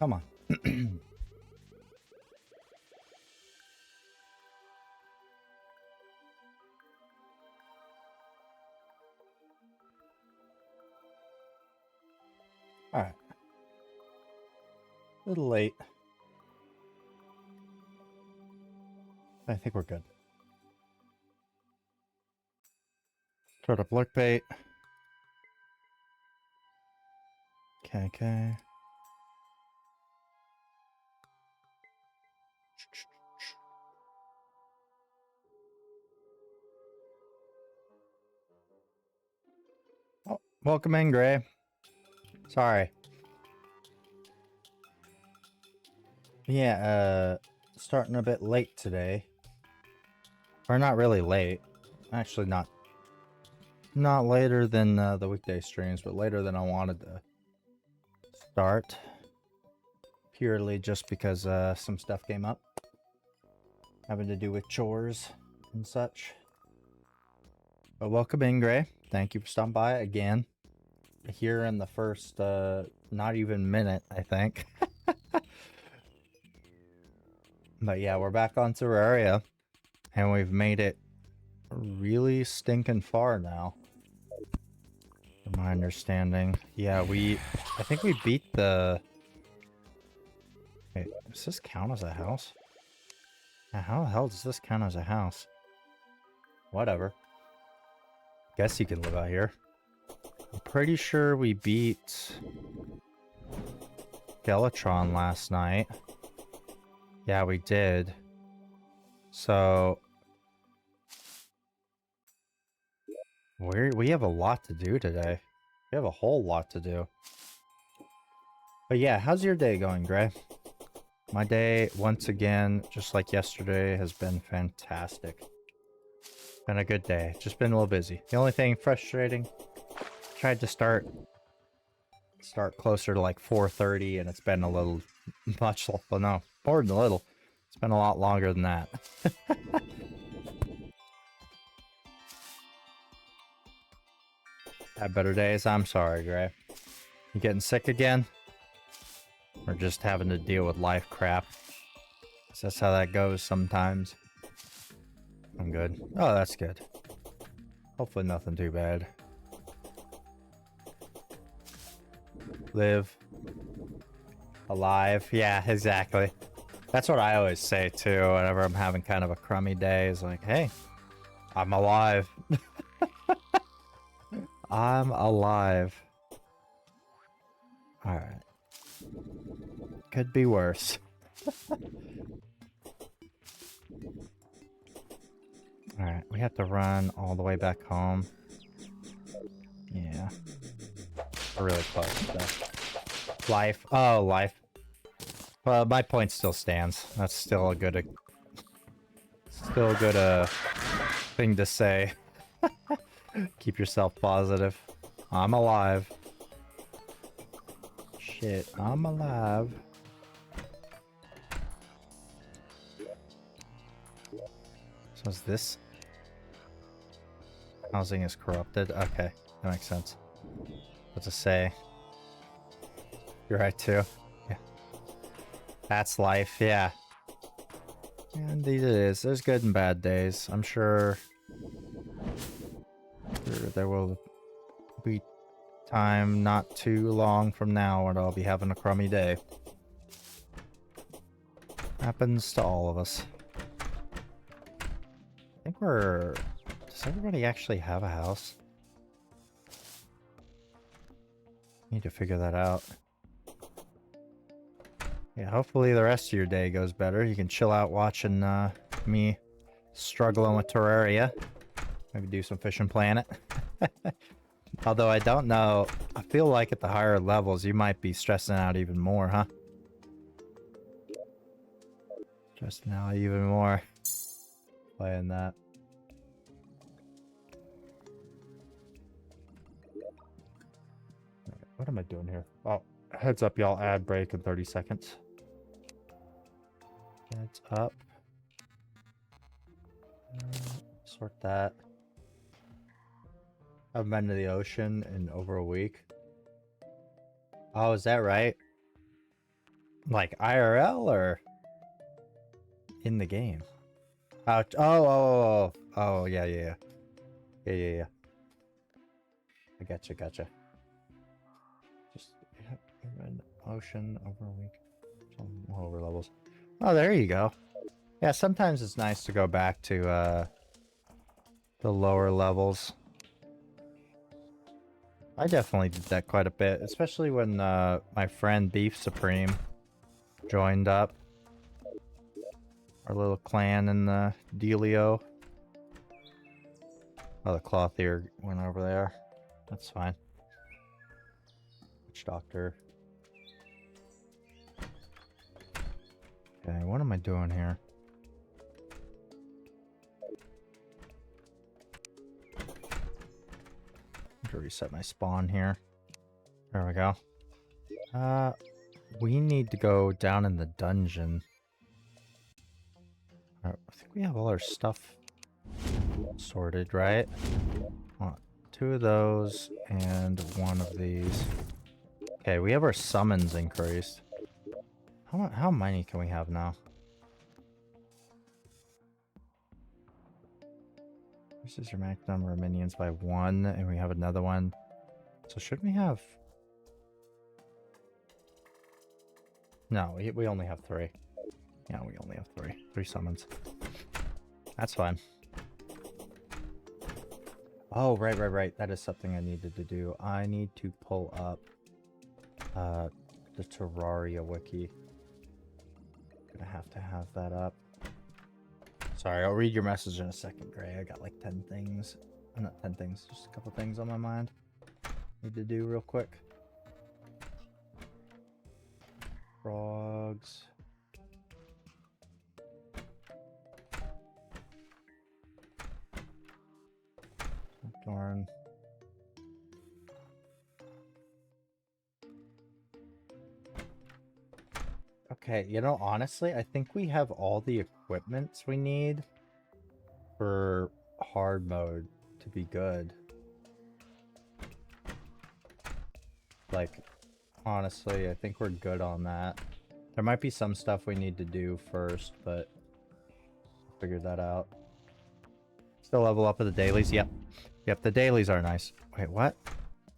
Come on. All right. A little late. I think we're good. Start up lurk bait. Okay. Oh, welcome in, Gray. Sorry. Yeah, starting a bit late today. Or not really late. Actually, not later than the weekday streams, but later than I wanted to start. Purely just because some stuff came up. Having to do with chores and such. But welcome in, Gray. Thank you for stopping by again. Here in the first, not even minute, I think. But yeah, we're back on Terraria. And we've made it really stinking far now. From my understanding. Yeah, I think we beat the... Wait, does this count as a house? Now, how the hell does this count as a house? Whatever. Guess you can live out here. I'm pretty sure we beat Skeletron last night. Yeah, we did. So we have a lot to do today. We have a whole lot to do. But yeah, how's your day going, Gray? My day, once again, just like yesterday, has been fantastic. Been a good day. Just been a little busy. The only thing frustrating, tried to start closer to like 4:30, and it's been a little much. Well, no, more than a little. It's been a lot longer than that. Had better days. I'm sorry, Gray. You getting sick again? Or just having to deal with life crap? 'Cause that's how that goes sometimes. I'm good. Oh, that's good. Hopefully nothing too bad. Live. Alive. Yeah, exactly. That's what I always say too whenever I'm having kind of a crummy day. Is like, hey, I'm alive. I'm alive. Alright. Could be worse. Alright, we have to run all the way back home. Yeah. We're really close though. Life. Oh, life. Well, my point still stands. That's still a good... thing to say. Keep yourself positive. I'm alive. Shit, I'm alive. So is this... Housing is corrupted? Okay, that makes sense. What to say? You're right too. Yeah. That's life, yeah. Indeed it is. There's good and bad days. I'm sure there will be time not too long from now when I'll be having a crummy day. Happens to all of us. I think we're... Does everybody actually have a house? Need to figure that out. Yeah, hopefully the rest of your day goes better. You can chill out watching me struggling with Terraria. Maybe do some Fishing Planet. Although I don't know. I feel like at the higher levels you might be stressing out even more, huh? Stressing out even more. Playing that. What am I doing here? Oh, heads up, y'all. Ad break in 30 seconds. Heads up. Sort that. I've been to the ocean in over a week. Oh, is that right? Like IRL or in the game? Oh, yeah, yeah, yeah. Yeah, yeah, yeah. I gotcha, gotcha. Just ocean over a week. Some lower levels. Oh, there you go. Yeah, sometimes it's nice to go back to the lower levels. I definitely did that quite a bit, especially when my friend Beef Supreme joined up. Our little clan in the Delio. Oh, the clothier went over there. That's fine. Witch doctor. Okay, what am I doing here? To reset my spawn here. There we go. We need to go down in the dungeon. I think we have all our stuff sorted, right? Want 2 of those and 1 of these. Okay, we have our summons increased. How many can we have now? This is your max number of minions by 1, and we have another one. So should we have... No, we only have 3. Yeah, we only have 3. 3 summons. That's fine. Oh, right. That is something I needed to do. I need to pull up the Terraria wiki. Gonna have to have that up. Sorry, I'll read your message in a second, Gray. I got like 10 things. Not 10 things, just a couple things on my mind. Need to do real quick. Frogs. Darn. Okay, you know, honestly, I think we have all the equipments we need for hard mode to be good. Like, honestly, I think we're good on that. There might be some stuff we need to do first, but we'll figure that out. Still level up with the dailies? Yep. Yep, the dailies are nice. Wait, what?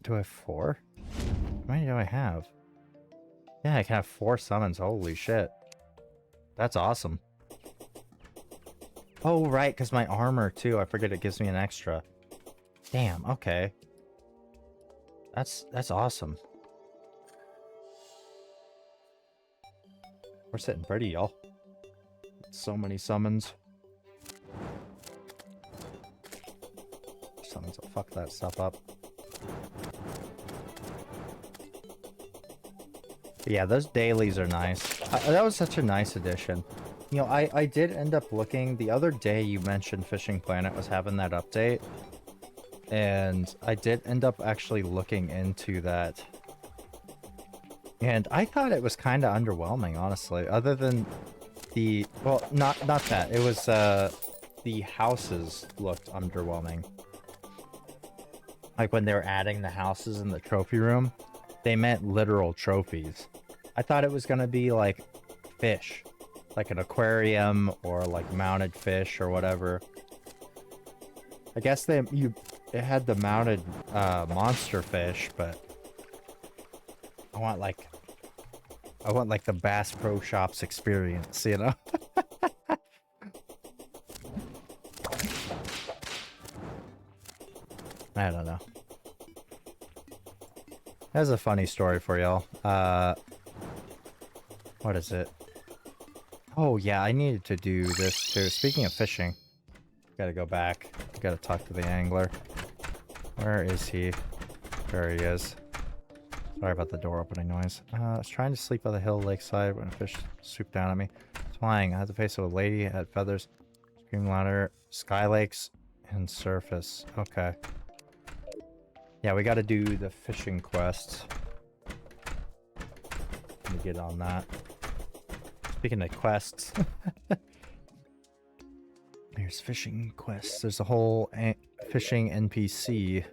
Do I have 4? How many do I have? Yeah, I can have 4 summons. Holy shit. That's awesome. Oh, right, because my armor, too. I forget it gives me an extra. Damn, okay. That's awesome. We're sitting pretty, y'all. So many summons. Summons will fuck that stuff up. But yeah, those dailies are nice. That was such a nice addition. You know, I did end up looking... The other day you mentioned Fishing Planet was having that update. And I did end up actually looking into that. And I thought it was kind of underwhelming, honestly. Other than the... Well, not that. It was, the houses looked underwhelming. Like when they were adding the houses in the trophy room, they meant literal trophies. I thought it was gonna be like fish, like an aquarium or like mounted fish or whatever. I guess it had the mounted monster fish, but I want like the Bass Pro Shops experience, you know? I don't know. That's a funny story for y'all. What is it? Oh yeah, I needed to do this too. Speaking of fishing, gotta go back. Gotta talk to the angler. Where is he? There he is. Sorry about the door opening noise. I was trying to sleep on the hill lakeside when a fish swooped down at me. It's flying. I had the face of a lady, had feathers, scream louder, sky lakes, and surface. Okay. Yeah, we gotta do the fishing quests. Let me get on that. Speaking of quests, there's fishing quests. There's a whole fishing NPC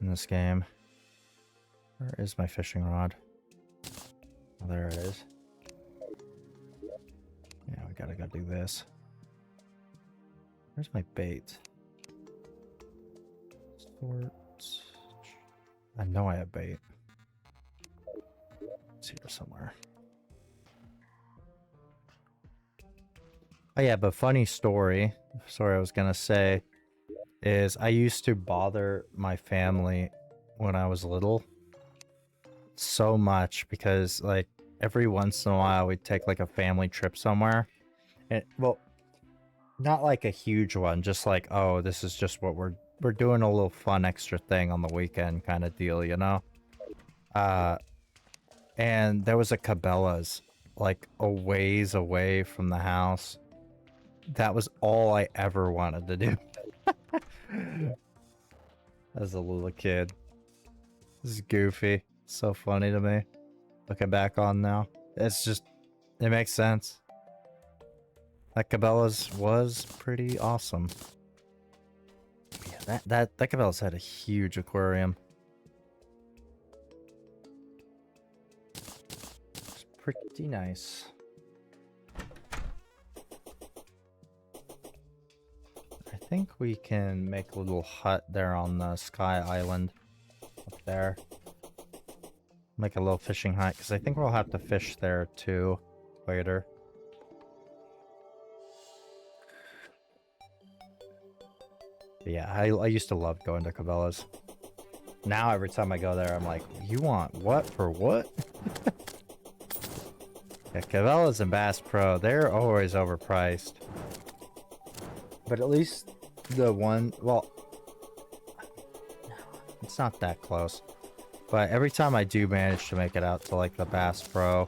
in this game. Where is my fishing rod? Oh, there it is. gotta go do this. Where's my bait? Sports. I know I have bait. It's here somewhere. Oh yeah, but funny story. Sorry, I was gonna say is I used to bother my family when I was little so much because like every once in a while we'd take like a family trip somewhere. And well, not like a huge one, just like, oh, this is just what we're doing, a little fun extra thing on the weekend kind of deal, you know? And there was a Cabela's like a ways away from the house. That was all I ever wanted to do. As a little kid. This is goofy. So funny to me. Looking back on now. It's just, it makes sense. That Cabela's was pretty awesome. Yeah, that Cabela's had a huge aquarium. It's pretty nice. I think we can make a little hut there on the Sky Island. Up there. Make a little fishing hut, because I think we'll have to fish there too later. But yeah, I used to love going to Cabela's. Now every time I go there, I'm like, you want what for what? Yeah, Cabela's and Bass Pro, they're always overpriced. But at least the one, well, it's not that close. But every time I do manage to make it out to like the Bass Pro,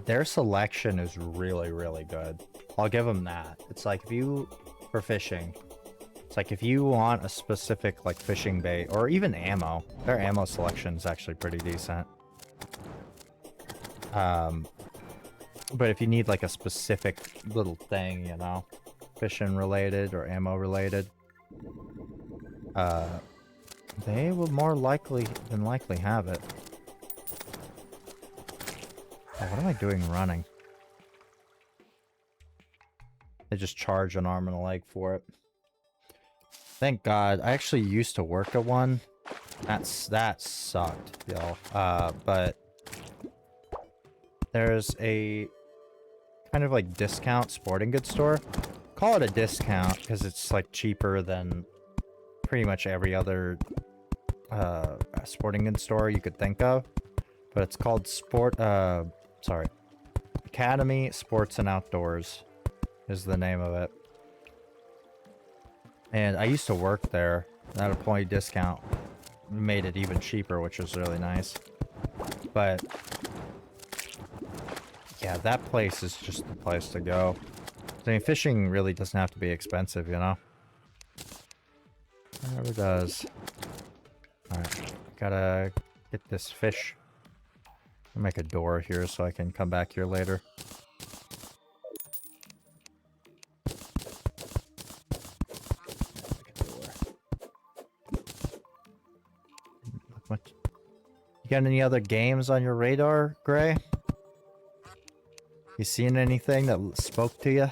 their selection is really, really good. I'll give them that. It's like if you, for fishing, it's like if you want a specific like fishing bait or even ammo, their ammo selection is actually pretty decent. But if you need like a specific little thing, you know, fishing related or ammo related, they will more likely than likely have it. Oh, what am I doing running? They just charge an arm and a leg for it. Thank God. I actually used to work at one. That sucked, y'all. But there's a kind of like discount sporting goods store. Call it a discount because it's like cheaper than pretty much every other sporting goods store you could think of. But it's called Academy Sports and Outdoors is the name of it. And I used to work there. That employee discount made it even cheaper, which was really nice. But yeah, that place is just the place to go. I mean, fishing really doesn't have to be expensive, you know? It never does. Alright, gotta get this fish. I'll make a door here so I can come back here later. You got any other games on your radar, Gray? You seen anything that spoke to you?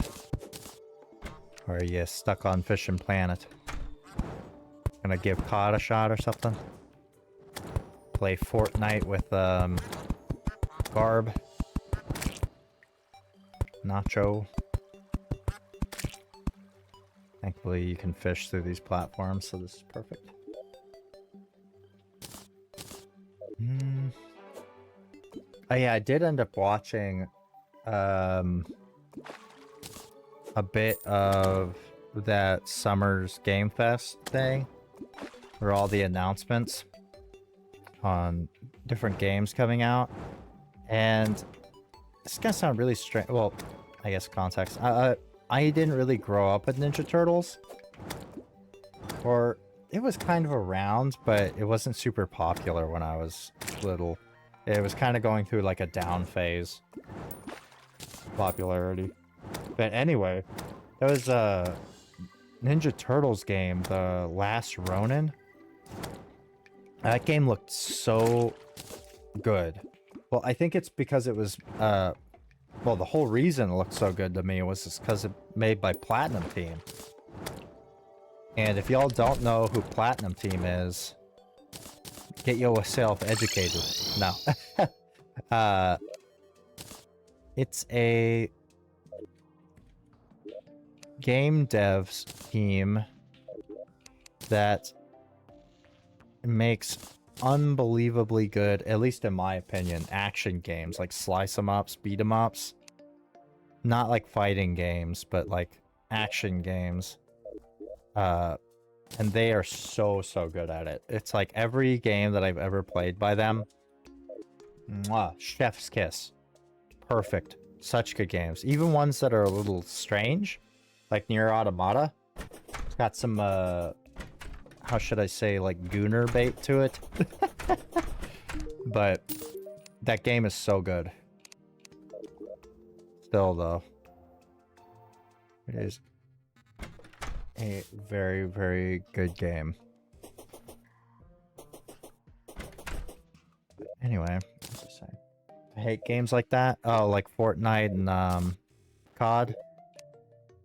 Or are you stuck on Fishing Planet? Gonna give COD a shot or something? Play Fortnite with, Garb. Nacho. Thankfully you can fish through these platforms, so this is perfect. Oh yeah, I did end up watching a bit of that Summer's Game Fest thing, where all the announcements on different games coming out, and it's gonna sound really strange. Well, I guess context. I didn't really grow up with Ninja Turtles, or it was kind of around, but it wasn't super popular when I was little. It was kind of going through like a down phase popularity. But anyway, there was a Ninja Turtles game, The Last Ronin. That game looked so good. Well, I think it's because it was Well, the whole reason it looked so good to me was just because it's made by Platinum Team. And if y'all don't know who Platinum Team is, get yourself educated. No. It's a game devs team that makes unbelievably good, at least in my opinion, action games like slice 'em ups, beat 'em ups. Not like fighting games, but like action games. And they are so good at it. It's like every game that I've ever played by them, mwah, chef's kiss. Perfect. Such good games. Even ones that are a little strange, like Nier Automata. It's got some, how should I say, like gooner bait to it. But that game is so good. Still, though, it is a very good game. Anyway, what's it say? I hate games like that. Oh, like Fortnite and COD.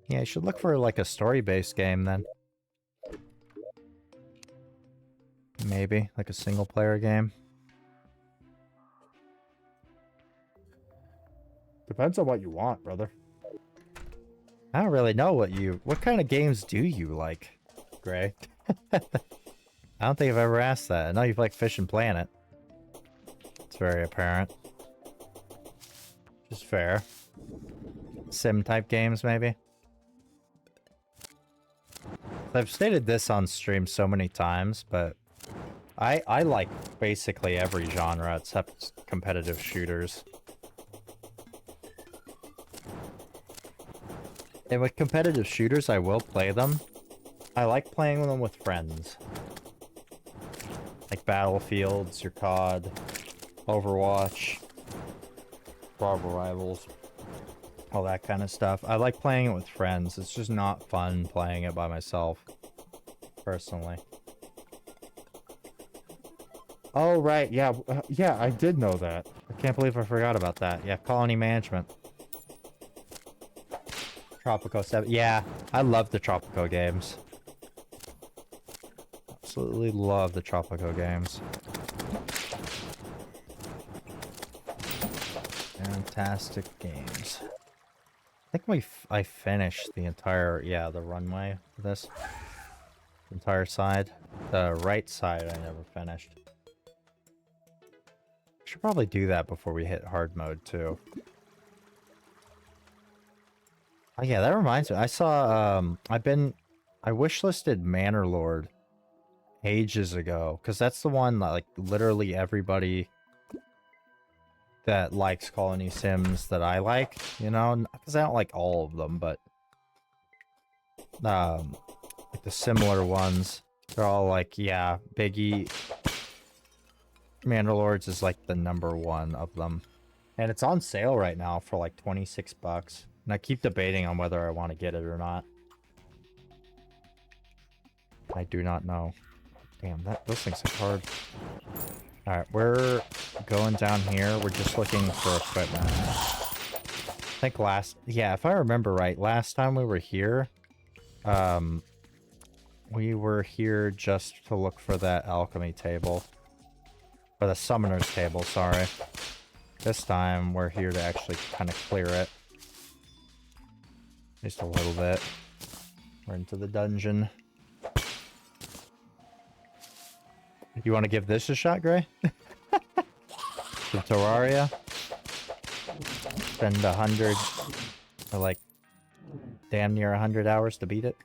Yeah, you should look for like a story-based game then. Maybe like a single-player game. Depends on what you want, brother. I don't really know what kind of games do you like, Gray? I don't think I've ever asked that. I know you've liked Fish and Planet. It's very apparent. Just fair. Sim-type games, maybe? I've stated this on stream so many times, but I like basically every genre except competitive shooters. And with competitive shooters, I will play them. I like playing them with friends. Like Battlefields, your COD, Overwatch, Marvel Rivals, all that kind of stuff. I like playing it with friends. It's just not fun playing it by myself, personally. Oh, right, yeah, yeah, I did know that. I can't believe I forgot about that. Yeah, Colony Management. Tropico 7. Yeah, I love the Tropico games. Absolutely love the Tropico games. Fantastic games. I think I finished the entire, yeah, the runway for this. The entire side. The right side I never finished. Should probably do that before we hit hard mode too. Oh yeah, that reminds me. I saw, I wishlisted Manor Lord ages ago, because that's the one that, like, literally everybody that likes Colony Sims that I like, you know? Because I don't like all of them, but, like the similar ones, they're all like, yeah, Biggie, Manor Lords is like the #1 of them. And it's on sale right now for like 26 bucks. And I keep debating on whether I want to get it or not. I do not know. Damn, those things are hard. Alright, we're going down here. We're just looking for equipment. I think yeah, if I remember right, last time we were here, we were here just to look for that alchemy table. Or the summoner's table, sorry. This time, we're here to actually kind of clear it. Just a little bit. We're into the dungeon. You want to give this a shot, Gray? The Terraria? Spend 100, or like, damn near 100 hours to beat it?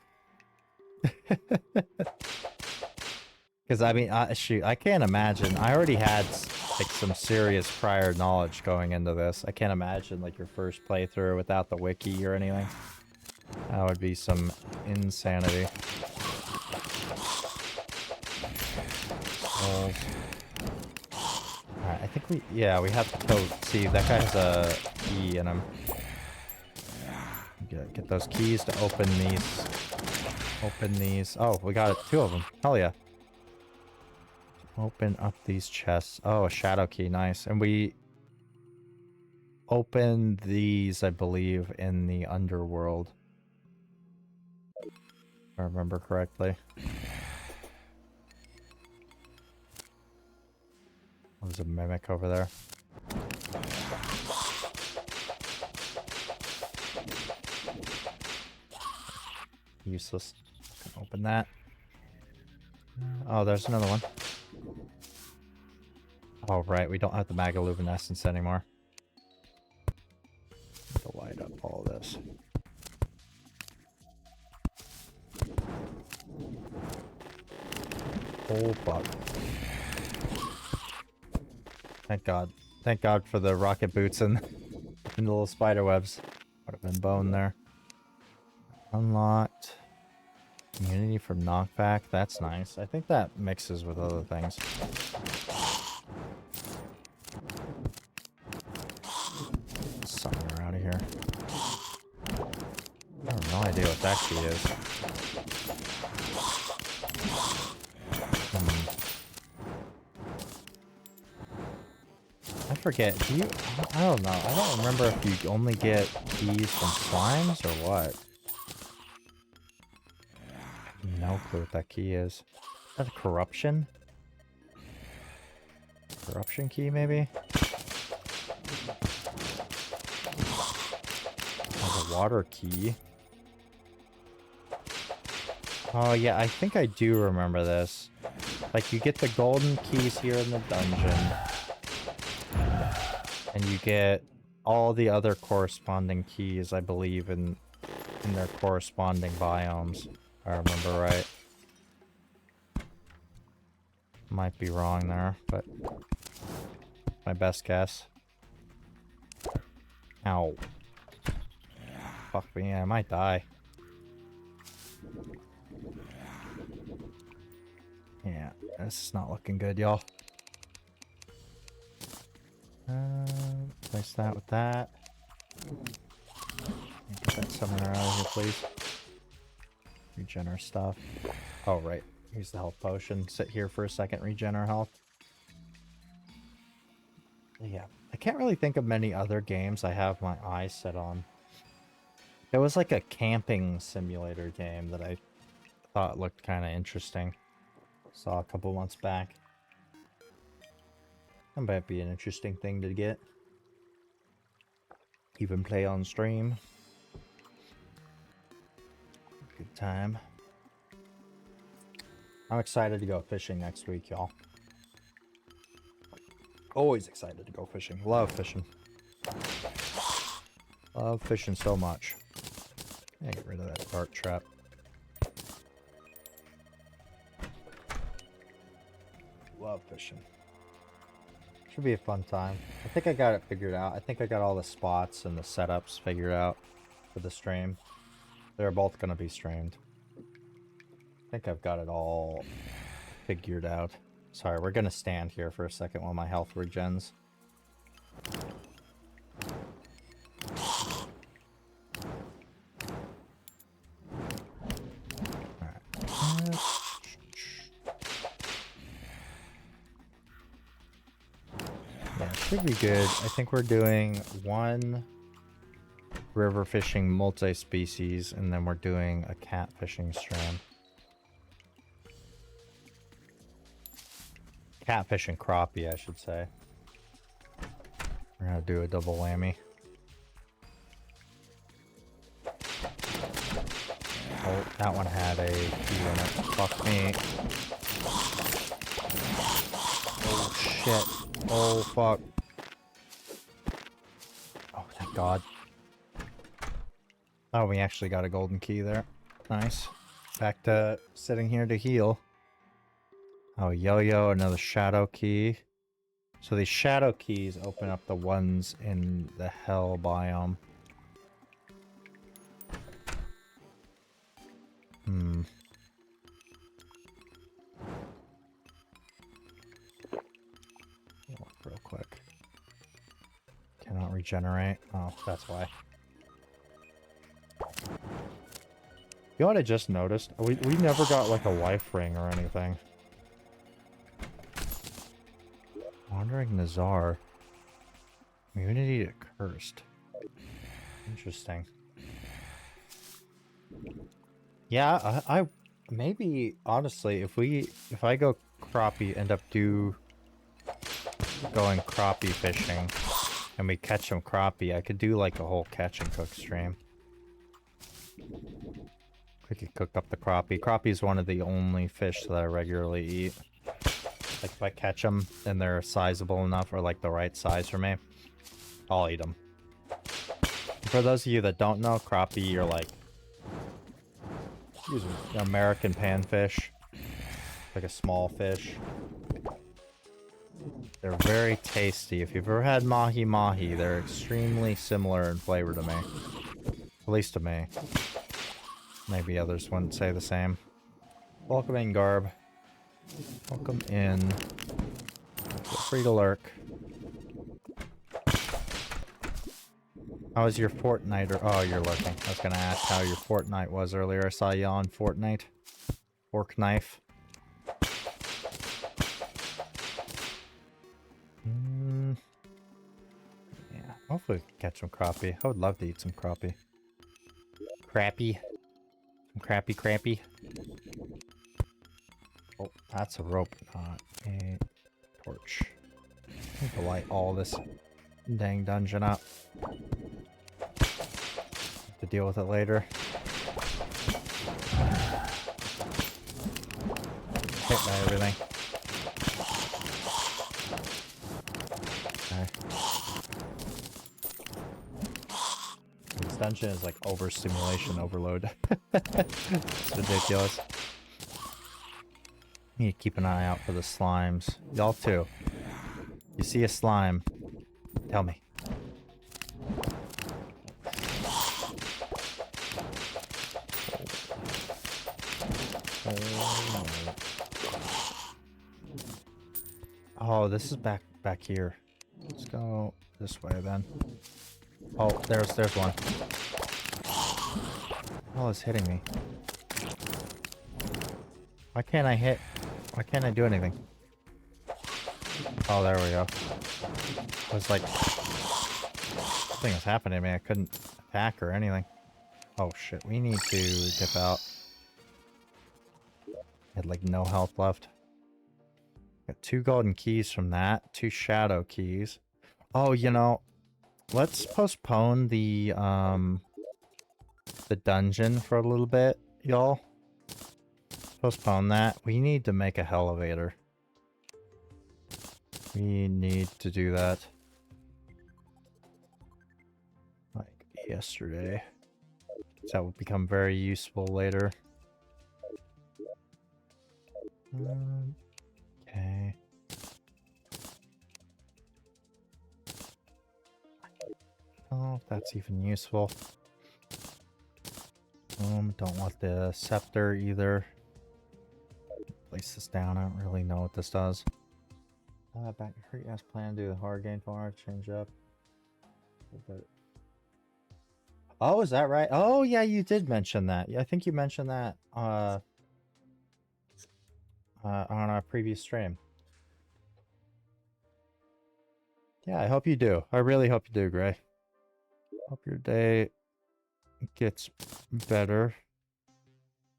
Because, I mean, shoot, I can't imagine. I already had, like, some serious prior knowledge going into this. I can't imagine, like, your first playthrough without the wiki or anything. That would be some insanity. Alright, I think we have to go. See, that guy has a key in him. Get those keys to open these. Open these. Oh, we got it. 2 of them. Hell yeah. Open up these chests. Oh, a shadow key. Nice. And we open these, I believe, in the underworld. If I remember correctly. There's a mimic over there. Useless. Open that. Oh, there's another one. Oh, right. We don't have the Magaluminescence anymore. To light up all this. Oh, fuck. Thank God. Thank God for the rocket boots and the little spider webs. Would have been bone there. Unlocked. Immunity from knockback. That's nice. I think that mixes with other things. Summon her out of here. I have no idea what that key is. I forget. Do you... I don't know. I don't remember if you only get keys from slimes or what. No clue what that key is. Is that a corruption? Corruption key, maybe? There's a water key. Oh, yeah, I think I do remember this. Like, you get the golden keys here in the dungeon. And you get all the other corresponding keys, I believe, in their corresponding biomes. If I remember right. Might be wrong there, but my best guess. Ow. Fuck me, I might die. Yeah, this is not looking good, y'all. Place that with that. Get that summoner out of here, please. Regen our stuff. Oh, right. Use the health potion. Sit here for a second, regen our health. Yeah. I can't really think of many other games I have my eyes set on. There was like a camping simulator game that I thought looked kind of interesting. Saw a couple months back. That might be an interesting thing to get. Even play on stream. Good time. I'm excited to go fishing next week, y'all. Always excited to go fishing. Love fishing. Love fishing so much. Get rid of that dart trap. Love fishing. Should be a fun time. I think I got it figured out. I think I got all the spots and the setups figured out for the stream. They're both going to be streamed. I think I've got it all figured out. Sorry, we're going to stand here for a second while my health regens. Alright. Yeah, it should be good. I think we're doing one river fishing multi-species, and then we're doing a cat fishing stream. Catfish and crappie, I should say. We're gonna do a double whammy. Oh, that one had a key in it. Fuck me. Oh shit. Oh fuck. Oh, thank God. Oh, we actually got a golden key there. Nice. Back to sitting here to heal. Oh, yo-yo, another shadow key. So these shadow keys open up the ones in the hell biome. Look real quick. Cannot regenerate. Oh, that's why. You know what I just noticed? We never got like a life ring or anything. Wandering Nazar. Immunity to cursed. Interesting. Yeah, I maybe honestly, if I go crappie, end up going crappie fishing, and we catch some crappie, I could do like a whole catch and cook stream. We could cook up the crappie. Crappie is one of the only fish that I regularly eat. Like if I catch them and they're sizable enough or like the right size for me, I'll eat them. For those of you that don't know, crappie are like American panfish, like a small fish. They're very tasty. If you've ever had mahi-mahi, they're extremely similar in flavor to me. At least to me. Maybe others wouldn't say the same. Welcome in, Garb. Welcome in. Feel free to lurk. How was your Fortnite? Oh, you're lurking. I was gonna ask how your Fortnite was earlier. I saw you on Fortnite. Fork knife. Yeah, hopefully we can catch some crappie. I would love to eat some crappie. Crappie. Some crappie. Oh, that's a rope, not a torch. I need to light all this dang dungeon up. Have to deal with it later. Hit by everything. Okay. This dungeon is like overstimulation overload. It's ridiculous. Need to keep an eye out for the slimes. Y'all too. You see a slime, tell me. Oh, this is back here. Let's go this way then. Oh, there's one. Oh, it's hitting me. Why can't I hit? Why can't I do anything? Oh, there we go. I was like, something was happening to me. I couldn't attack or anything. Oh shit, we need to dip out. Had like no health left. Got 2 golden keys from that, 2 shadow keys. Oh, you know, let's postpone the dungeon for a little bit, y'all. Postpone that. We need to make a elevator. We need to do that. Like yesterday. So that will become very useful later. Okay. Oh, if that's even useful. Don't want the scepter either. Place this down. I don't really know what this does. Back to Hurt Yes plan to do the hard game tomorrow. Change up. Oh, is that right? Oh, yeah, you did mention that. Yeah, I think you mentioned that on our previous stream. Yeah, I hope you do. I really hope you do, Gray. Hope your day gets better.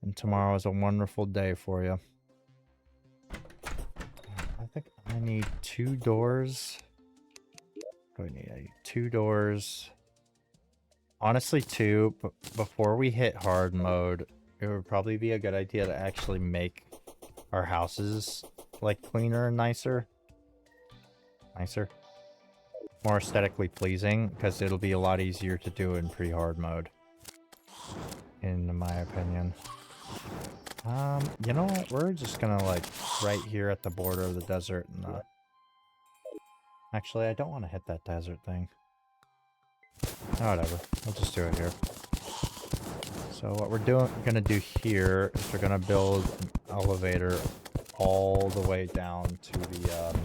And tomorrow is a wonderful day for you. I think I need 2 doors. What do I need? I need 2 doors. Honestly, 2, but before we hit hard mode, it would probably be a good idea to actually make our houses, like, cleaner and nicer. More aesthetically pleasing, because it'll be a lot easier to do in pre-hard mode. In my opinion. You know what? We're just gonna, like, right here at the border of the desert and, Actually, I don't want to hit that desert thing. Oh, whatever. We'll just do it here. So what we're gonna do here is we're gonna build an elevator all the way down to the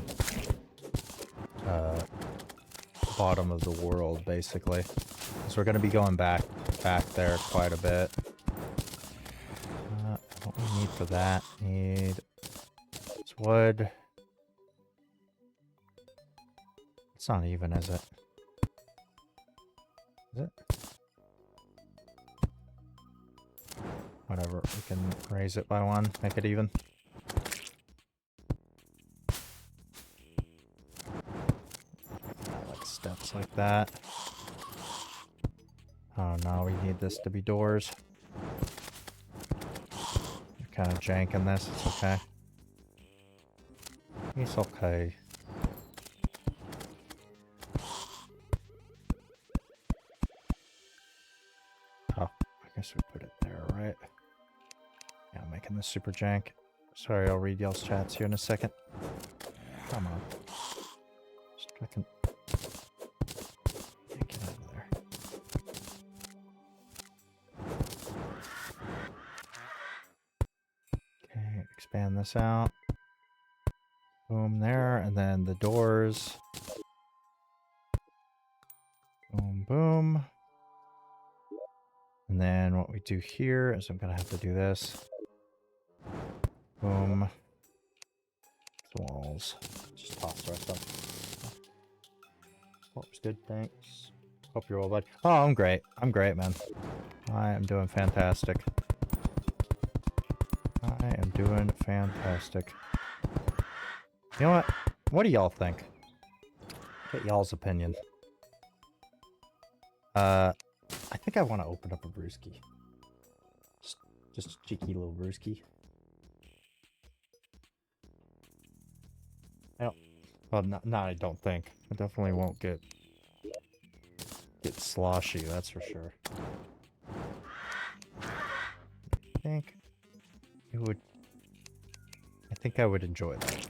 bottom of the world, basically. So we're gonna be going back there quite a bit. What we need for that? Need wood. It's not even, is it? Is it? Whatever, we can raise it by 1, make it even. Like steps like that. Oh no, we need this to be doors. You're kind of janking this, it's okay. It's okay. Oh, I guess we put it there, right? Yeah, I'm making this super jank. Sorry, I'll read y'all's chats here in a second. Come on. Just fucking... Yeah, get out of there. Okay, expand this out. Boom there, and then the doors. Boom, boom. And then what we do here is I'm gonna have to do this. Boom. Walls. Just toss the rest of them. Oh, it's good, thanks. Hope you're well, bud. Oh, I'm great. I'm great, man. I am doing fantastic. I am doing fantastic. You know what? What do y'all think? Get y'all's opinion. I think I want to open up a brewski. Just a cheeky little brewski. I don't... Well, no, I don't think. I definitely won't get sloshy, that's for sure. I think it would... I think I would enjoy that.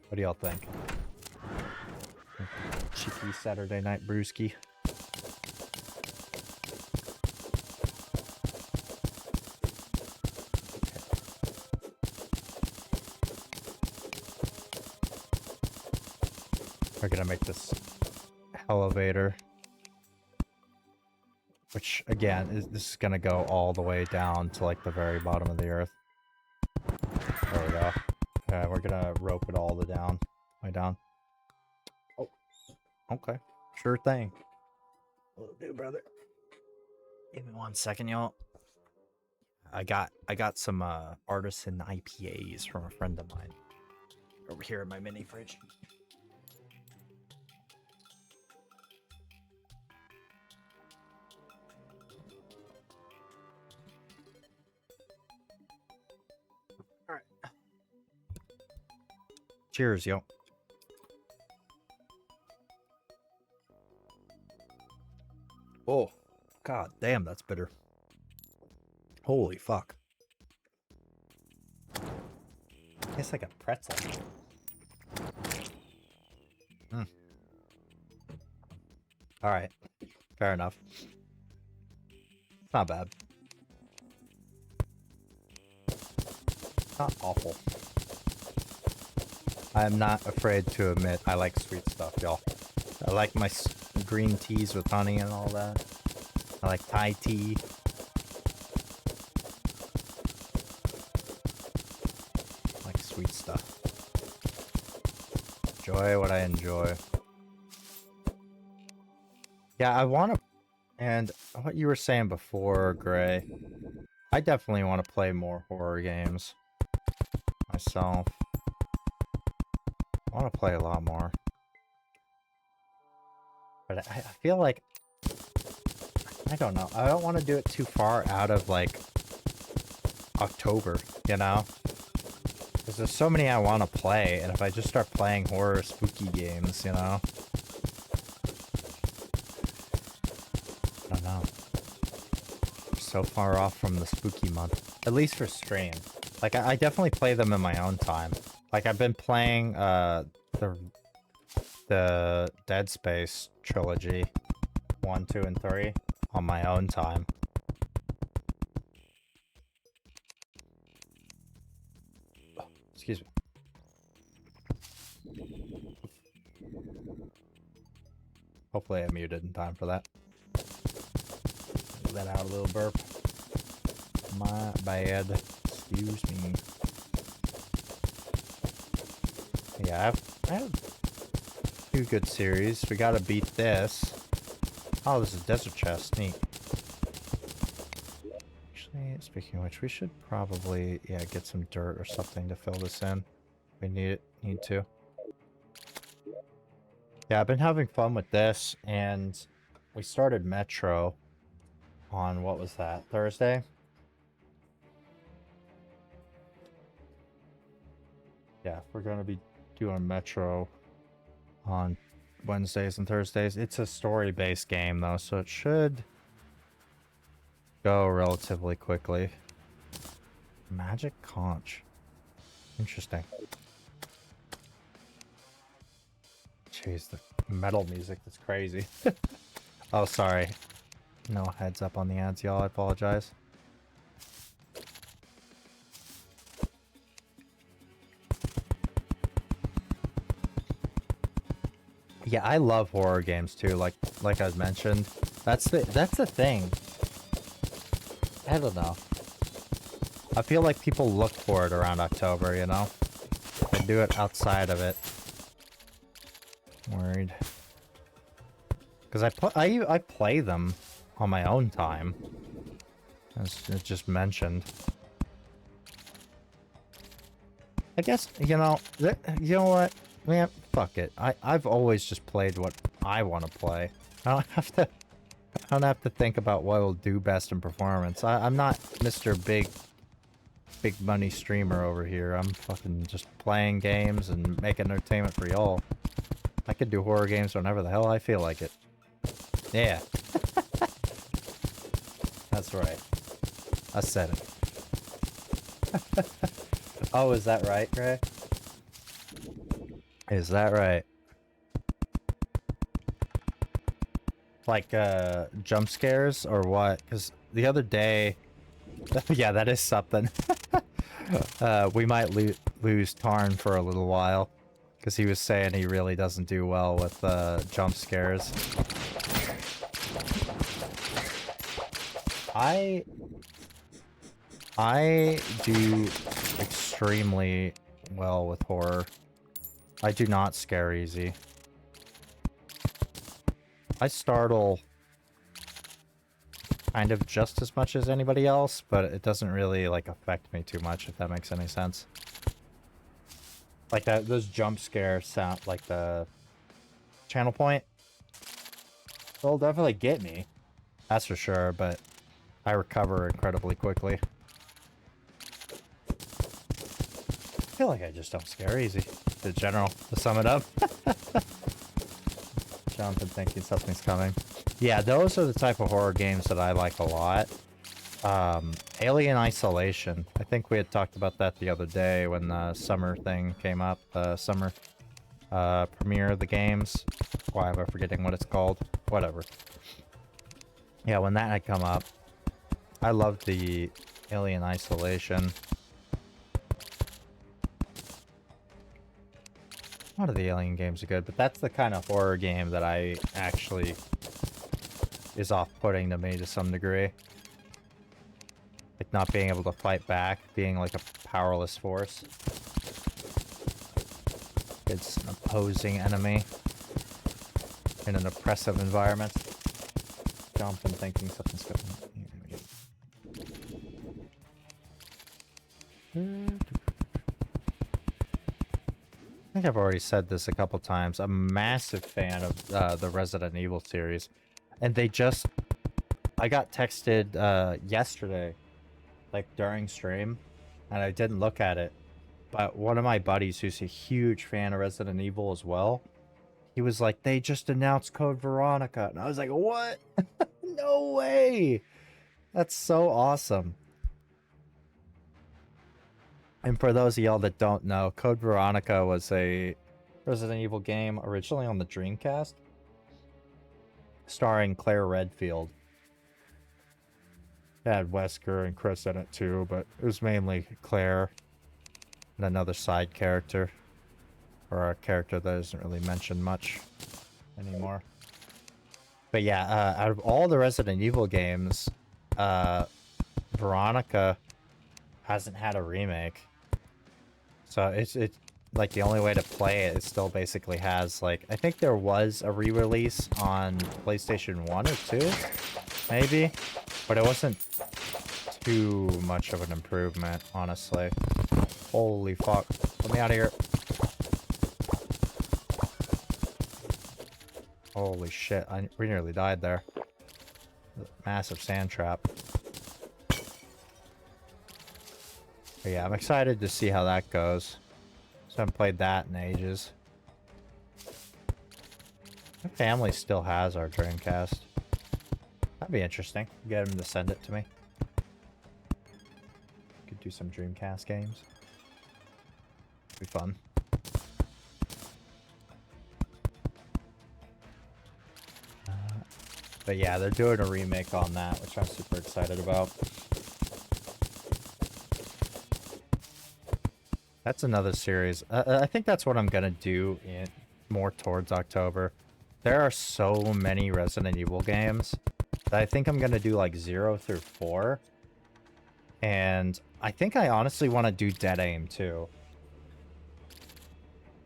What do y'all think? Cheeky Saturday night brewski. We're gonna make this elevator, which again this is gonna go all the way down to like the very bottom of the earth. There we go. Okay, we're gonna rope it all the way down. Oh, okay, sure thing. Will do, brother. Give me 1 second, y'all. I got some artisan IPAs from a friend of mine over here in my mini fridge. Cheers, yo. Oh, god damn, that's bitter. Holy fuck. Tastes like a pretzel. Alright, fair enough. Not bad. Not awful. I'm not afraid to admit I like sweet stuff, y'all. I like my green teas with honey and all that. I like Thai tea. I like sweet stuff. Enjoy what I enjoy. Yeah, I want to... And what you were saying before, Gray, I definitely want to play more horror games myself. I want to play a lot more. But I feel like... I don't know. I don't want to do it too far out of, like, October, you know? Because there's so many I want to play, and if I just start playing horror spooky games, you know? I don't know. We're so far off from the spooky month. At least for stream. Like, I definitely play them in my own time. Like, I've been playing, the Dead Space trilogy, 1, 2, and 3, on my own time. Oh, excuse me. Hopefully I muted in time for that. Let out a little burp. My bad. Excuse me. Yeah, I have too good series. We gotta beat this. Oh, this is desert chest. Neat. Actually, speaking of which, we should probably, yeah, get some dirt or something to fill this in. We need to. Yeah, I've been having fun with this, and we started Metro on, what was that, Thursday? Yeah, we're going to be doing Metro on Wednesdays and Thursdays. It's a story-based game, though, so it should go relatively quickly. Magic conch. Interesting. Jeez, the metal music, that's crazy. Oh, sorry. No heads up on the ads, y'all. I apologize. Yeah, I love horror games too. Like I mentioned, that's the thing. I don't know. I feel like people look for it around October, you know? They do it outside of it. Worried. Because I play them on my own time. As it just mentioned. I guess, you know what? Man, fuck it. I've always just played what I want to play. I don't have to think about what will do best in performance. I'm not Mr. Big money streamer over here. I'm fucking just playing games and making entertainment for y'all. I could do horror games whenever the hell I feel like it. Yeah. That's right. I said it. Oh, is that right, Gray? Is that right? Like, jump scares or what? Because the other day... yeah, that is something. We might lose Tarn for a little while. Because he was saying he really doesn't do well with, jump scares. I do extremely well with horror. I do not scare easy. I startle kind of just as much as anybody else, but it doesn't really, like, affect me too much, if that makes any sense. Like, those jump scare sound, like the channel point, they'll definitely get me. That's for sure, but I recover incredibly quickly. I feel like I just don't scare easy. The general, to sum it up. Jonathan thinking something's coming. Yeah, those are the type of horror games that I like a lot. Alien Isolation. I think we had talked about that the other day when the summer thing came up. The summer premiere of the games. Why am I forgetting what it's called? Whatever. Yeah, when that had come up, I loved the Alien Isolation. A lot of the Alien games are good, but that's the kind of horror game that I actually is off-putting to me to some degree. Like not being able to fight back, being like a powerless force. It's an opposing enemy in an oppressive environment. Jonathan thinking something's going. I think I've already said this a couple times. I'm a massive fan of the Resident Evil series. And they just... I got texted yesterday, like during stream, and I didn't look at it. But one of my buddies who's a huge fan of Resident Evil as well, he was like, they just announced Code Veronica. And I was like, what? No way! That's so awesome. And for those of y'all that don't know, Code Veronica was a Resident Evil game originally on the Dreamcast, starring Claire Redfield. It had Wesker and Chris in it too, but it was mainly Claire and another side character, or a character that isn't really mentioned much anymore. But yeah, out of all the Resident Evil games, Veronica hasn't had a remake. So it's like the only way to play it, it still basically has like, I think there was a re-release on PlayStation 1 or 2, maybe, but it wasn't too much of an improvement, honestly. Holy fuck. Let me out of here. Holy shit, we nearly died there. Massive sand trap. But yeah, I'm excited to see how that goes. So I haven't played that in ages. My family still has our Dreamcast. That'd be interesting. Get them to send it to me. Could do some Dreamcast games. Be fun. But yeah, they're doing a remake on that, which I'm super excited about. That's another series. I think that's what I'm gonna do in more towards October. There are so many Resident Evil games that I think I'm gonna do like 0 through 4. And I think I honestly want to do Dead Aim too.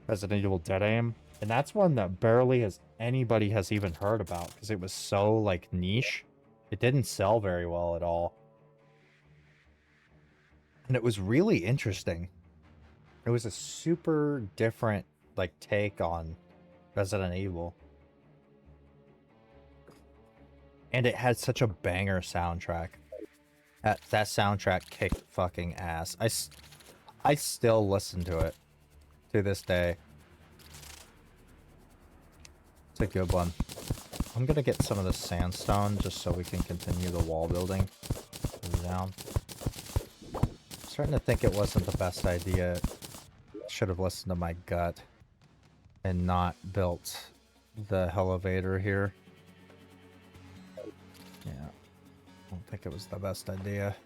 Resident Evil Dead Aim. And that's one that barely anybody has even heard about because it was so like niche. It didn't sell very well at all. And it was really interesting. It was a super different like take on Resident Evil. And it had such a banger soundtrack. That soundtrack kicked fucking ass. I still listen to it to this day. It's a good one. I'm gonna get some of the sandstone just so we can continue the wall building. Down. I'm starting to think it wasn't the best idea. Should have listened to my gut and not built the elevator here. Yeah. I don't think it was the best idea.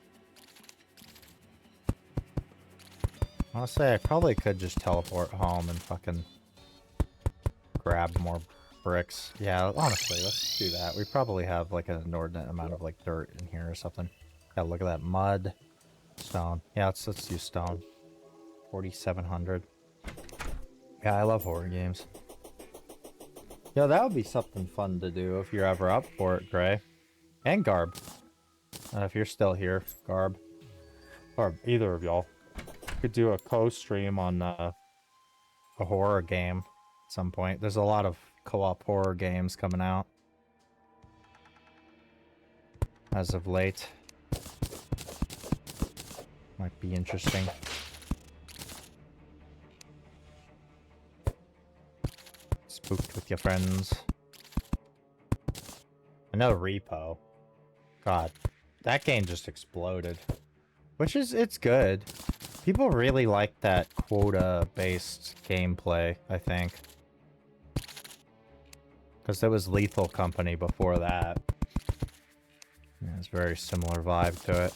Honestly, I probably could just teleport home and fucking grab more bricks. Yeah, honestly, let's do that. We probably have like an inordinate amount of like dirt in here or something. Yeah, look at that mud. Stone. Yeah, let's do stone. 4,700. Yeah, I love horror games. Yeah, that would be something fun to do if you're ever up for it, Gray. And Garb. If you're still here, Garb. Or either of y'all. Could do a co-stream on a horror game at some point. There's a lot of co-op horror games coming out as of late. Might be interesting. Spooked with your friends. I know Repo. God, that game just exploded. Which is, it's good. People really like that quota-based gameplay, I think. Because there was Lethal Company before that. Yeah, it's a very similar vibe to it.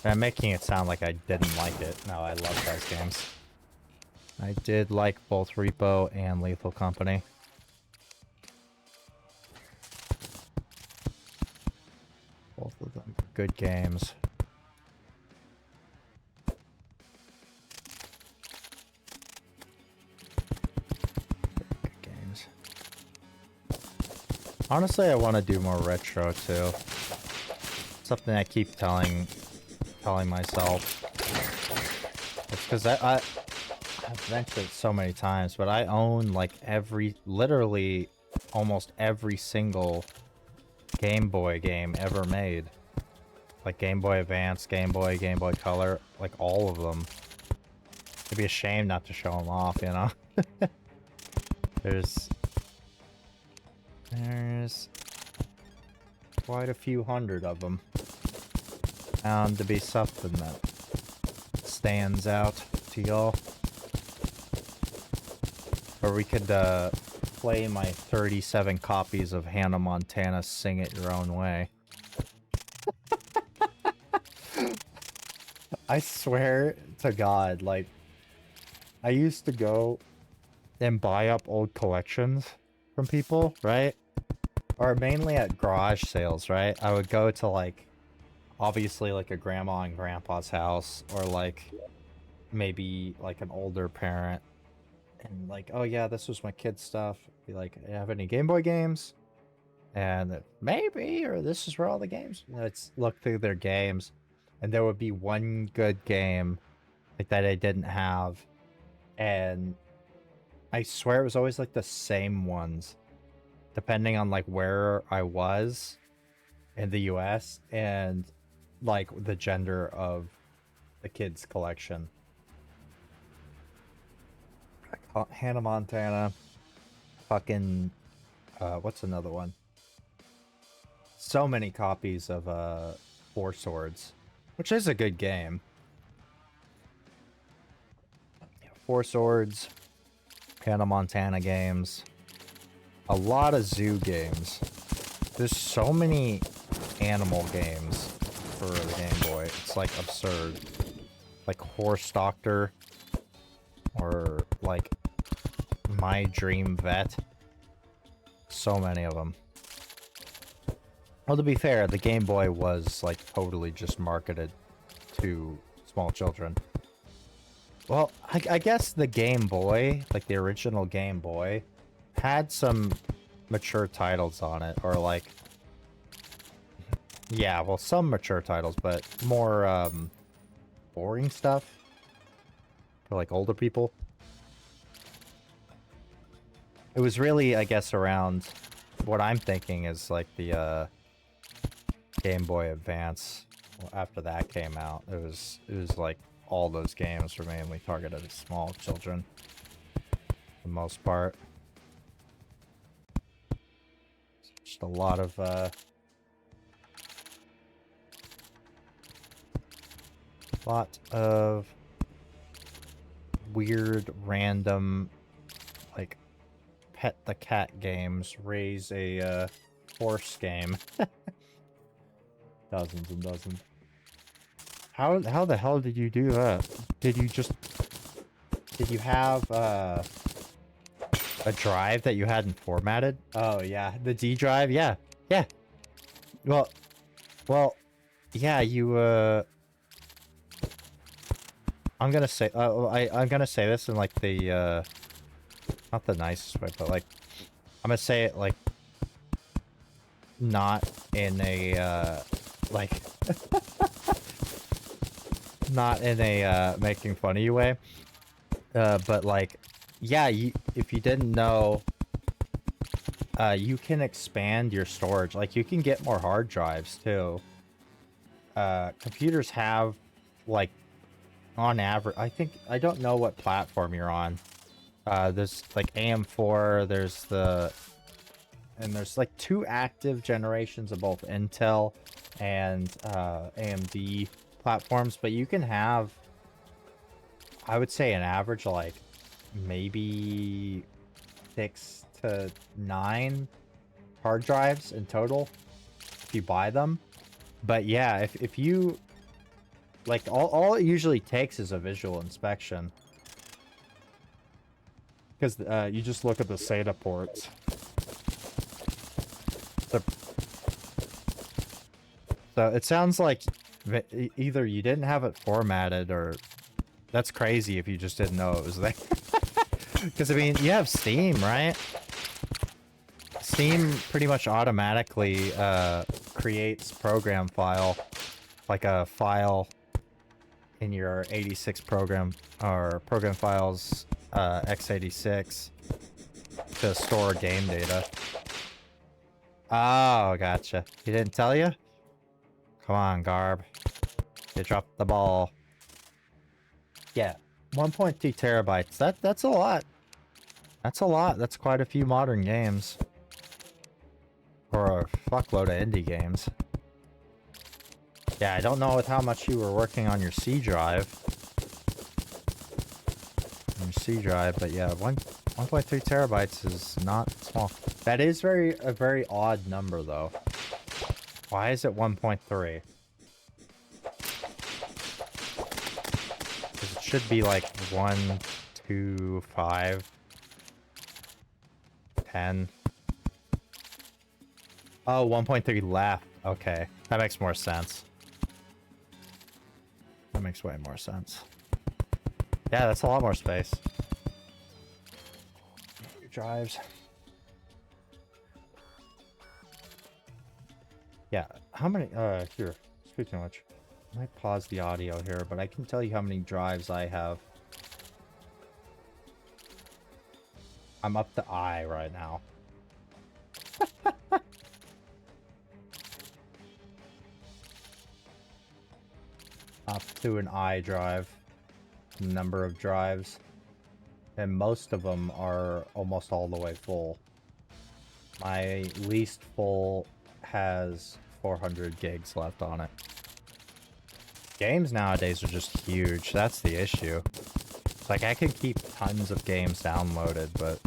And I'm making it sound like I didn't like it. No, I love those games. I did like both Repo and Lethal Company. Both of them good games. Good games. Honestly, I want to do more retro too. Something I keep telling myself. It's because I've mentioned it so many times, but I own like literally almost every single Game Boy game ever made. Like Game Boy Advance, Game Boy Color, like all of them. It'd be a shame not to show them off, you know? There's quite a few hundred of them. Bound to be something that stands out to y'all. Or we could play my 37 copies of Hannah Montana Sing It Your Own Way. I swear to God, like, I used to go and buy up old collections from people, right? Or mainly at garage sales, right? I would go to, like, obviously, like, a grandma and grandpa's house, or, like, maybe like an older parent and like, oh yeah, this was my kid's stuff. Be like, "You have any Game Boy games?" And maybe, or this is where all the games. Let's look through their games, and there would be one good game like that I didn't have, and I swear it was always like the same ones, depending on like where I was in the US and like the gender of the kids collection. Hannah Montana, fucking what's another one? So many copies of Four Swords, which is a good game. Four Swords, Hannah Montana games, a lot of zoo games. There's so many animal games for the Game Boy. It's like absurd. Like Horse Doctor, or like My Dream Vet. So many of them. Well, to be fair, the Game Boy was like totally just marketed to small children. Well, I guess the Game Boy, like the original Game Boy, had some mature titles on it, or like, yeah, well, some mature titles, but more boring stuff for like older people. It was really, I guess, around what I'm thinking is like the Game Boy Advance. Well, after that came out, it was like all those games were mainly targeted at small children, for the most part. Just a lot of weird, random, like pet the cat games, raise a horse game. Dozens and dozens. How the hell did you do that? Did you have a drive that you hadn't formatted? Oh yeah, the D drive. Yeah, yeah. Well, yeah. You I'm gonna say. I'm gonna say this in like the not the nicest way, but like I'm gonna say it like not in a like not in a making fun of you way, but like, yeah, if you didn't know, you can expand your storage. Like, you can get more hard drives too. Computers have, like, on average, I don't know what platform you're on. There's like AM4, and there's like 2 active generations of both Intel and AMD platforms, but you can have, I would say, an average like maybe 6 to 9 hard drives in total if you buy them. But yeah, if you like, all it usually takes is a visual inspection, because you just look at the SATA ports. So it sounds like either you didn't have it formatted, or that's crazy if you just didn't know it was there. Because, I mean, you have Steam, right? Steam pretty much automatically creates program file, like a file in your 86 program, or program files x86, to store game data. Oh, gotcha. He didn't tell you? Come on, Garb. You dropped the ball. Yeah, 1.2 terabytes. That's a lot. That's a lot. That's quite a few modern games. Or a fuckload of indie games. Yeah, I don't know with how much you were working on your C drive. But yeah, 1.3 terabytes is not small. That is a very odd number, though. Why is it 1.3? Because it should be like 1, 2, 5, 10. Oh, 1.3 left. Okay, that makes more sense. That makes way more sense. Yeah, that's a lot more space. Drives. Yeah, how many, here, speaking of which, I might pause the audio here, but I can tell you how many drives I have. I'm up to I right now. Up to an I drive. Number of drives. And most of them are almost all the way full. My least full has 400 gigs left on it. Games nowadays are just huge. That's the issue. Like, I can keep tons of games downloaded, but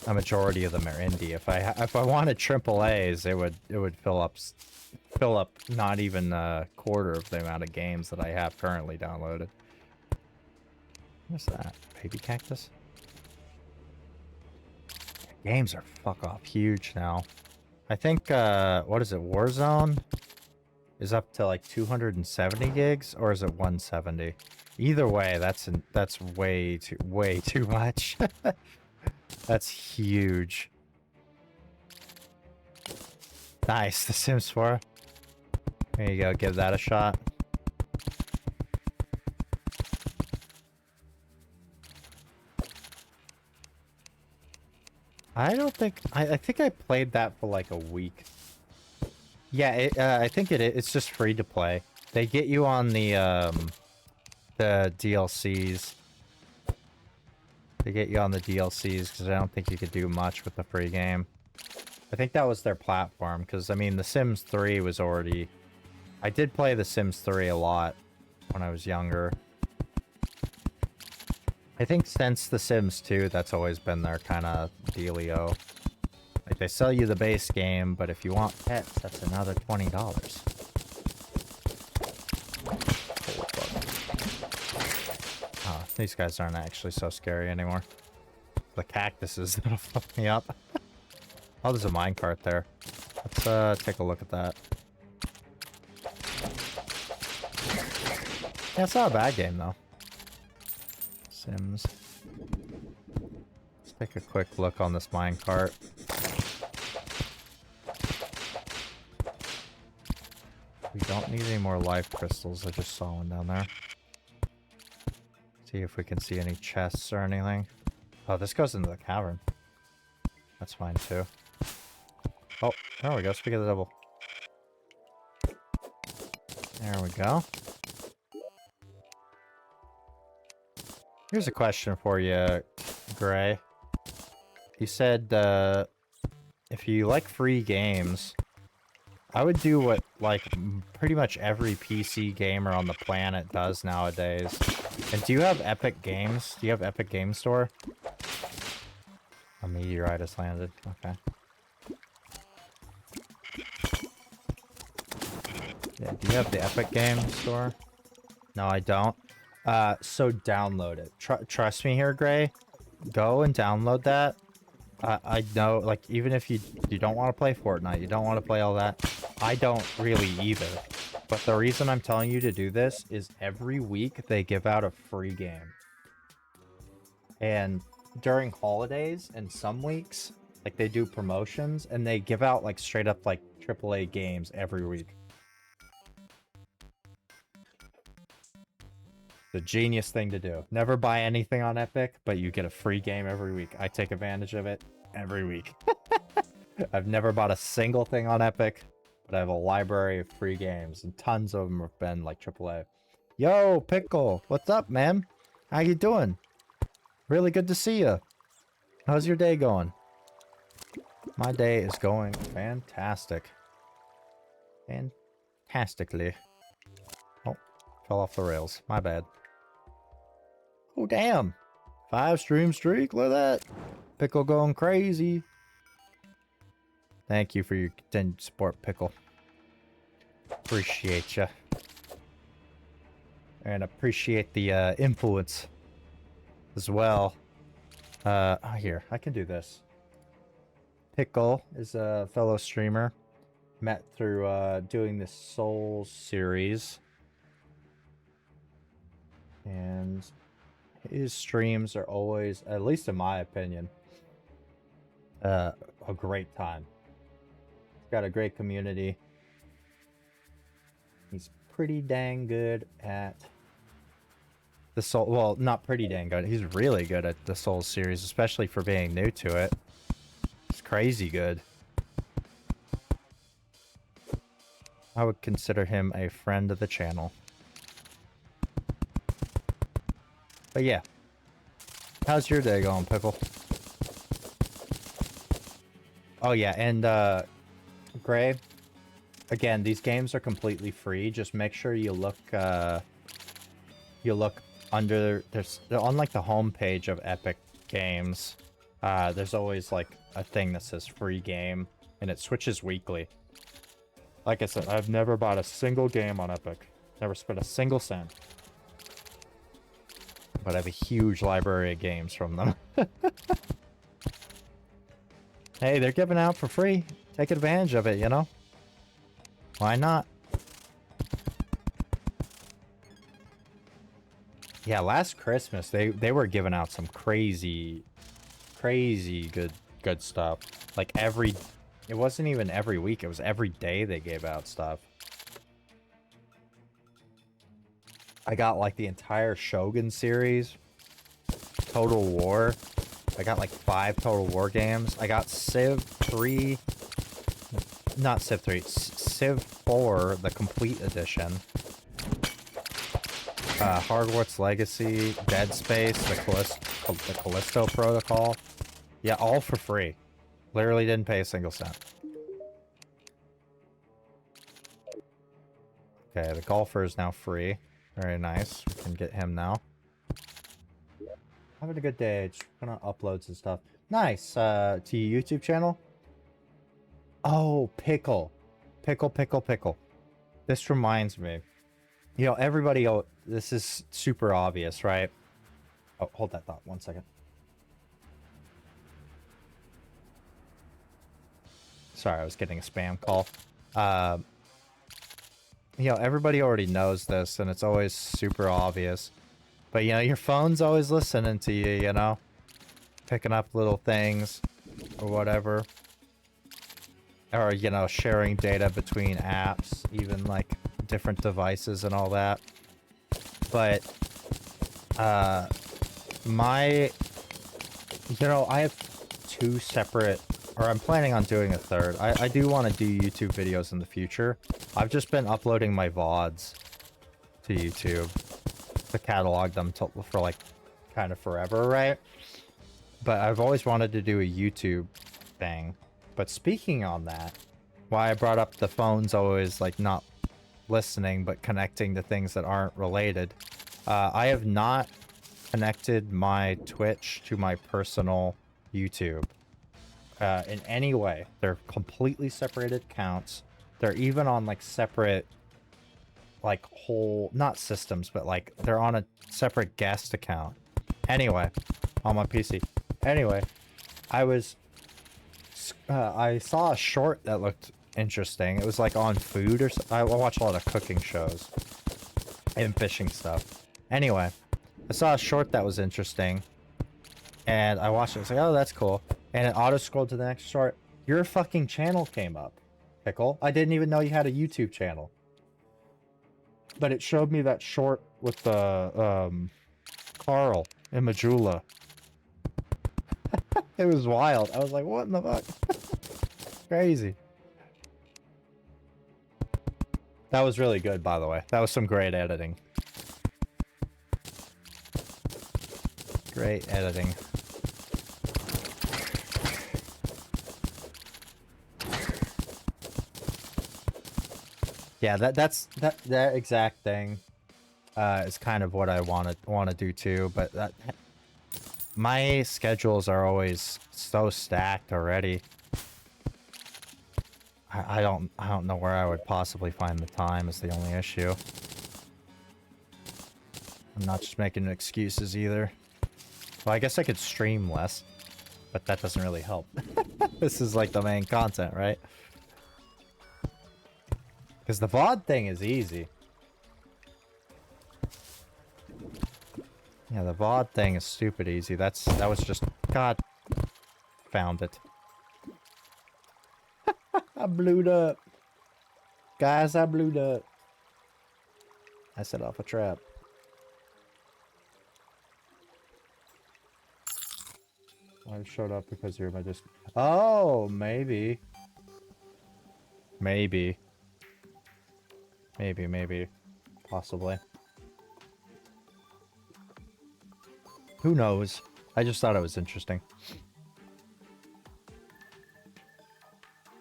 a majority of them are indie. If I wanted triple A's, it would fill up not even a quarter of the amount of games that I have currently downloaded. What's that? Baby cactus? Games are fuck off huge now. I think what is it? Warzone is up to like 270 gigs, or is it 170? Either way, that's way too much. That's huge. Nice, The Sims 4. There you go, give that a shot. I don't think... I think I played that for like a week. Yeah, I think it's just free to play. They get you on the DLCs. They get you on the DLCs because I don't think you could do much with the free game. I think that was their platform, because, I mean, The Sims 3 was already... I did play The Sims 3 a lot when I was younger. I think since The Sims 2, that's always been their kind of dealio. Like, they sell you the base game, but if you want pets, that's another $20. Oh, these guys aren't actually so scary anymore. The cactuses that'll fuck me up. Oh, there's a minecart there. Let's take a look at that. Yeah, it's not a bad game, though. Sims. Let's take a quick look on this minecart. We don't need any more life crystals. I just saw one down there. See if we can see any chests or anything. Oh, this goes into the cavern. That's fine, too. Oh, there we go. Speak of the devil. There we go. Here's a question for you, Gray. You said, if you like free games, I would do what, like, pretty much every PC gamer on the planet does nowadays. And do you have Epic Games? Do you have Epic Game Store? A meteorite has landed. Okay. Yeah, do you have the Epic Game Store? No, I don't. So download it. Trust me here, Gray. Go and download that. I know, like, even if you don't want to play Fortnite, you don't want to play all that, I don't really either. But the reason I'm telling you to do this is every week they give out a free game. And during holidays and some weeks, like, they do promotions and they give out, like, straight up, like, AAA games every week. The genius thing to do. Never buy anything on Epic, but you get a free game every week. I take advantage of it every week. I've never bought a single thing on Epic, but I have a library of free games, and tons of them have been like AAA. Yo, Pickle, what's up, man? How you doing? Really good to see you. How's your day going? My day is going fantastic. Fantastically. Oh, fell off the rails. My bad. Oh, damn. 5-stream streak. Look at that. Pickle going crazy. Thank you for your continued support, Pickle. Appreciate ya. And appreciate the influence as well. Here, I can do this. Pickle is a fellow streamer. Met through doing this Souls series. And his streams are always, at least in my opinion, a great time. He's got a great community. He's pretty dang good at the Soul. Well, not pretty dang good. He's really good at the Souls series, especially for being new to it. It's crazy good. I would consider him a friend of the channel. But yeah. How's your day going, Pickle? Oh yeah, and Gray, again, these games are completely free. Just make sure you look under, there's on like the home page of Epic Games. There's always like a thing that says free game, and it switches weekly. Like I said, I've never bought a single game on Epic. Never spent a single cent. But I have a huge library of games from them. Hey, they're giving out for free. Take advantage of it, you know? Why not? Yeah, last Christmas they were giving out some crazy good stuff. Like it wasn't even every week, it was every day they gave out stuff. I got like the entire Shogun series, Total War. I got like 5 Total War games. I got Civ 3, not Civ 3, Civ 4, the complete edition. Hogwarts Legacy, Dead Space, the Callisto Protocol. Yeah, all for free. Literally didn't pay a single cent. Okay, the golfer is now free. Very nice. We can get him now. Having a good day. Just gonna upload some stuff. Nice. To your YouTube channel? Oh, Pickle. Pickle. This reminds me. You know, everybody... Oh, this is super obvious, right? Oh, hold that thought 1 second. Sorry, I was getting a spam call. You know, everybody already knows this, and it's always super obvious. But, you know, your phone's always listening to you, you know? Picking up little things, or whatever. Or, you know, sharing data between apps, even, like, different devices and all that. But, you know, I have 2 separate... Or I'm planning on doing a 3rd. I do want to do YouTube videos in the future. I've just been uploading my VODs to YouTube to catalog them for like kind of forever, right? But I've always wanted to do a YouTube thing. But speaking on that, why I brought up the phone's always like not listening but connecting to things that aren't related. I have not connected my Twitch to my personal YouTube. In any way. They're completely separated accounts. They're even on like separate like whole not systems, but like they're on a separate guest account. Anyway, on my PC. Anyway, I saw a short that looked interesting. It was like on food or something. I watch a lot of cooking shows and fishing stuff. Anyway, I saw a short that was interesting. And I watched it. I was like, oh, that's cool. And it auto-scrolled to the next short. Your fucking channel came up, Pickle. I didn't even know you had a YouTube channel. But it showed me that short with the, Carl and Majula. It was wild. I was like, what in the fuck? Crazy. That was really good, by the way. That was some great editing. Great editing. Yeah, that exact thing is kind of what I want to do too, but my schedules are always so stacked already. I don't know where I would possibly find the time is the only issue. I'm not just making excuses either. Well, I guess I could stream less, but that doesn't really help. This is like the main content, right? Because the VOD thing is easy. Yeah, the VOD thing is stupid easy. That was just... God... Found it. I blew up. Guys, I blew up. I set off a trap. I showed up because you're my disc. Oh, maybe. Maybe. Maybe. Possibly. Who knows? I just thought it was interesting.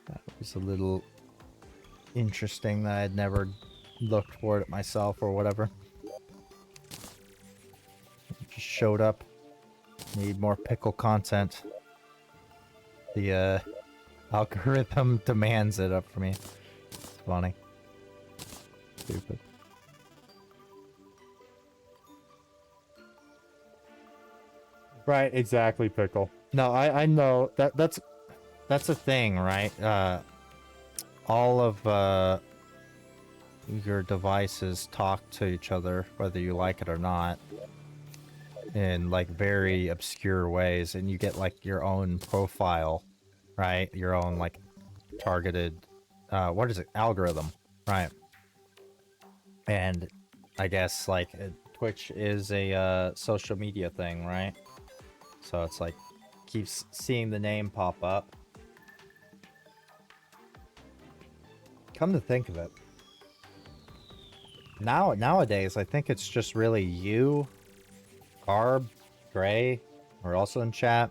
That was a little interesting that I'd never looked for it myself or whatever. Just showed up. Need more pickle content. The algorithm demands it up for me. It's funny. Stupid. Right, exactly, pickle. No, I know that's a thing, right? All of your devices talk to each other, whether you like it or not, in like very obscure ways, and you get like your own profile, right? Your own like targeted, what is it? Algorithm, right? And I guess like Twitch is a social media thing, right? So it's like keeps seeing the name pop up. Come to think of it, nowadays I think it's just really you, Garb, Gray, we're also in chat,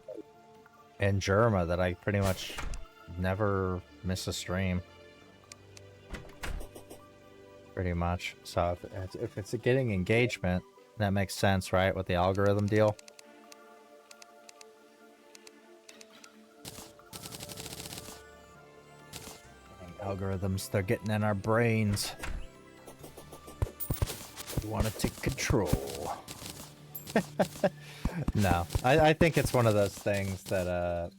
and Germa that I pretty much never miss a stream. Pretty much. So if it's getting engagement, that makes sense, right? With the algorithm deal. Algorithms, they're getting in our brains. We want to take control. No, I think it's one of those things that,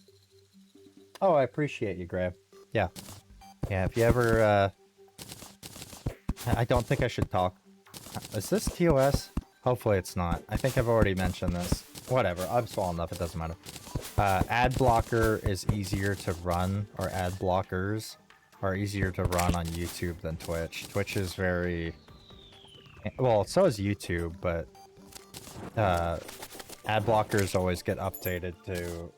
oh, I appreciate you, Graham. Yeah. Yeah, if you ever, I don't think I should talk. Is this TOS? Hopefully it's not. I think I've already mentioned this. Whatever, I've swallowed enough, it doesn't matter. Ad blocker is easier to run, or ad blockers are easier to run on YouTube than Twitch. Twitch is very... Well, so is YouTube, but... ad blockers always get updated to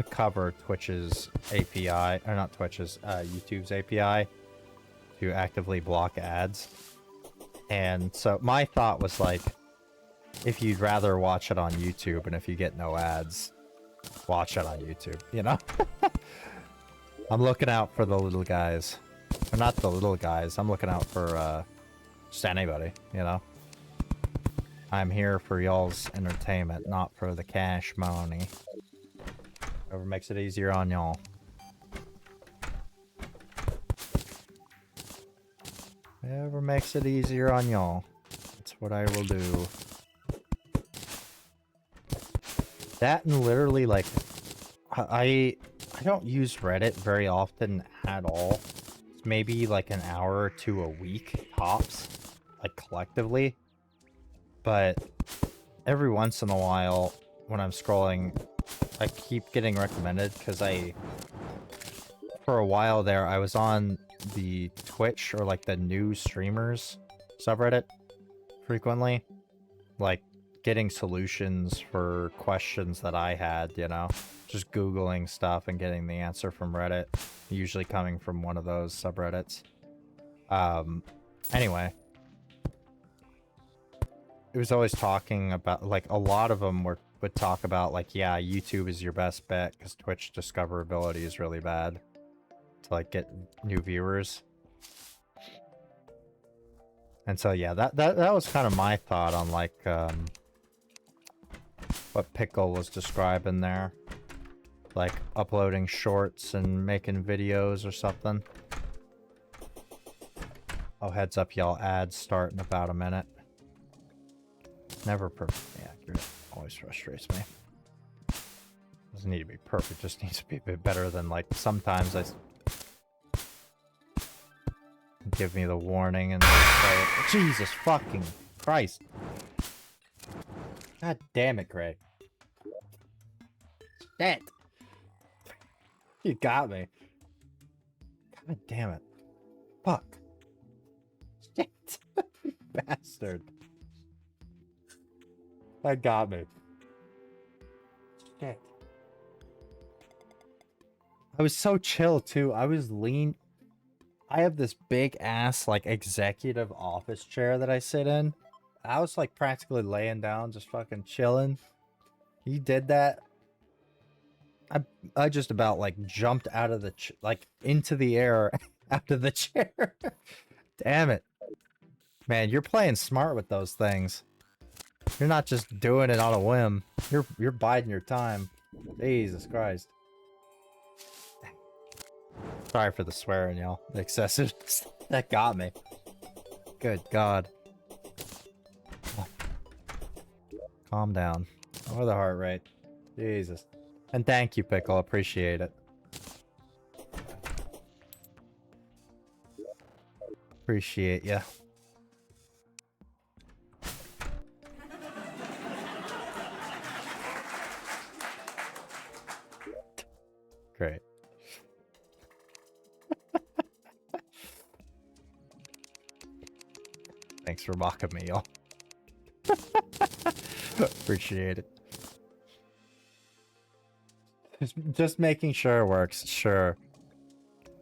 cover Twitch's API, or not Twitch's, YouTube's API to actively block ads. And so my thought was like, if you'd rather watch it on YouTube and if you get no ads, watch it on YouTube, you know? I'm looking out for the little guys. Or not the little guys, I'm looking out for just anybody, you know? I'm here for y'all's entertainment, not for the cash money. Whatever makes it easier on y'all. Whatever makes it easier on y'all. That's what I will do. That and literally, like, I don't use Reddit very often at all. It's maybe like an hour or two a week, tops, like collectively. But every once in a while, when I'm scrolling, I keep getting recommended because for a while there, I was on the Twitch or like the new streamers subreddit frequently, like getting solutions for questions that I had, you know, just Googling stuff and getting the answer from Reddit, usually coming from one of those subreddits. Anyway, it was always talking about, like, a lot of them would talk about, like, yeah, YouTube is your best bet because Twitch discoverability is really bad to, like, get new viewers. And so, yeah, that was kind of my thought on, like, what Pickle was describing there. Like, uploading shorts and making videos or something. Oh, heads up, y'all, ads start in about a minute. Never perfectly accurate. Always frustrates me. Doesn't need to be perfect, just needs to be a bit better than, like, sometimes I... Give me the warning and they say, Jesus fucking Christ. God damn it, Craig. Shit. You got me. God damn it. Fuck. Shit. You bastard. That got me. Shit. I was so chill too. I was lean. I have this big ass like executive office chair that I sit in. I was like practically laying down, just fucking chilling. You did that. I just about like jumped out of the like into the air out of the chair. Damn it. Man, you're playing smart with those things. You're not just doing it on a whim. You're biding your time. Jesus Christ. Sorry for the swearing, y'all. The excessive. That got me. Good God. Calm down. Lower the heart rate. Jesus. And thank you, Pickle. Appreciate it. Appreciate ya. Great. Thanks for mocking me, y'all. Appreciate it. Just making sure it works. Sure.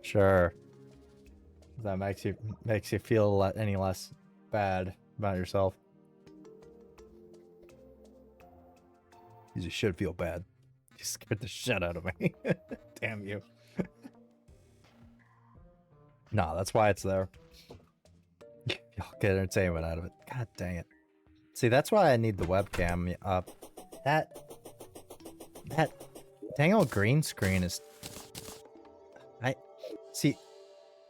Sure. That makes you feel any less bad about yourself. You should feel bad. You scared the shit out of me. Damn you. Nah, that's why it's there. Y'all get entertainment out of it. God dang it. See, that's why I need the webcam up. That dang old green screen is... See,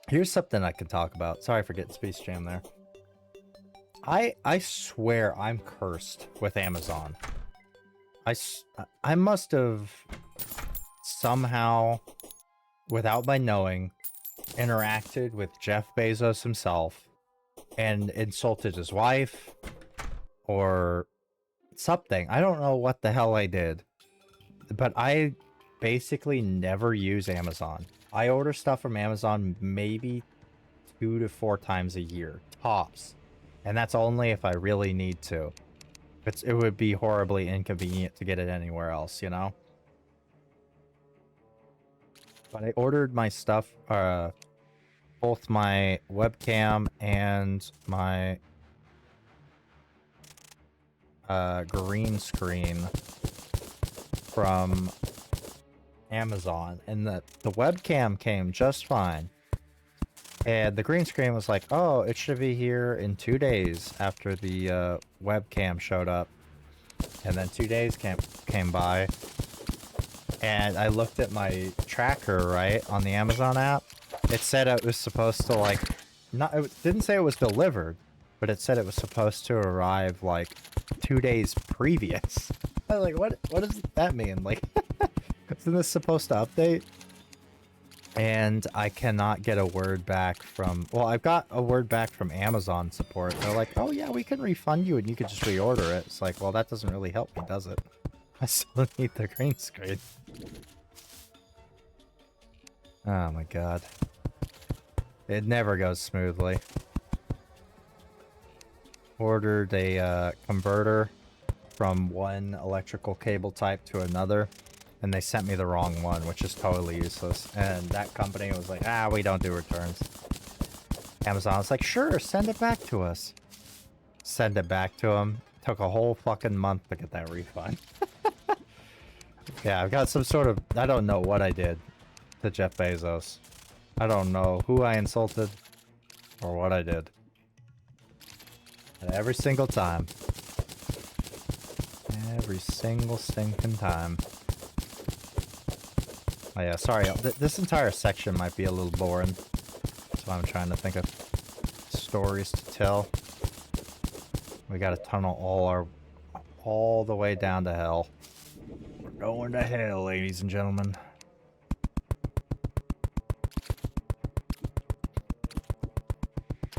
here's something I can talk about. Sorry for getting Space Jam there. I swear I'm cursed with Amazon. I must have somehow, without my knowing, interacted with Jeff Bezos himself and insulted his wife or something. I don't know what the hell I did, but I basically never use Amazon. I order stuff from Amazon maybe 2 to 4 times a year, tops. And that's only if I really need to. It would be horribly inconvenient to get it anywhere else, you know? But I ordered my stuff, both my webcam and my green screen from Amazon, and the webcam came just fine. And the green screen was like, oh, it should be here in 2 days after the webcam showed up. And then 2 days came by. And I looked at my tracker, right, on the Amazon app. It said it was supposed to, like, it didn't say it was delivered, but it said it was supposed to arrive, like, 2 days previous. I was like, what does that mean? Like, isn't this supposed to update? And I cannot get a word back from... Well, I've got a word back from Amazon support. They're like, oh yeah, we can refund you and you can just reorder it. It's like, well, that doesn't really help me, does it? I still need the green screen. Oh my god. It never goes smoothly. Ordered a converter from one electrical cable type to another. And they sent me the wrong one, which is totally useless. And that company was like, ah, we don't do returns. Amazon was like, sure, send it back to us. Send it back to them. Took a whole fucking month to get that refund. Yeah, I've got some sort of... I don't know what I did to Jeff Bezos. I don't know who I insulted or what I did. And every single time. Every single stinking time. Oh yeah, sorry, this entire section might be a little boring. That's why I'm trying to think of stories to tell. We gotta tunnel all the way down to hell. We're going to hell, ladies and gentlemen.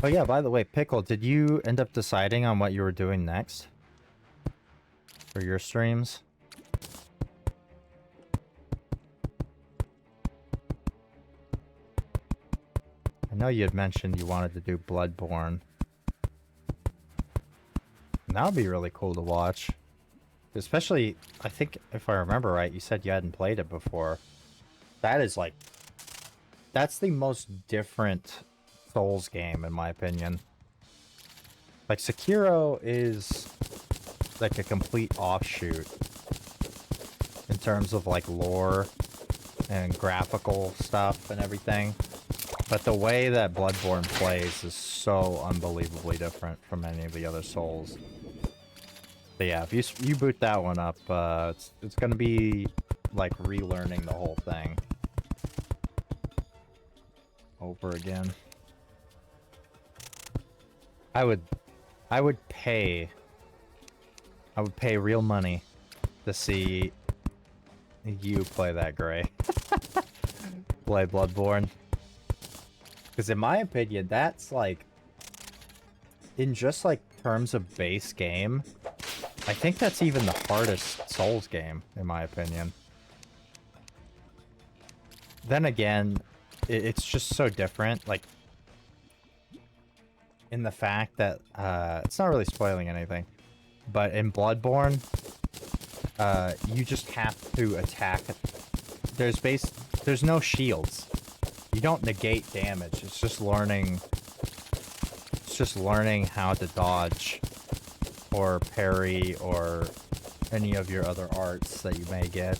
Oh yeah, by the way, Pickle, did you end up deciding on what you were doing next? For your streams? I know you had mentioned you wanted to do Bloodborne. And that would be really cool to watch. Especially, I think, if I remember right, you said you hadn't played it before. That is like... That's the most different Souls game, in my opinion. Like, Sekiro is like a complete offshoot in terms of like lore and graphical stuff and everything. But the way that Bloodborne plays is so unbelievably different from any of the other Souls. But yeah, if you boot that one up, it's gonna be like relearning the whole thing over again. I would pay real money to see you play that, Gray. Play Bloodborne. Because in my opinion, that's like, in just like terms of base game, I think that's even the hardest Souls game, in my opinion. Then again, it's just so different, like, in the fact that, it's not really spoiling anything, but in Bloodborne, you just have to attack. There's no shields. You don't negate damage. It's just learning how to dodge or parry or any of your other arts that you may get.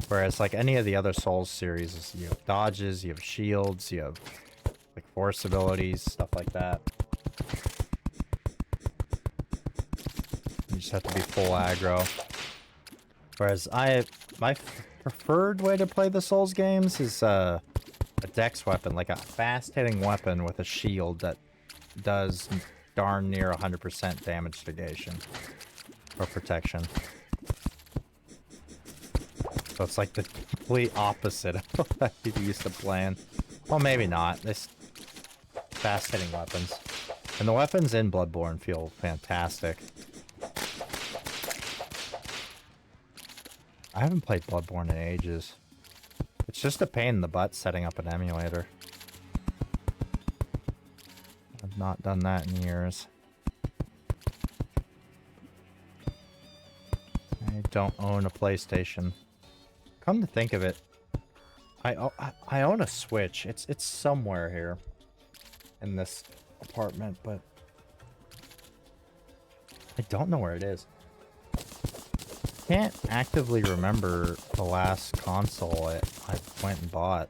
Whereas like any of the other Souls series, you have dodges, you have shields, you have like force abilities, stuff like that. You just have to be full aggro. Whereas my preferred way to play the Souls games is a dex weapon, like a fast-hitting weapon with a shield that does darn near 100% damage negation or protection. So it's like the complete opposite of what I used to playing. Well, maybe not. This fast-hitting weapons. And the weapons in Bloodborne feel fantastic. I haven't played Bloodborne in ages. It's just a pain in the butt setting up an emulator. I've not done that in years. I don't own a PlayStation. Come to think of it, I own a Switch. It's somewhere here in this apartment, but I don't know where it is. Can't actively remember the last console I went and bought.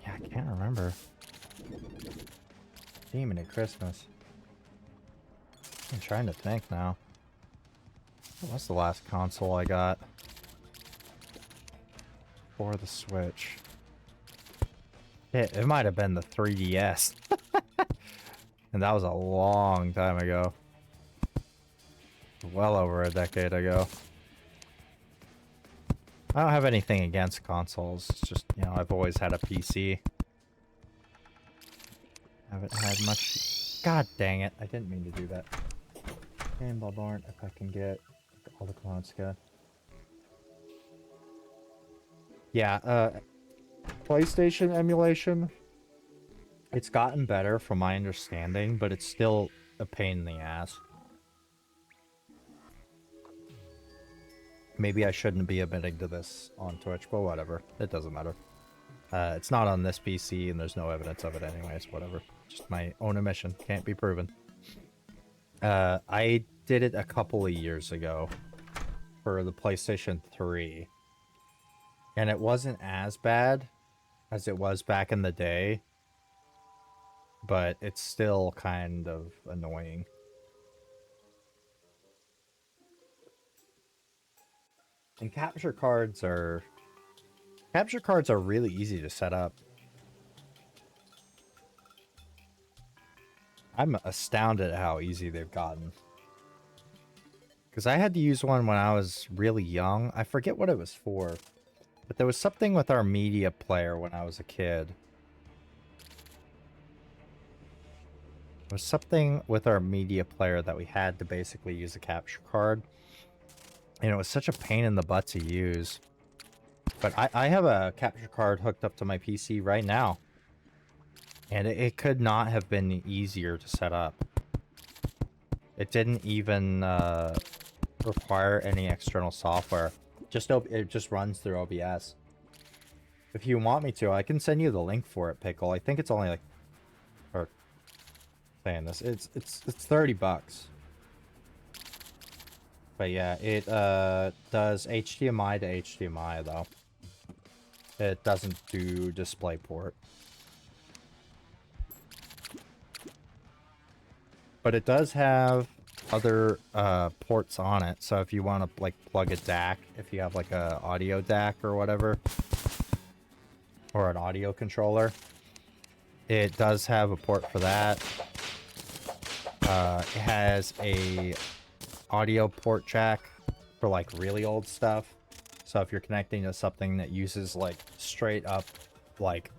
Yeah, I can't remember. Demon at Christmas. I'm trying to think now. What's the last console I got for the Switch? It might have been the 3DS. And that was a long time ago. Well over a decade ago. I don't have anything against consoles. It's just, you know, I've always had a PC. Haven't had much... God dang it. I didn't mean to do that. And Bloodborne, if I can get all the clones good. Yeah, PlayStation emulation. It's gotten better from my understanding, but it's still a pain in the ass. Maybe I shouldn't be admitting to this on Twitch, but whatever. It doesn't matter. It's not on this PC, and there's no evidence of it anyways, whatever. Just my own admission. Can't be proven. I did it a couple of years ago for the PlayStation 3. And it wasn't as bad as it was back in the day. But it's still kind of annoying. And capture cards are really easy to set up. I'm astounded at how easy they've gotten. Because I had to use one when I was really young. I forget what it was for. But there was something with our media player when I was a kid. There was something with our media player that we had to basically use a capture card. And it was such a pain in the butt to use. But I have a capture card hooked up to my PC right now. And it could not have been easier to set up. It didn't even require any external software. It just runs through OBS. If you want me to, I can send you the link for it, Pickle. I think it's only like, or saying this, it's 30 bucks. But yeah, it does HDMI to HDMI though. It doesn't do DisplayPort. But it does have other ports on it, so if you want to like plug a DAC, if you have like a audio DAC or whatever, or an audio controller, it does have a port for that. It has a audio port jack for like really old stuff, so if you're connecting to something that uses like straight up like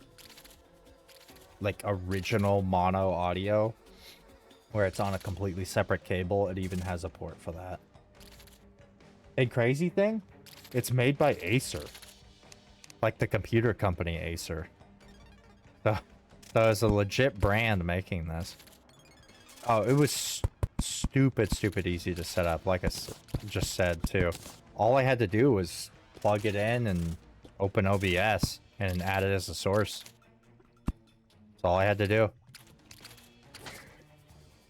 original mono audio, where it's on a completely separate cable, it even has a port for that. A crazy thing, it's made by Acer. Like the computer company Acer. So it's a legit brand making this. Oh, it was stupid easy to set up, like I just said too. All I had to do was plug it in and open OBS and add it as a source. That's all I had to do.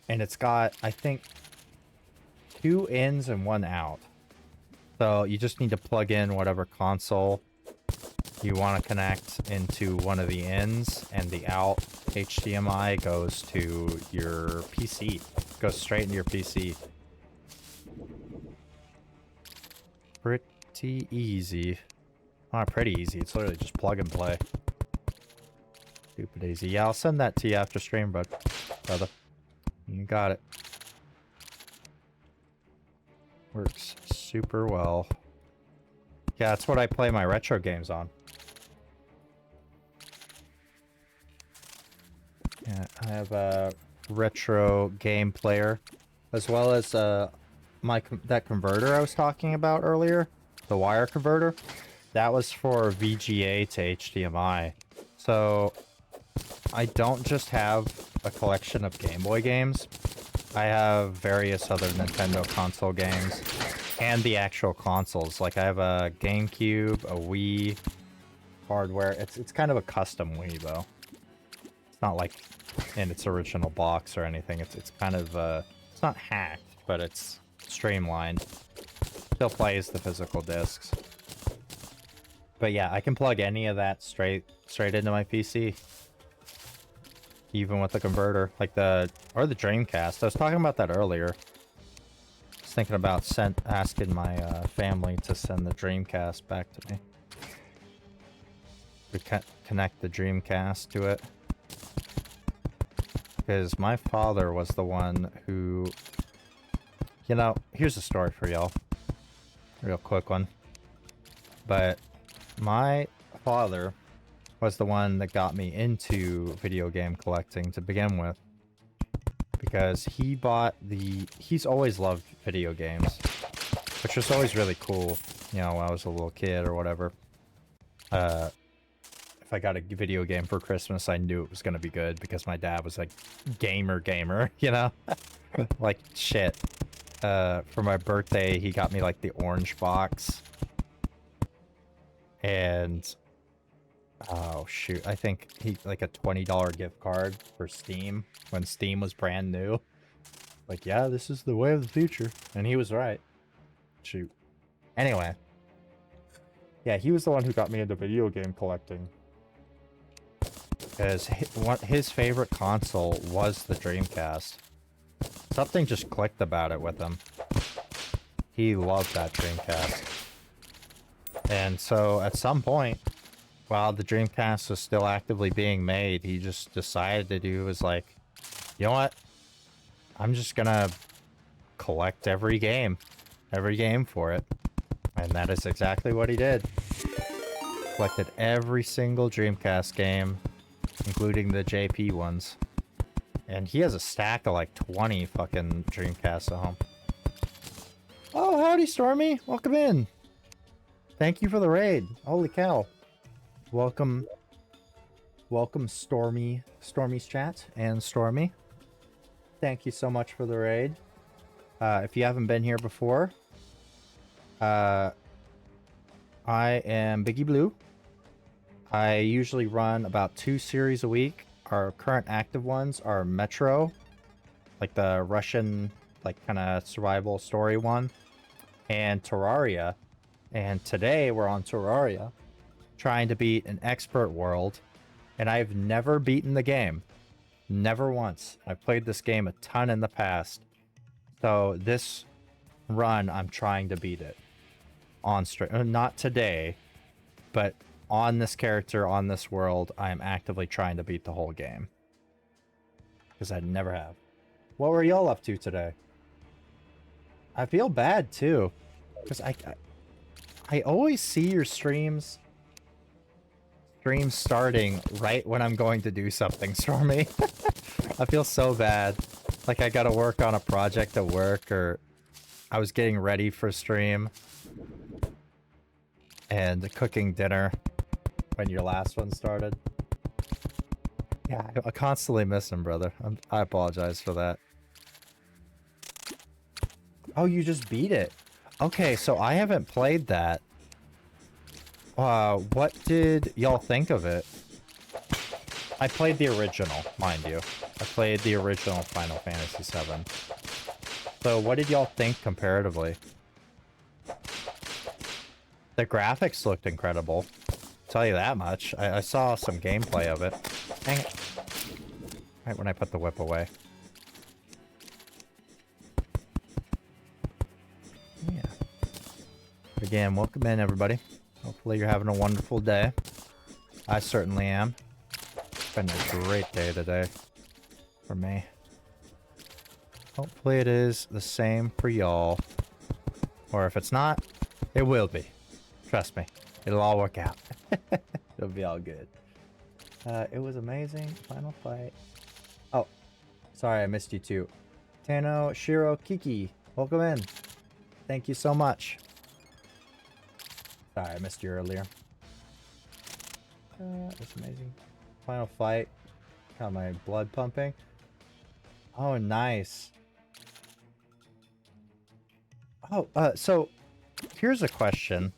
And it's got, I think, 2 ins and 1 out. So you just need to plug in whatever console you want to connect into one of the ins, and the out HDMI goes to your PC. Goes straight into your PC. Pretty easy. Not pretty easy, it's literally just plug and play. Stupid easy. Yeah, I'll send that to you after stream, brother. You got it. Works super well. Yeah, that's what I play my retro games on. Yeah, I have a retro game player, as well as that converter I was talking about earlier, the wire converter. That was for VGA to HDMI. So I don't just have a collection of Game Boy games. I have various other Nintendo console games and the actual consoles. Like I have a GameCube, a Wii hardware. It's kind of a custom Wii though. It's not like in its original box or anything. It's kind of it's not hacked, but it's streamlined. Still plays the physical discs. But yeah, I can plug any of that straight into my PC. Even with the converter, like the Dreamcast. I was talking about that earlier. I was thinking about asking my family to send the Dreamcast back to me. We connect the Dreamcast to it. Because my father was the one who... You know, here's a story for y'all. Real quick one. But my father was the one that got me into video game collecting to begin with. Because he bought he's always loved video games. Which was always really cool, you know, when I was a little kid or whatever. If I got a video game for Christmas, I knew it was gonna be good because my dad was like gamer, you know? Like shit. For my birthday, he got me like the orange box. And oh shoot, I think he like a $20 gift card for Steam when Steam was brand new. Like, yeah, this is the way of the future. And he was right. Shoot. Anyway. Yeah, he was the one who got me into video game collecting. Because his favorite console was the Dreamcast. Something just clicked about it with him. He loved that Dreamcast. And so at some point, while the Dreamcast was still actively being made, he just decided to do was like, you know what? I'm just gonna collect every game for it. And that is exactly what he did. collected every single Dreamcast game, including the JP ones. And he has a stack of like 20 fucking Dreamcasts at home. Oh, howdy, Stormy. Welcome in. Thank you for the raid. Holy cow. Welcome. Welcome, Stormy. Stormy's chat and Stormy. Thank you so much for the raid. If you haven't been here before, I am Biggie Blue. I usually run about 2 series a week. Our current active ones are Metro, like the Russian, like kind of survival story one, and Terraria. And today we're on Terraria, trying to beat an expert world, and I've never beaten the game. Never once. I've played this game a ton in the past. So this run, I'm trying to beat it. On stream. Not today, but on this character, on this world, I am actively trying to beat the whole game. Because I never have. What were y'all up to today? I feel bad too. Because I always see your streams starting right when I'm going to do something, Stormy. I feel so bad. Like I gotta work on a project at work, or I was getting ready for stream and cooking dinner when your last one started. Yeah, I constantly miss him, brother. I apologize for that. Oh, you just beat it. Okay, so I haven't played that. What did y'all think of it? I played the original, mind you. I played the original Final Fantasy VII. So what did y'all think comparatively? The graphics looked incredible. I'll tell you that much. I saw some gameplay of it. Dang it. Right when I put the whip away. Yeah. But again, welcome in, everybody. Hopefully you're having a wonderful day. I certainly am. It's been a great day today for me. Hopefully it is the same for y'all. Or if it's not, it will be. Trust me. It'll all work out. It'll be all good. It was amazing. Final fight. Oh, sorry, I missed you too. Tano, Shiro, Kiki, welcome in. Thank you so much. Sorry, I missed you earlier. It's amazing. Final fight. Got my blood pumping. Oh, nice. Oh, so here's a question.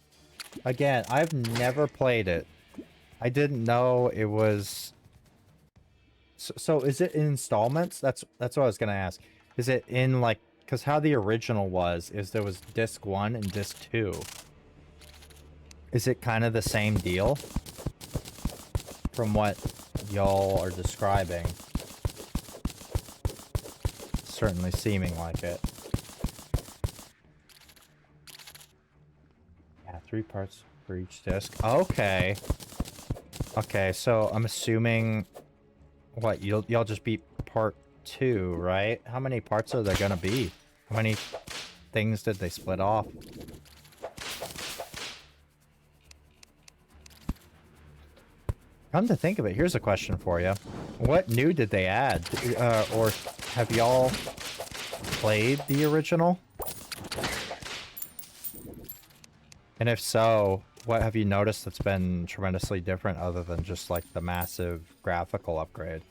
Again, I've never played it. I didn't know it was... So is it in installments? That's what I was gonna ask. Is it in like... Because how the original was, is there was disc 1 and disc 2. Is it kind of the same deal? From what y'all are describing. Certainly seeming like it. Yeah, 3 parts for each disc. Okay. Okay, so I'm assuming... What, y'all just beat part 2, right? How many parts are there gonna be? How many things did they split off? Come to think of it, here's a question for you. What new did they add? Or have y'all played the original? And if so, what have you noticed that's been tremendously different other than just like the massive graphical upgrade?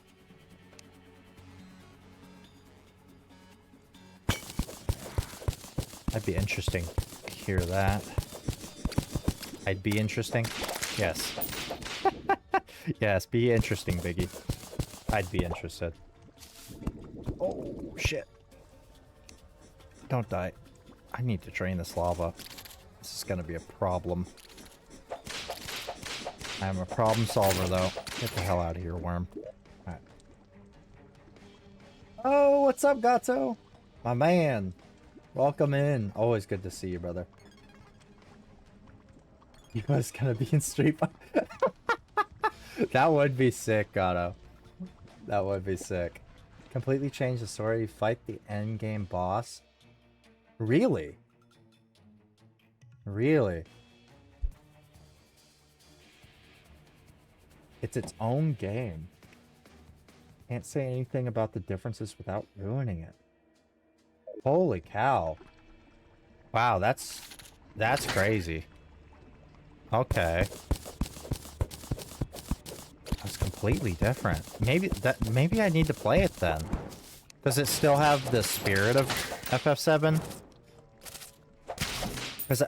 That'd be interesting to hear that. I'd be interesting? Yes. Yes, be interesting, Biggie. I'd be interested. Oh, shit. Don't die. I need to drain this lava. This is gonna be a problem. I'm a problem solver, though. Get the hell out of here, worm. Alright. Oh, what's up, Gato? My man. Welcome in. Always good to see you, brother. You guys gonna be in Street Fighter? That would be sick, Gato. That would be sick. Completely change the story. Fight the endgame boss. Really? Really? It's its own game. Can't say anything about the differences without ruining it. Holy cow. Wow, that's crazy. Okay. That's completely different. Maybe I need to play it then. Does it still have the spirit of FF7? Because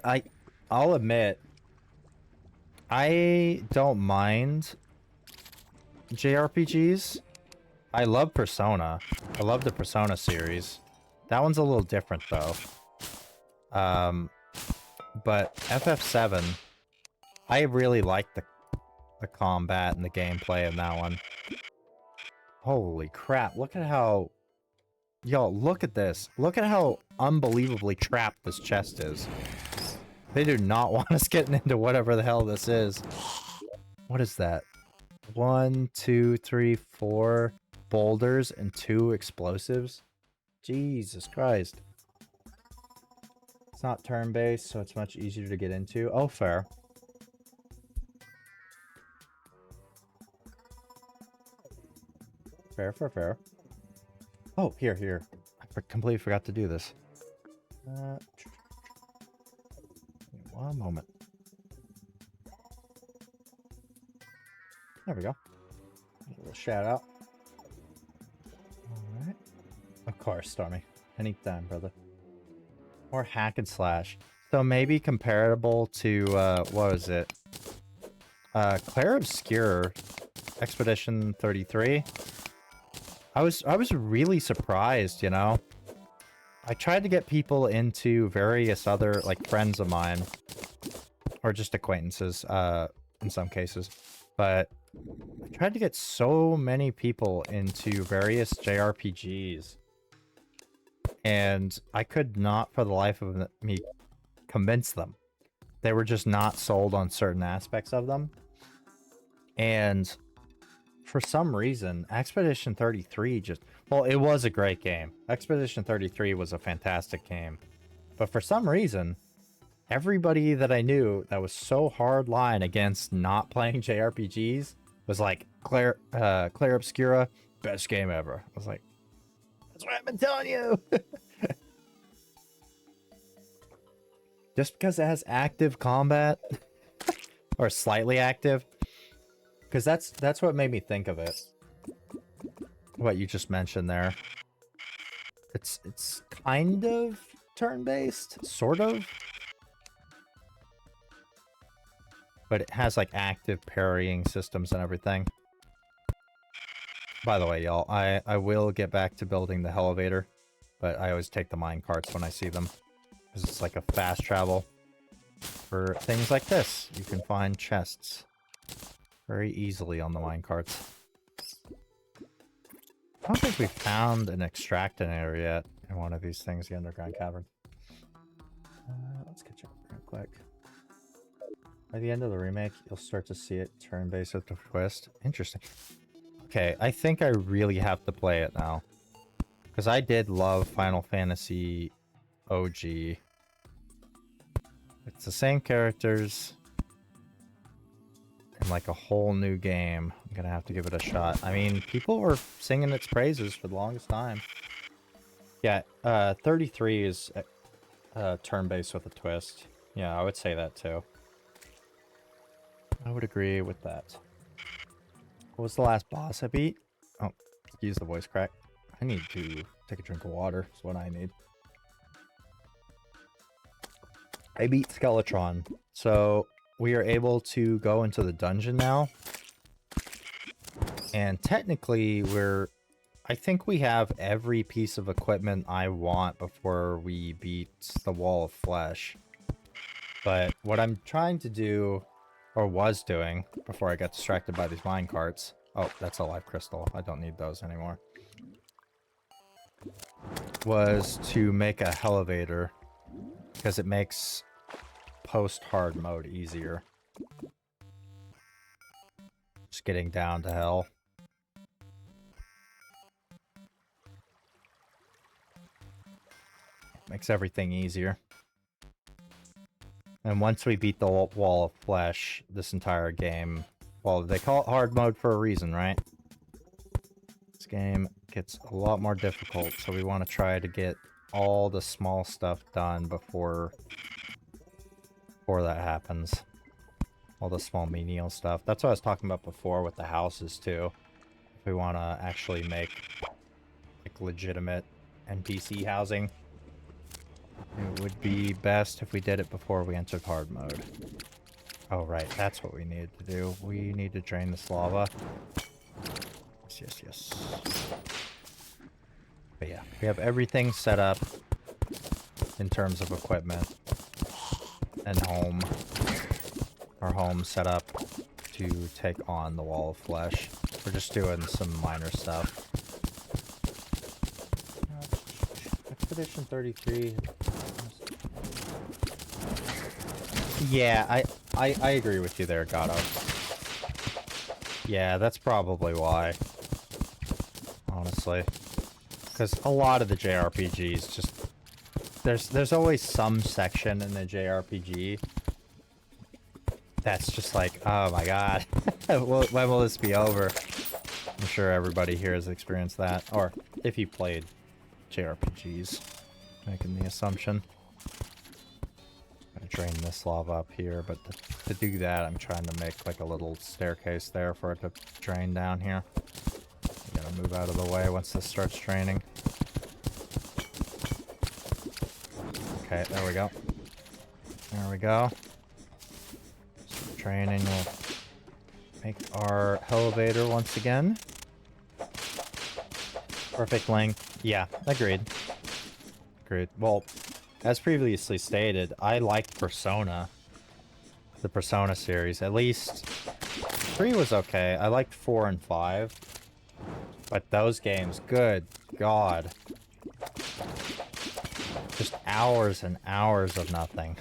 I'll admit, I don't mind JRPGs. I love Persona. I love the Persona series. That one's a little different though. But FF7, I really like the combat and the gameplay in that one. Holy crap, look at how... Yo, look at this. Look at how unbelievably trapped this chest is. They do not want us getting into whatever the hell this is. What is that? 1, 2, 3, 4 boulders and 2 explosives? Jesus Christ. It's not turn-based, so it's much easier to get into. Oh, fair. Fair. Oh, here. I completely forgot to do this. One moment. There we go. A little shout out. Alright. Of course, Stormy. Anytime, brother. Or hack and slash. So maybe comparable to, what was it? Claire Obscure Expedition 33. I was really surprised, you know? I tried to get people into various other, like, friends of mine. Or just acquaintances, in some cases. But I tried to get so many people into various JRPGs. And I could not, for the life of me, convince them. They were just not sold on certain aspects of them. And for some reason, Expedition 33 just... Well, it was a great game. Expedition 33 was a fantastic game. But for some reason, everybody that I knew that was so hardline against not playing JRPGs was like, Claire Obscura, best game ever. I was like, that's what I've been telling you! Just because it has active combat, or slightly active, because that's what made me think of it. What you just mentioned there. It's kind of turn-based, sort of. But it has like active parrying systems and everything. By the way, y'all, I will get back to building the elevator, but I always take the mine carts when I see them. Because it's like a fast travel for things like this. You can find chests very easily on the mine carts. I don't think we found an extracting area yet in one of these things, the underground cavern. Let's catch up real quick. By the end of the remake, you'll start to see it turn-based with a twist. Interesting. Okay, I think I really have to play it now. Because I did love Final Fantasy OG. It's the same characters in like a whole new game. I'm gonna have to give it a shot. I mean, people were singing its praises for the longest time. Yeah, 33 is turn-based with a twist. Yeah, I would say that too. I would agree with that. What was the last boss I beat? Oh, excuse the voice crack. I need to take a drink of water. That's what I need. I beat Skeletron. So we are able to go into the dungeon now. And technically I think we have every piece of equipment I want before we beat the Wall of Flesh. But what I'm trying to do, or was doing, before I got distracted by these mine carts... Oh, that's a live crystal. I don't need those anymore. Was to make a elevator, because it makes post-hard mode easier. Just getting down to hell. Makes everything easier. And once we beat the Wall of Flesh, this entire game Well, they call it hard mode for a reason, right? This game gets a lot more difficult, so we want to try to get all the small stuff done before that happens. All the small menial stuff. That's what I was talking about before with the houses, too. If we want to actually make, like, legitimate NPC housing, it would be best if we did it before we entered hard mode. Oh, right. That's what we need to do. We need to drain this lava. Yes, yes. But yeah, we have everything set up in terms of equipment and home. Our home set up to take on the Wall of Flesh. We're just doing some minor stuff. Expedition 33. Yeah, I agree with you there, Gato. Yeah, that's probably why. Honestly. Because a lot of the JRPGs just... There's always some section in the JRPG that's just like, oh my god, when will this be over? I'm sure everybody here has experienced that. Or, if you played JRPGs, making the assumption. I'm gonna drain this lava up here, but to do that, I'm trying to make like a little staircase there for it to drain down here. I'm gonna move out of the way once this starts draining. Okay, there we go. There we go. Training will make our elevator once again. Perfect length. Yeah, agreed. Agreed. Well, as previously stated, I like Persona. The Persona series. At least 3 was okay. I liked 4 and 5. But those games, good God. Just hours and hours of nothing.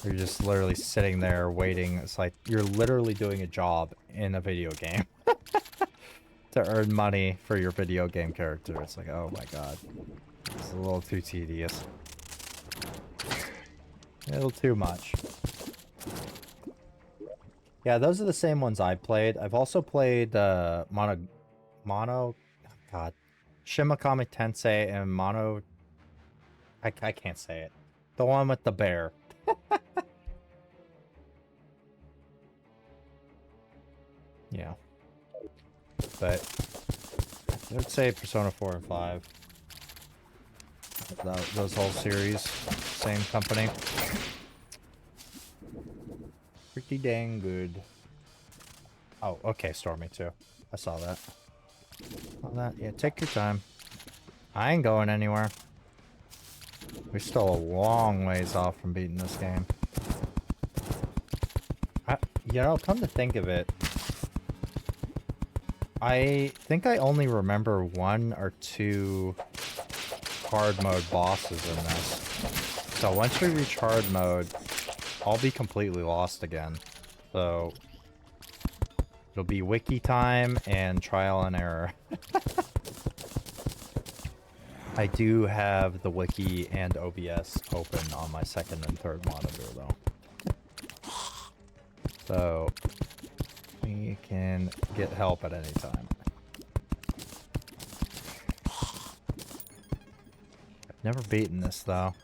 You're just literally sitting there waiting. It's like you're literally doing a job in a video game to earn money for your video game character. It's like, oh my god. It's a little too tedious. A little too much. Yeah, those are the same ones I played. I've also played God, Shin Megami Tensei and I can't say it. The one with the bear. Yeah. But I would say Persona 4 and 5. Those whole series. Same company. Pretty dang good. Oh, okay, Stormy too. I saw that. Saw that. Yeah, take your time. I ain't going anywhere. We're still a long ways off from beating this game. You know, come to think of it, I think I only remember 1 or 2 hard mode bosses in this. So once we reach hard mode, I'll be completely lost again. So it'll be wiki time and trial and error. I do have the wiki and OBS open on my second and third monitor though. So we can get help at any time. I've never beaten this though.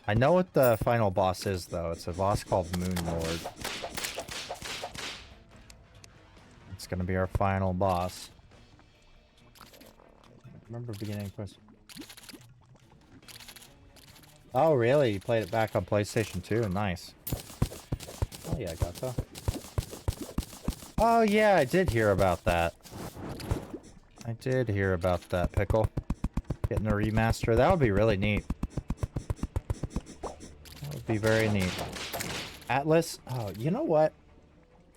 I know what the final boss is though. It's a boss called Moon Lord. It's gonna be our final boss. Remember beginning quest. Oh really? You played it back on PlayStation 2? Nice. Oh yeah, I got that. Oh yeah, I did hear about that. I did hear about that, Pickle. Getting a remaster. That would be really neat. That would be very neat. Atlas? Oh, you know what?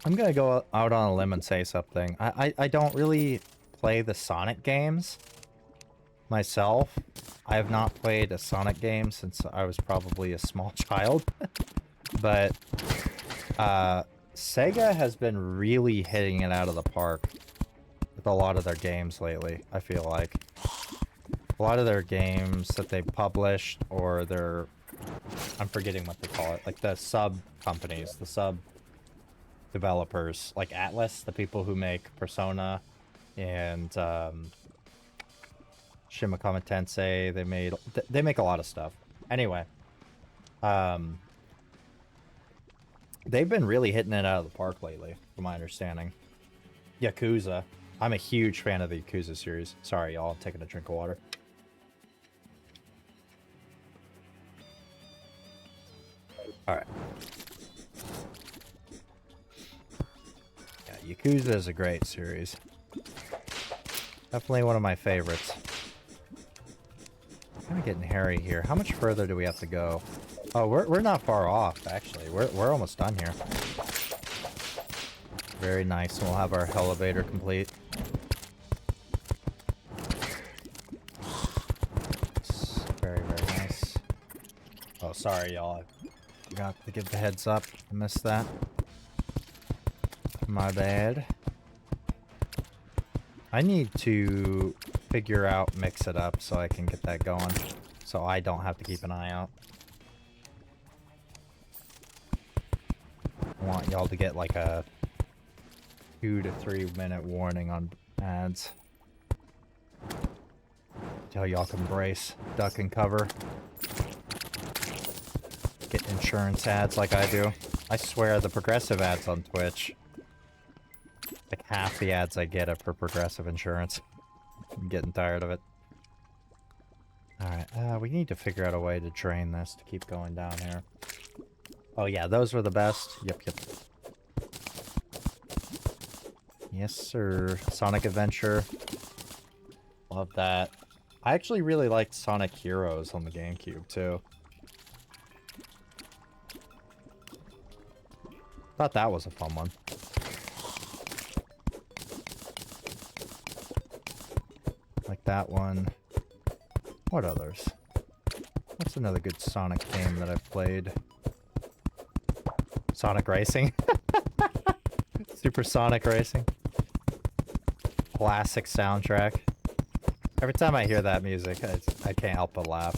I'm gonna go out on a limb and say something. I don't really play the Sonic games myself. I have not played a Sonic game since I was probably a small child. But, Sega has been really hitting it out of the park with a lot of their games lately, I feel like. A lot of their games that they published, or their... I'm forgetting what they call it. Like the sub-companies, the sub developers, like Atlas, the people who make Persona and Shin Megami Tensei. They make a lot of stuff. Anyway, um, they've been really hitting it out of the park lately, from my understanding. Yakuza. I'm a huge fan of the Yakuza series. Sorry, y'all. I'm taking a drink of water. Alright. Yeah, Yakuza is a great series. Definitely one of my favorites. Kind of getting hairy here. How much further do we have to go? Oh, we're not far off, actually. We're almost done here. Very nice. We'll have our elevator complete. Very, very nice. Oh, sorry, y'all. I forgot to give the heads up. I missed that. My bad. I need to figure out Mix It Up so I can get that going. So I don't have to keep an eye out. I want y'all to get like a 2 to 3 minute warning on ads. Tell y'all can brace, duck and cover. Get insurance ads like I do. I swear the progressive ads on Twitch, like half the ads I get are for progressive insurance. I'm getting tired of it. Alright, we need to figure out a way to drain this to keep going down here. Oh yeah, those were the best. Yep. Yes, sir. Sonic Adventure. Love that. I actually really liked Sonic Heroes on the GameCube, too. Thought that was a fun one. Like that one. What others? What's another good Sonic game that I've played? Sonic Racing? Super Sonic Racing? Classic soundtrack. Every time I hear that music, I can't help but laugh.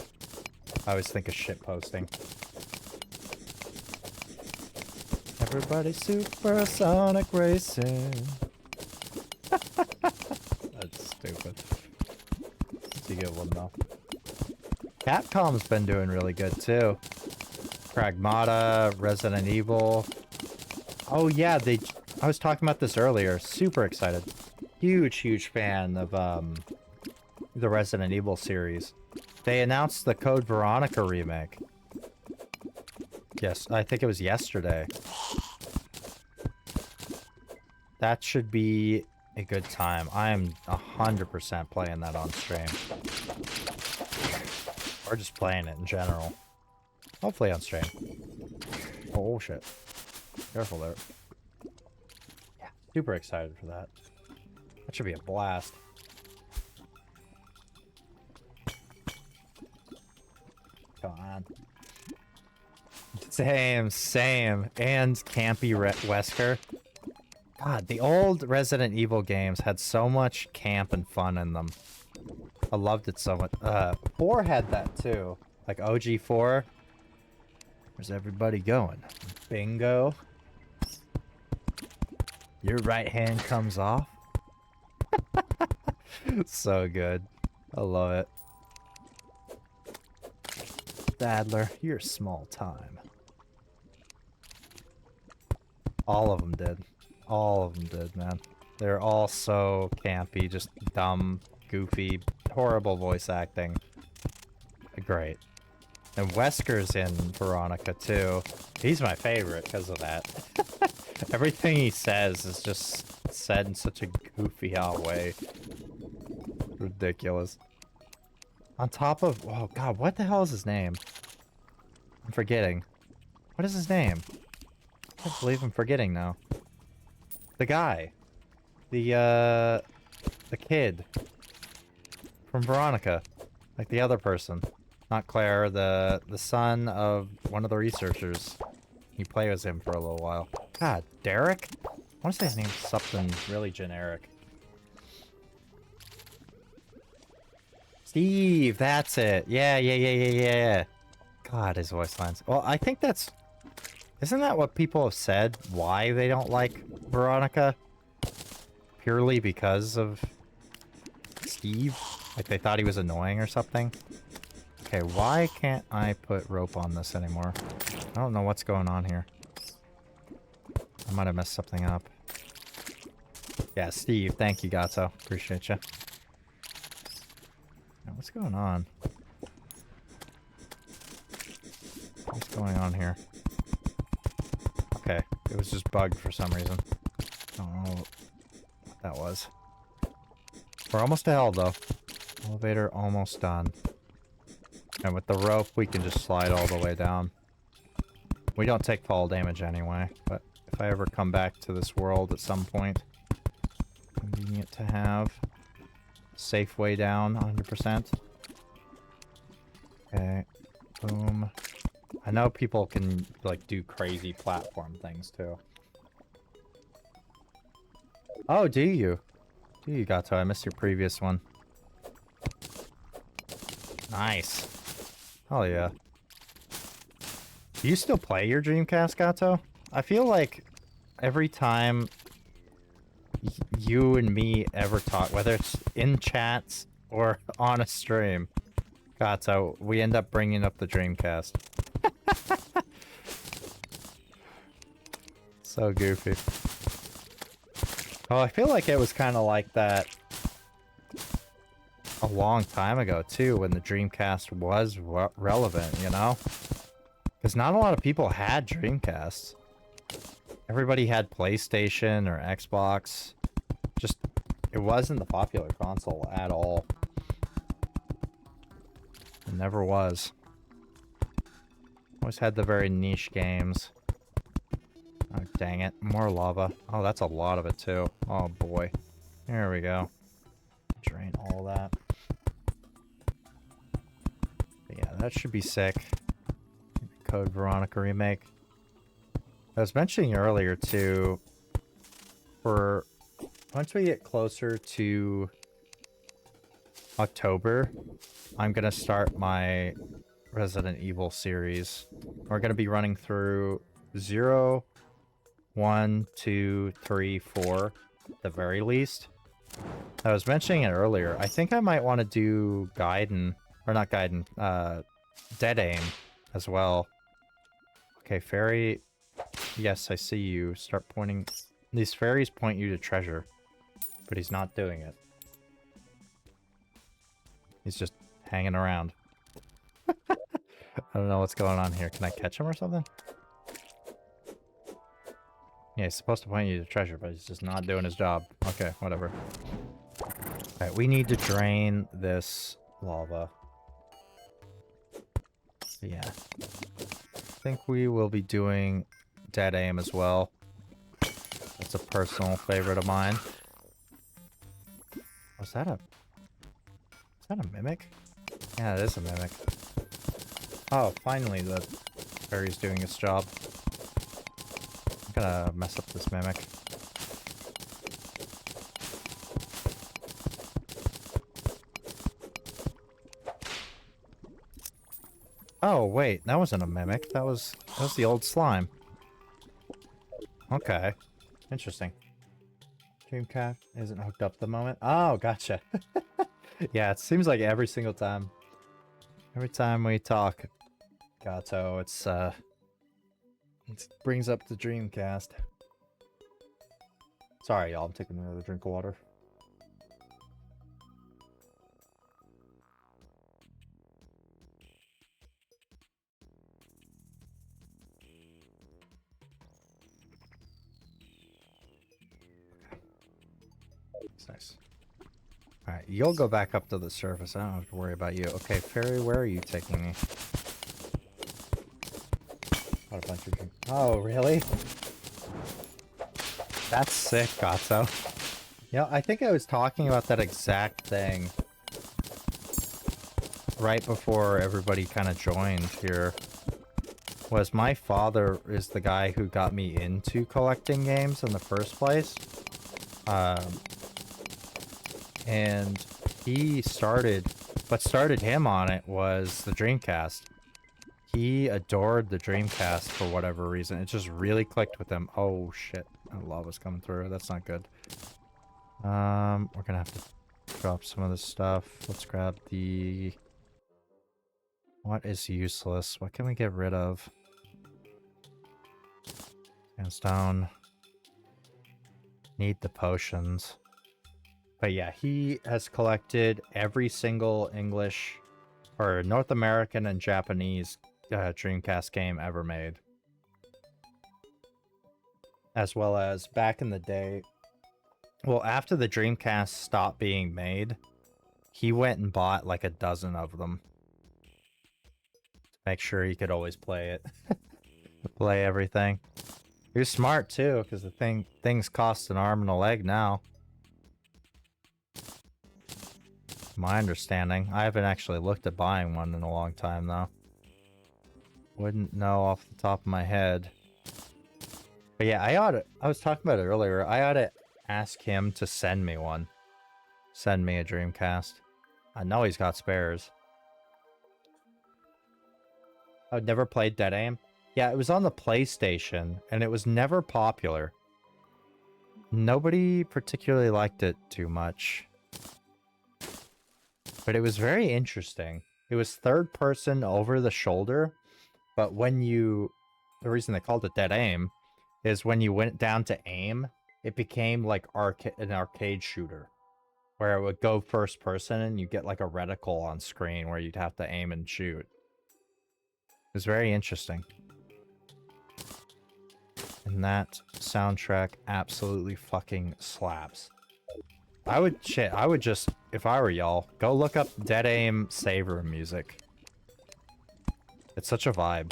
I always think of shit posting. Everybody Super Sonic Racing. That's stupid. It's a good one, though. Capcom's been doing really good, too. Pragmata, Resident Evil. Oh, yeah, I was talking about this earlier. Super excited. Huge fan of, the Resident Evil series. They announced the Code Veronica remake. Yes, I think it was yesterday. That should be a good time. I am 100% playing that on stream. Or just playing it in general. Hopefully on stream. Oh, shit. Careful there. Yeah, super excited for that. That should be a blast. Come on. Same. And Campy Wesker. God, the old Resident Evil games had so much camp and fun in them. I loved it so much. 4 had that too. Like OG 4. Where's everybody going? Bingo. Your right hand comes off. So good. I love it. Dadler, you're small time. All of them did. All of them did, man. They're all so campy, just dumb, goofy, horrible voice acting. Great. And Wesker's in Veronica, too. He's my favorite because of that. Everything he says is just said in such a goofy odd way. Ridiculous. On top of... Oh, God, what the hell is his name? I'm forgetting. What is his name? I can't believe I'm forgetting now. The guy. The kid. From Veronica. Like the other person. Not Claire, the son of one of the researchers. He played as him for a little while. God, Derek? I want to say his name's something really generic. Steve, that's it. Yeah. God, his voice lines. Well, I think that's Isn't that what people have said? Why they don't like Veronica? Purely because of Steve? Like they thought he was annoying or something? Okay, why can't I put rope on this anymore? I don't know what's going on here. I might have messed something up. Yeah, Steve. Thank you, Gato. Appreciate you. Now, what's going on? What's going on here? Okay, it was just bugged for some reason. I don't know what that was. We're almost to hell, though. Elevator almost done. And with the rope, we can just slide all the way down. We don't take fall damage anyway, but if I ever come back to this world at some point, convenient to have. Safe way down, 100%. Okay, boom. I know people can, like, do crazy platform things, too. Oh, do you? Do you, Gato? I missed your previous one. Nice. Oh, yeah. Do you still play your Dreamcast, Gato? I feel like every time you and me ever talk, whether it's in chats or on a stream, Gato, we end up bringing up the Dreamcast. So goofy. Oh, I feel like it was kind of like that a long time ago, too, when the Dreamcast was relevant, you know? Because not a lot of people had Dreamcasts. Everybody had PlayStation or Xbox. Just, it wasn't the popular console at all. It never was. Always had the very niche games. Oh, dang it. More lava. Oh, that's a lot of it, too. Oh, boy. There we go. Drain all that. But yeah, that should be sick. Code Veronica remake. I was mentioning earlier, too, for once we get closer to October, I'm going to start my Resident Evil series. We're going to be running through 0, 1, 2, 3, 4, at the very least. I was mentioning it earlier. I think I might want to do Gaiden, or not Gaiden, Dead Aim as well. Okay, fairy. Yes, I see you. Start pointing. These fairies point you to treasure, but he's not doing it. He's just hanging around. I don't know what's going on here. Can I catch him or something? Yeah, he's supposed to point you to treasure, but he's just not doing his job. Okay, whatever. Alright, we need to drain this lava. So yeah. I think we will be doing Dead Aim as well. That's a personal favorite of mine. Was that a... Is that a mimic? Yeah, it is a mimic. Oh, finally the fairy's doing its job. I'm gonna mess up this mimic. Oh, wait, that wasn't a mimic. That was the old slime. Okay. Interesting. Dreamcast isn't hooked up at the moment. Oh, gotcha. Yeah, it seems like every single time. Every time we talk, Gato, it brings up the Dreamcast. Sorry, y'all. I'm taking another drink of water. Nice. Alright, you'll go back up to the surface. I don't have to worry about you. Okay, Fairy, where are you taking me? What a bunch of drink. Oh, really? That's sick, Gato. Yeah, I think I was talking about that exact thing right before everybody kind of joined here. Was my father is the guy who got me into collecting games in the first place. And he started, what started him on it was the Dreamcast. he adored the Dreamcast for whatever reason. It just really clicked with him. Oh shit, lava's coming through. That's not good. We're gonna have to drop some of this stuff. Let's grab the... What is useless? What can we get rid of? Sandstone. Need the potions. But yeah, he has collected every single English or North American and Japanese Dreamcast game ever made. As well as back in the day, well, after the Dreamcast stopped being made, he went and bought like a dozen of them. To make sure he could always play it. Play everything. He was smart too, because the things cost an arm and a leg now. My understanding. I haven't actually looked at buying one in a long time though. Wouldn't know off the top of my head. But yeah, I was talking about it earlier. I ought to ask him to send me one. Send me a Dreamcast. I know he's got spares. I've never played Dead Aim. Yeah, it was on the PlayStation, and it was never popular. Nobody particularly liked it too much. But it was very interesting. It was third person over the shoulder, but when you... The reason they called it Dead Aim is when you went down to aim, it became like an arcade shooter. Where it would go first person and you get like a reticle on screen where you'd have to aim and shoot. It was very interesting. And that soundtrack absolutely fucking slaps. I would just, if I were y'all, go look up Dead Aim Saver music. It's such a vibe.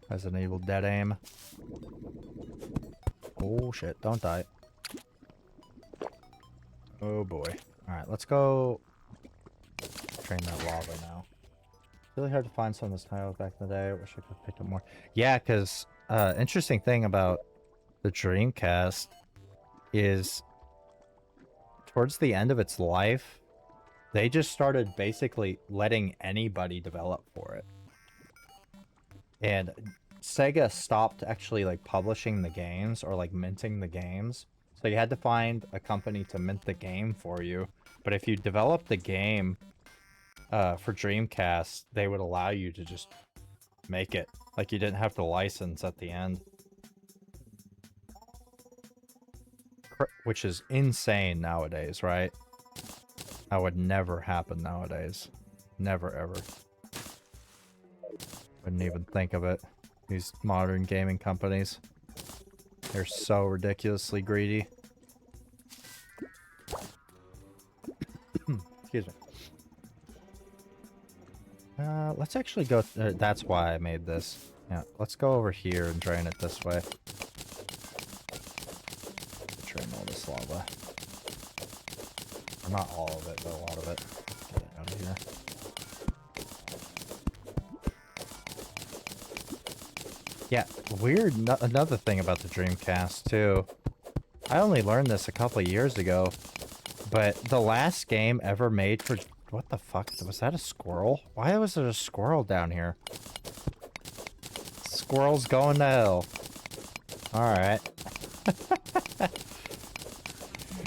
Resident Evil Dead Aim. Oh shit, don't die. Oh boy. Alright, let's go train that lava now. It's really hard to find some of this tiles back in the day. I wish I could have picked up more. Yeah, because interesting thing about the Dreamcast is towards the end of its life, they just started basically letting anybody develop for it. And Sega stopped actually like publishing the games or like minting the games. So you had to find a company to mint the game for you. But if you developed the game for Dreamcast, they would allow you to just make it. Like you didn't have to license at the end. Which is insane nowadays, right? That would never happen nowadays. Never, ever. Wouldn't even think of it. These modern gaming companies. They're so ridiculously greedy. Excuse me. Let's actually go... that's why I made this. Yeah, let's go over here and drain it this way. Drain all this lava. Or not all of it, but a lot of it. Get it out of here. Yeah, weird. Another thing about the Dreamcast, too. I only learned this a couple of years ago, but the last game ever made for... What the fuck? Was that a squirrel? Why was there a squirrel down here? Squirrel's going to hell. Alright.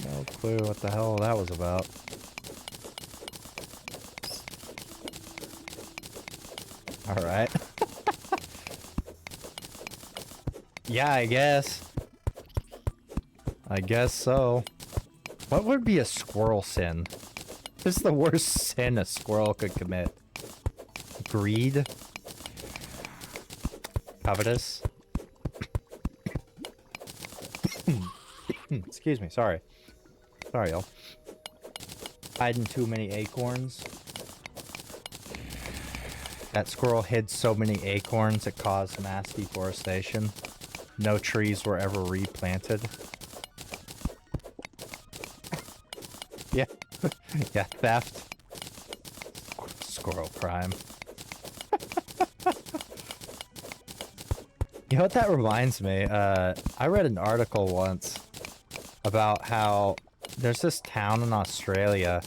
No clue what the hell that was about. Alright. Yeah, I guess. I guess so. What would be a squirrel sin? This is the worst sin a squirrel could commit. Greed? Covetous? Excuse me, sorry. Sorry, y'all. Hiding too many acorns. That squirrel hid so many acorns it caused mass deforestation. No trees were ever replanted. Yeah. Yeah, theft. Squirrel crime. You know what that reminds me? I read an article once about how there's this town in Australia.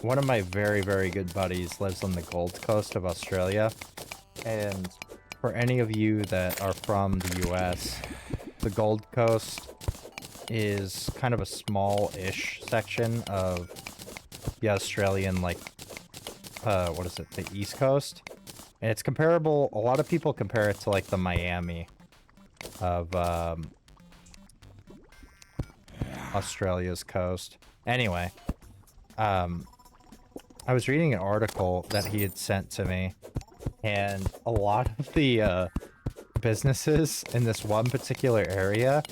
one of my very, very good buddies lives on the Gold Coast of Australia. And for any of you that are from the US, the Gold Coast is kind of a small-ish section of the Australian, like, what is it, the East Coast? And it's comparable, a lot of people compare it to, like, the Miami of, Australia's coast. Anyway, I was reading an article that he had sent to me, and a lot of the, businesses in this one particular area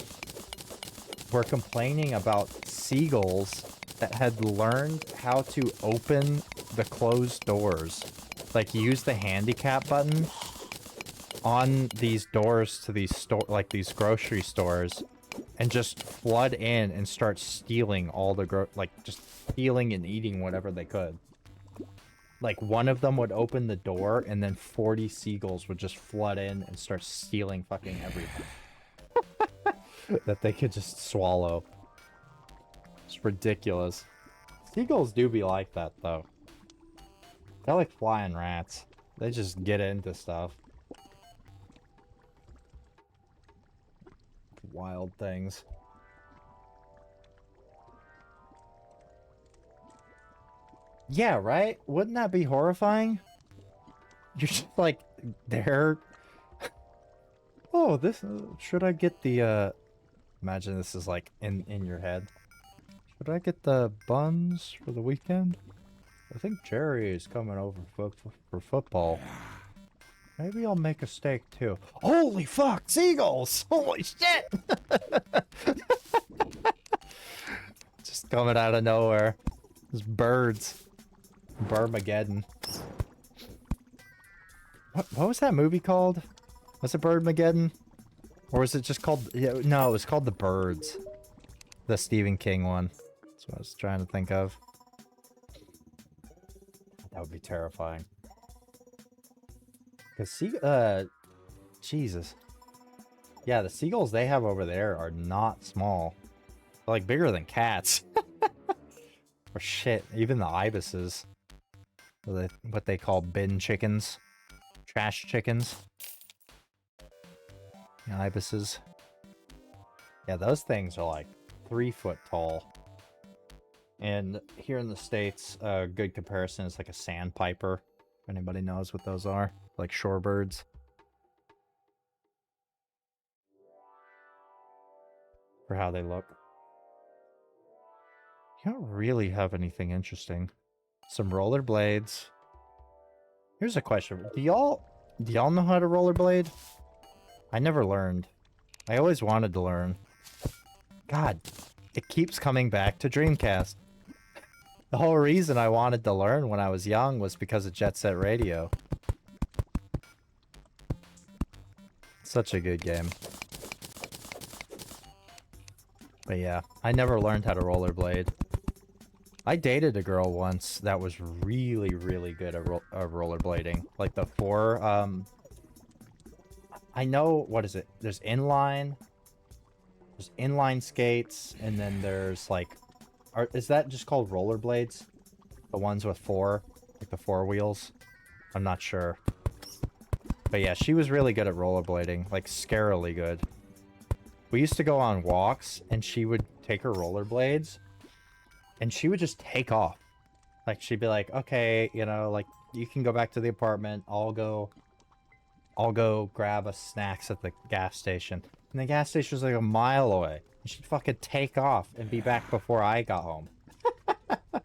were complaining about seagulls that had learned how to open the closed doors. Like, use the handicap button on these doors to these like these grocery stores, and just flood in and start stealing all the just stealing and eating whatever they could. Like, one of them would open the door, and then 40 seagulls would just flood in and start stealing fucking everything that they could just swallow. It's ridiculous. Seagulls do be like that, though. They're like flying rats. They just get into stuff. Wild things. Yeah, right? Wouldn't that be horrifying? You're just like, there. Oh, this, should I get the, imagine this is like in your head. Should I get the buns for the weekend? I think Jerry is coming over for football. Maybe I'll make a steak too. Holy fuck, seagulls! Holy shit! Just coming out of nowhere. There's birds. Birdmageddon. What was that movie called? Was it Birdmageddon? Or was it just called... Yeah, no, it was called The Birds. The Stephen King one. That's what I was trying to think of. That would be terrifying. Because Jesus. Yeah, the seagulls they have over there are not small. They're like bigger than cats. Or shit, even the ibises. What they call bin chickens. Trash chickens. The ibises. Yeah, those things are like 3 foot tall. And here in the States, a good comparison is like a sandpiper. If anybody knows what those are. Like shorebirds. For how they look. You don't really have anything interesting. Some rollerblades. Here's a question. Do y'all know how to rollerblade? I never learned. I always wanted to learn. God, it keeps coming back to Dreamcast. The whole reason I wanted to learn when I was young was because of Jet Set Radio. Such a good game. But yeah, I never learned how to rollerblade. I dated a girl once that was really, really good at rollerblading. Like the I know, what is it? There's inline skates, and then there's like, is that just called rollerblades? The ones with like the 4 wheels? I'm not sure. But yeah, she was really good at rollerblading, like scarily good. We used to go on walks, and she would take her rollerblades, and she would just take off. Like, she'd be like, okay, you know, like, you can go back to the apartment. I'll go grab a snacks at the gas station. And the gas station was like a mile away. And she'd fucking take off and be back before I got home. It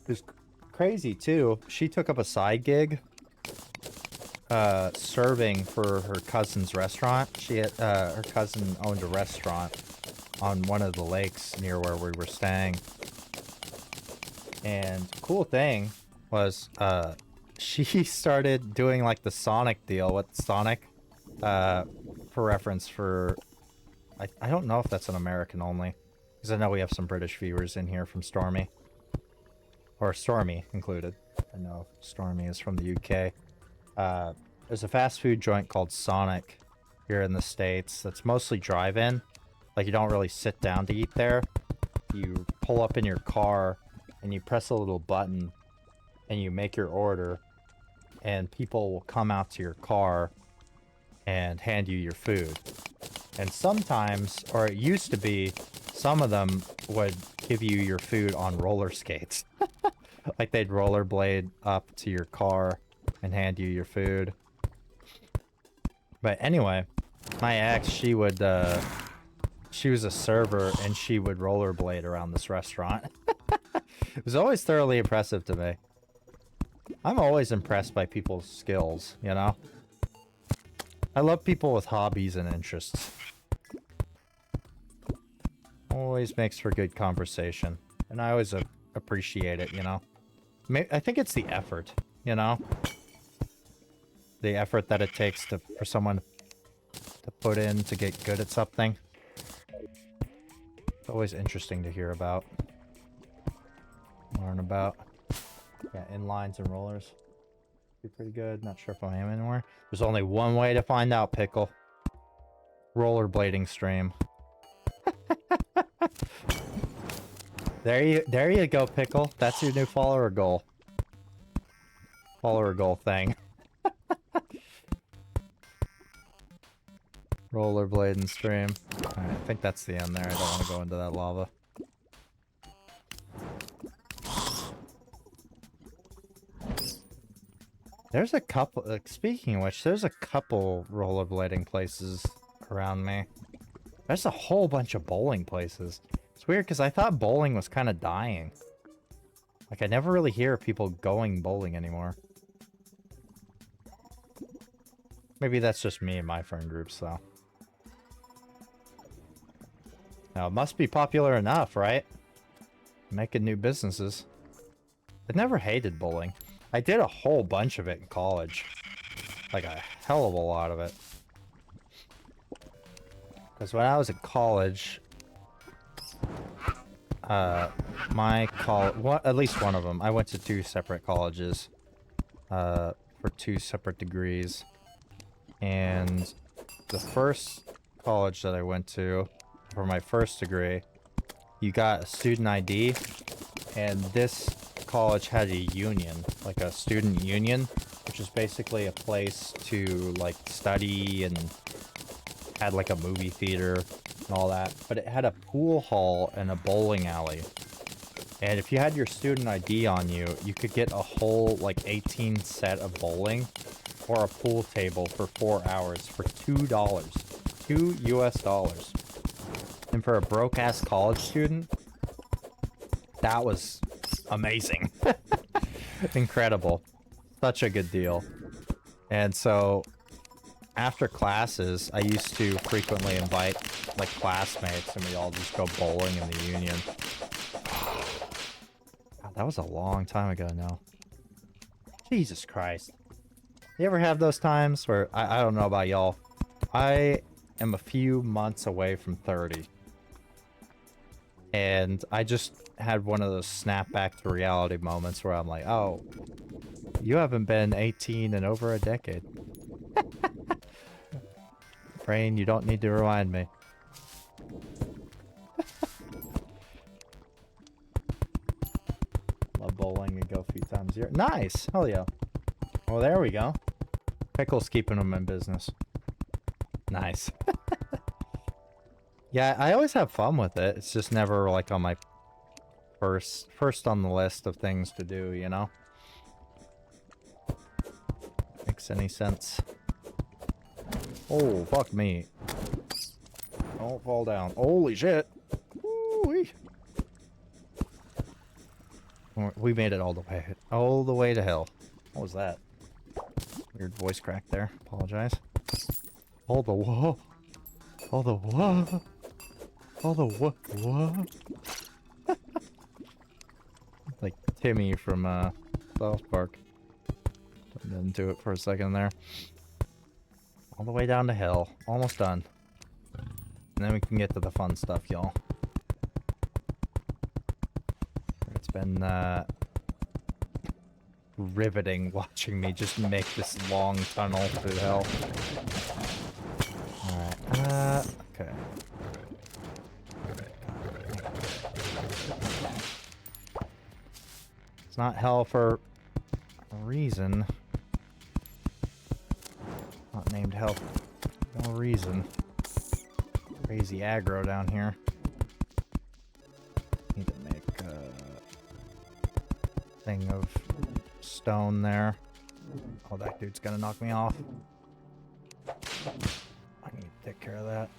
was crazy, too. She took up a side gig, serving for her cousin's restaurant. She had, her cousin owned a restaurant on one of the lakes near where we were staying. And cool thing was, she started doing like the Sonic deal with Sonic, for reference for, I don't know if that's an American only, because I know we have some British viewers in here from Stormy. Or Stormy included. I know Stormy is from the UK. There's a fast food joint called Sonic here in the States that's mostly drive-in. Like, you don't really sit down to eat there. You pull up in your car and you press a little button and you make your order, and people will come out to your car and hand you your food. And sometimes, or it used to be, some of them would give you your food on roller skates. Like they'd rollerblade up to your car and hand you your food. But anyway, my ex, she was a server and she would rollerblade around this restaurant. It was always thoroughly impressive to me. I'm always impressed by people's skills, you know? I love people with hobbies and interests. Always makes for good conversation. And I always appreciate it, you know? I think it's the effort, you know? The effort that it takes for someone to put in to get good at something. It's always interesting to hear about. Learn about. Yeah, inlines and rollers. Be pretty good. Not sure if I am anywhere. There's only one way to find out, Pickle. Rollerblading stream. There you go, Pickle. That's your new follower goal. Follower goal thing. Rollerblading stream. Alright, I think that's the end there. I don't want to go into that lava. There's a couple, speaking of which, there's a couple rollerblading places around me. There's a whole bunch of bowling places. It's weird because I thought bowling was kind of dying. Like, I never really hear people going bowling anymore. Maybe that's just me and my friend groups, though. Now, it must be popular enough, right? Making new businesses. I never hated bowling. I did a whole bunch of it in college. Like a hell of a lot of it. Because when I was in college, at least one of them, I went to 2 separate colleges for 2 separate degrees. And the first college that I went to for my first degree, you got a student ID, and this college had a union, like a student union, which is basically a place to like study, and had like a movie theater and all that, but it had a pool hall and a bowling alley. And if you had your student ID on you, you could get a whole like 18 set of bowling or a pool table for 4 hours for $2. $2 US. And for a broke-ass college student, that was amazing. Incredible. Such a good deal. And so, after classes, I used to frequently invite, like, classmates, and we all just go bowling in the union. God, that was a long time ago now. Jesus Christ. You ever have those times where, I don't know about y'all, I am a few months away from 30. And I just had one of those snap back to reality moments where I'm like, oh, you haven't been 18 in over a decade. Brain, you don't need to remind me. Love bowling and go a few times a year. Nice! Hell yeah. Well, there we go. Pickle's keeping them in business. Nice. Yeah, I always have fun with it. It's just never like on my first on the list of things to do, you know? Makes any sense. Oh, fuck me. Don't fall down. Holy shit. Woo-wee. We made it all the way to hell. What was that? Weird voice crack there. Apologize. All the whoa. All the whoa. All the what? Like Timmy from South Park. Jumped into it for a second there. All the way down to hell. Almost done. And then we can get to the fun stuff, y'all. It's been riveting watching me just make this long tunnel through hell. Alright, okay. It's not hell for a reason. Not named hell for no reason. Crazy aggro down here. Need to make a thing of stone there. Oh, that dude's gonna knock me off. I need to take care of that.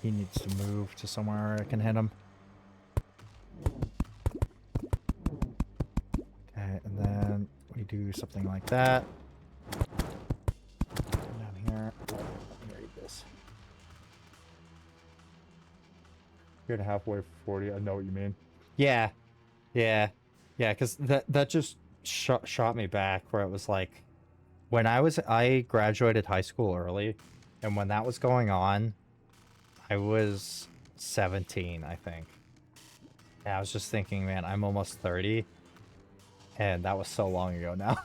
He needs to move to somewhere I can hit him. Okay, and then we do something like that. Down here. Let me read this. You're at halfway for 40. I know what you mean. Yeah. Yeah. Yeah, because that just shot me back where it was like, when I graduated high school early, and when that was going on, I was 17, I think. And I was just thinking, man, I'm almost 30, and that was so long ago now.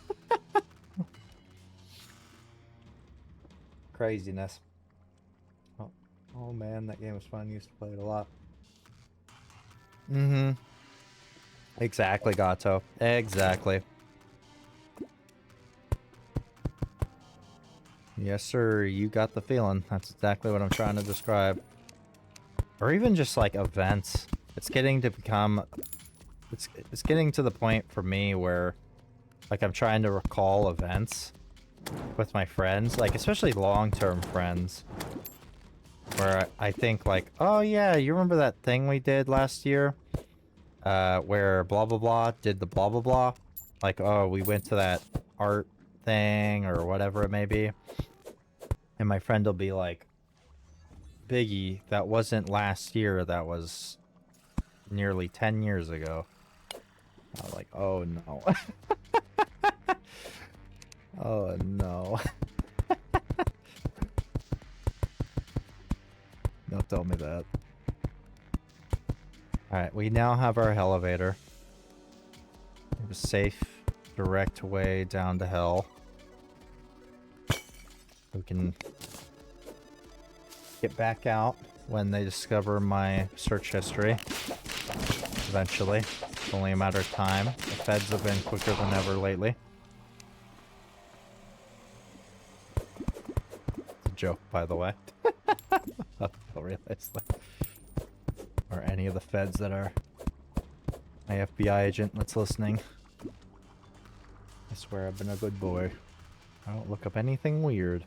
Craziness. Oh man, that game was fun. I used to play it a lot. Mm-hmm. Exactly, Gato. Exactly. Yes, sir. You got the feeling. That's exactly what I'm trying to describe. Or even just like events. It's getting to become... It's getting to the point for me where like I'm trying to recall events with my friends, like especially long-term friends, where I think like, oh yeah, you remember that thing we did last year? Where blah blah blah did the blah blah blah? Like, oh, we went to that art thing or whatever it may be. And my friend will be like, Biggie, that wasn't last year, that was nearly 10 years ago. I was like, oh no. Oh no. Don't tell me that. Alright, we now have our elevator. We have a safe, direct way down to hell. We can get back out when they discover my search history. Eventually. It's only a matter of time. The feds have been quicker than ever lately. It's a joke, by the way. I realize that. Or any of the feds that are my FBI agent that's listening. I swear I've been a good boy. I don't look up anything weird.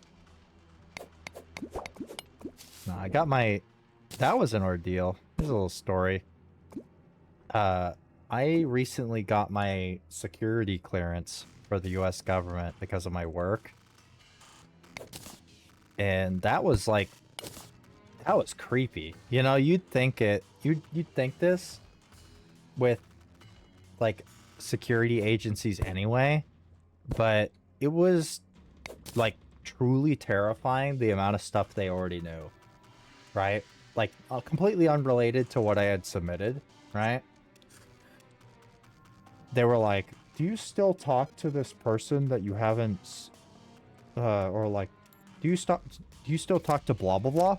No, I got my... That was an ordeal. Here's a little story. I recently got my security clearance for the US government because of my work. And that was like... That was creepy. You know, you'd think it... You'd think this with, like, security agencies anyway. But it was, like, truly terrifying the amount of stuff they already knew. Right? Like, completely unrelated to what I had submitted. Right? They were like, do you still talk to this person that you haven't... or like, do you still talk to blah blah blah?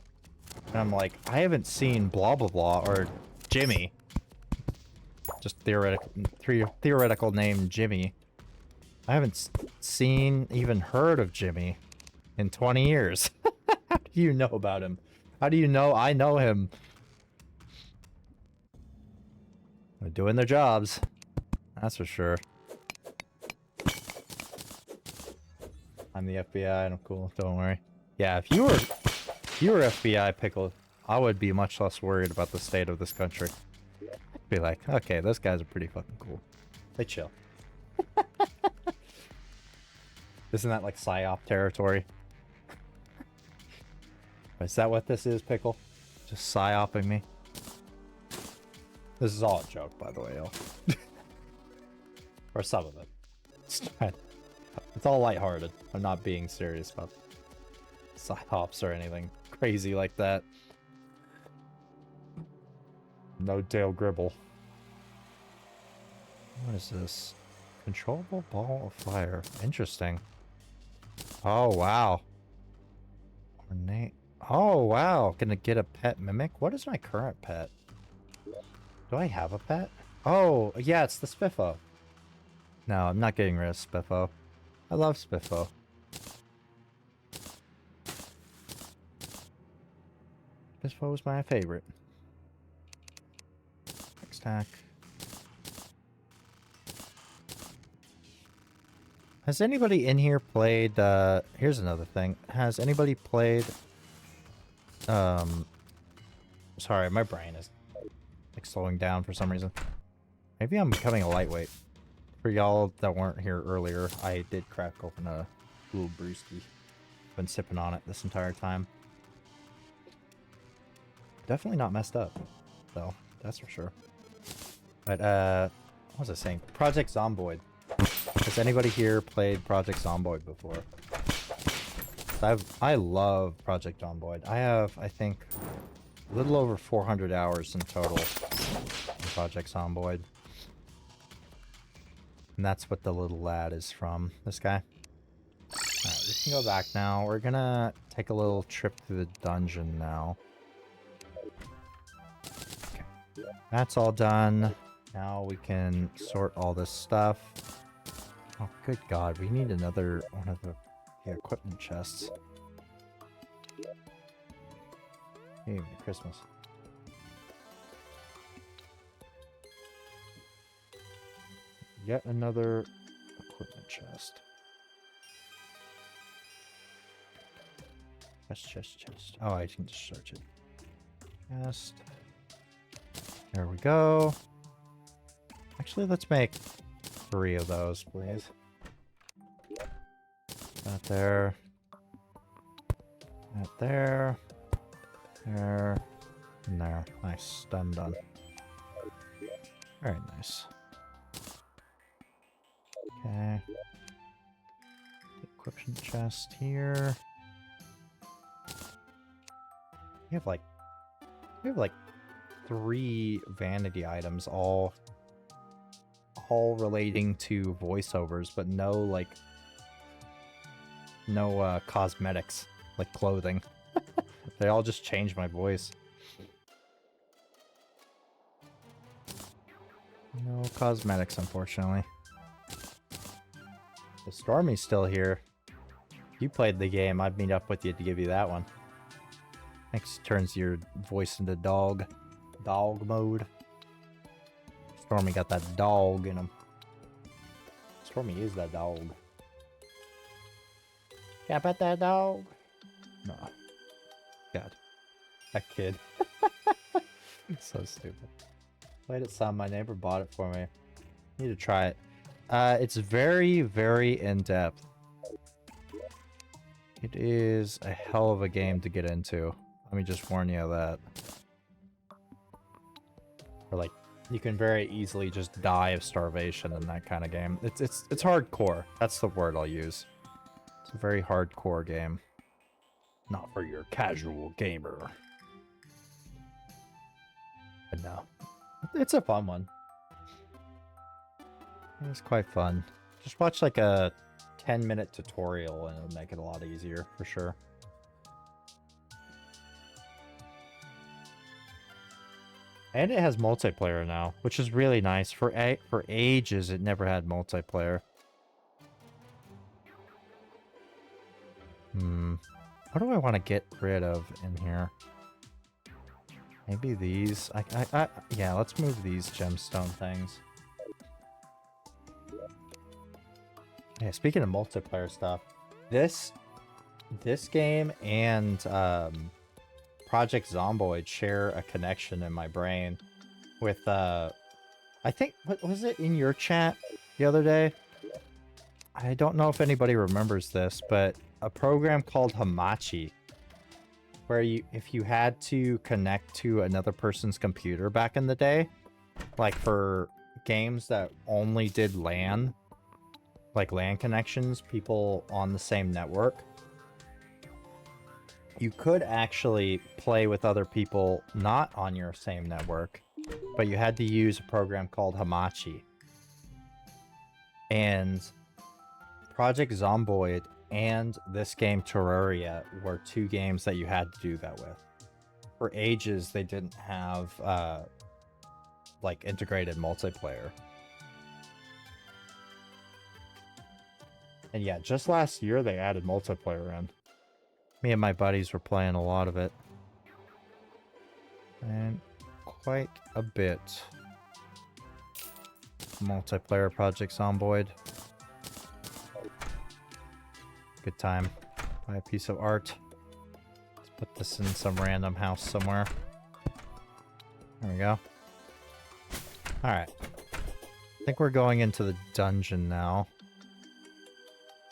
And I'm like, I haven't seen blah blah blah or Jimmy. Just theoretical name Jimmy. I haven't seen, even heard of Jimmy in 20 years. How do you know about him? How do you know I know him? They're doing their jobs. That's for sure. I'm the FBI and I'm cool. Don't worry. Yeah, if you were FBI, Pickle, I would be much less worried about the state of this country. Be like, okay, those guys are pretty fucking cool. They chill. Isn't that like PSYOP territory? Is that what this is, Pickle? Just PSYOPing me? This is all a joke, by the way, y'all. Or some of it. It's all lighthearted. I'm not being serious about PSYOPs or anything crazy like that. No Dale Gribble. What is this? Controllable ball of fire. Interesting. Oh, wow. Ornate. Oh, wow. Gonna get a pet mimic? What is my current pet? Do I have a pet? Oh, yeah, it's the Spiffo. No, I'm not getting rid of Spiffo. I love Spiffo. Spiffo was my favorite. Next stack. Has anybody in here played, here's another thing. Has anybody played, sorry, my brain is, like, slowing down for some reason. Maybe I'm becoming a lightweight. For y'all that weren't here earlier, I did crack open a little brewski. Been sipping on it this entire time. Definitely not messed up, though. That's for sure. But, what was I saying? Project Zomboid. Has anybody here played Project Zomboid before? I love Project Zomboid. I have, I think, a little over 400 hours in total in Project Zomboid. And that's what the little lad is from. This guy. Alright, we can go back now. We're gonna take a little trip through the dungeon now. Okay. That's all done. Now we can sort all this stuff. Oh, good God. We need another one of the equipment chests. Hey, Christmas. Yet another equipment chest. Chest. Oh, I can just search it. Chest. There we go. Actually, let's make 3 of those, please. That there. That there. There. And there. Nice. Done. Very nice. Okay. Equipment chest here. We have like 3 vanity items, all relating to voiceovers, but no cosmetics, like clothing. They all just change my voice. No cosmetics, unfortunately. The Stormy's still here. If you played the game, I'd meet up with you to give you that one. Next turns your voice into dog mode. Stormy got that dog in him. Stormy is that dog. Can I pet that dog? No. God. That kid. So stupid. Played it some. My neighbor bought it for me. Need to try it. It's very, very in-depth. It is a hell of a game to get into. Let me just warn you of that. Or like, you can very easily just die of starvation in that kind of game. It's hardcore. That's the word I'll use. It's a very hardcore game. Not for your casual gamer. But no. It's a fun one. It's quite fun. Just watch like a 10-minute tutorial and it'll make it a lot easier, for sure. And it has multiplayer now, which is really nice. For ages, it never had multiplayer. What do I want to get rid of in here? Maybe these. Yeah, let's move these gemstone things. Yeah, speaking of multiplayer stuff, this game and Project Zomboid share a connection in my brain with, I think, what was it in your chat the other day? I don't know if anybody remembers this, but a program called Hamachi, where if you had to connect to another person's computer back in the day, like for games that only did LAN, like LAN connections, people on the same network, you could actually play with other people not on your same network, but you had to use a program called Hamachi. And Project Zomboid and this game Terraria were 2 games that you had to do that with. For ages, they didn't have like integrated multiplayer. And yeah, just last year they added multiplayer in. Me and my buddies were playing a lot of it. And quite a bit. Multiplayer projects on Boyd. Good time. Buy a piece of art. Let's put this in some random house somewhere. There we go. Alright. I think we're going into the dungeon now.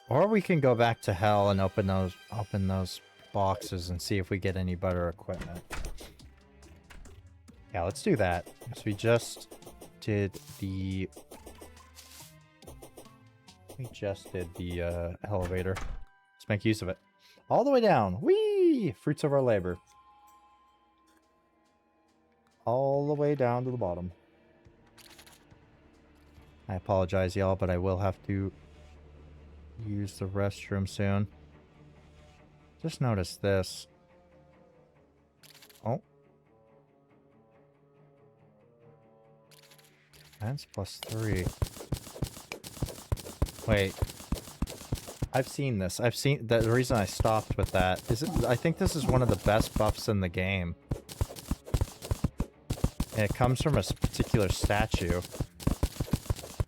Or we can go back to hell and open those boxes and see if we get any better equipment. Yeah, let's do that. So we just did the elevator. Let's make use of it. All the way down. Whee! Fruits of our labor. All the way down to the bottom. I apologize, y'all, but I will have to use the restroom soon. Just noticed this. Oh. That's +3. Wait. I've seen this. I've seen... The reason I stopped with that is I think this is one of the best buffs in the game. And it comes from a particular statue.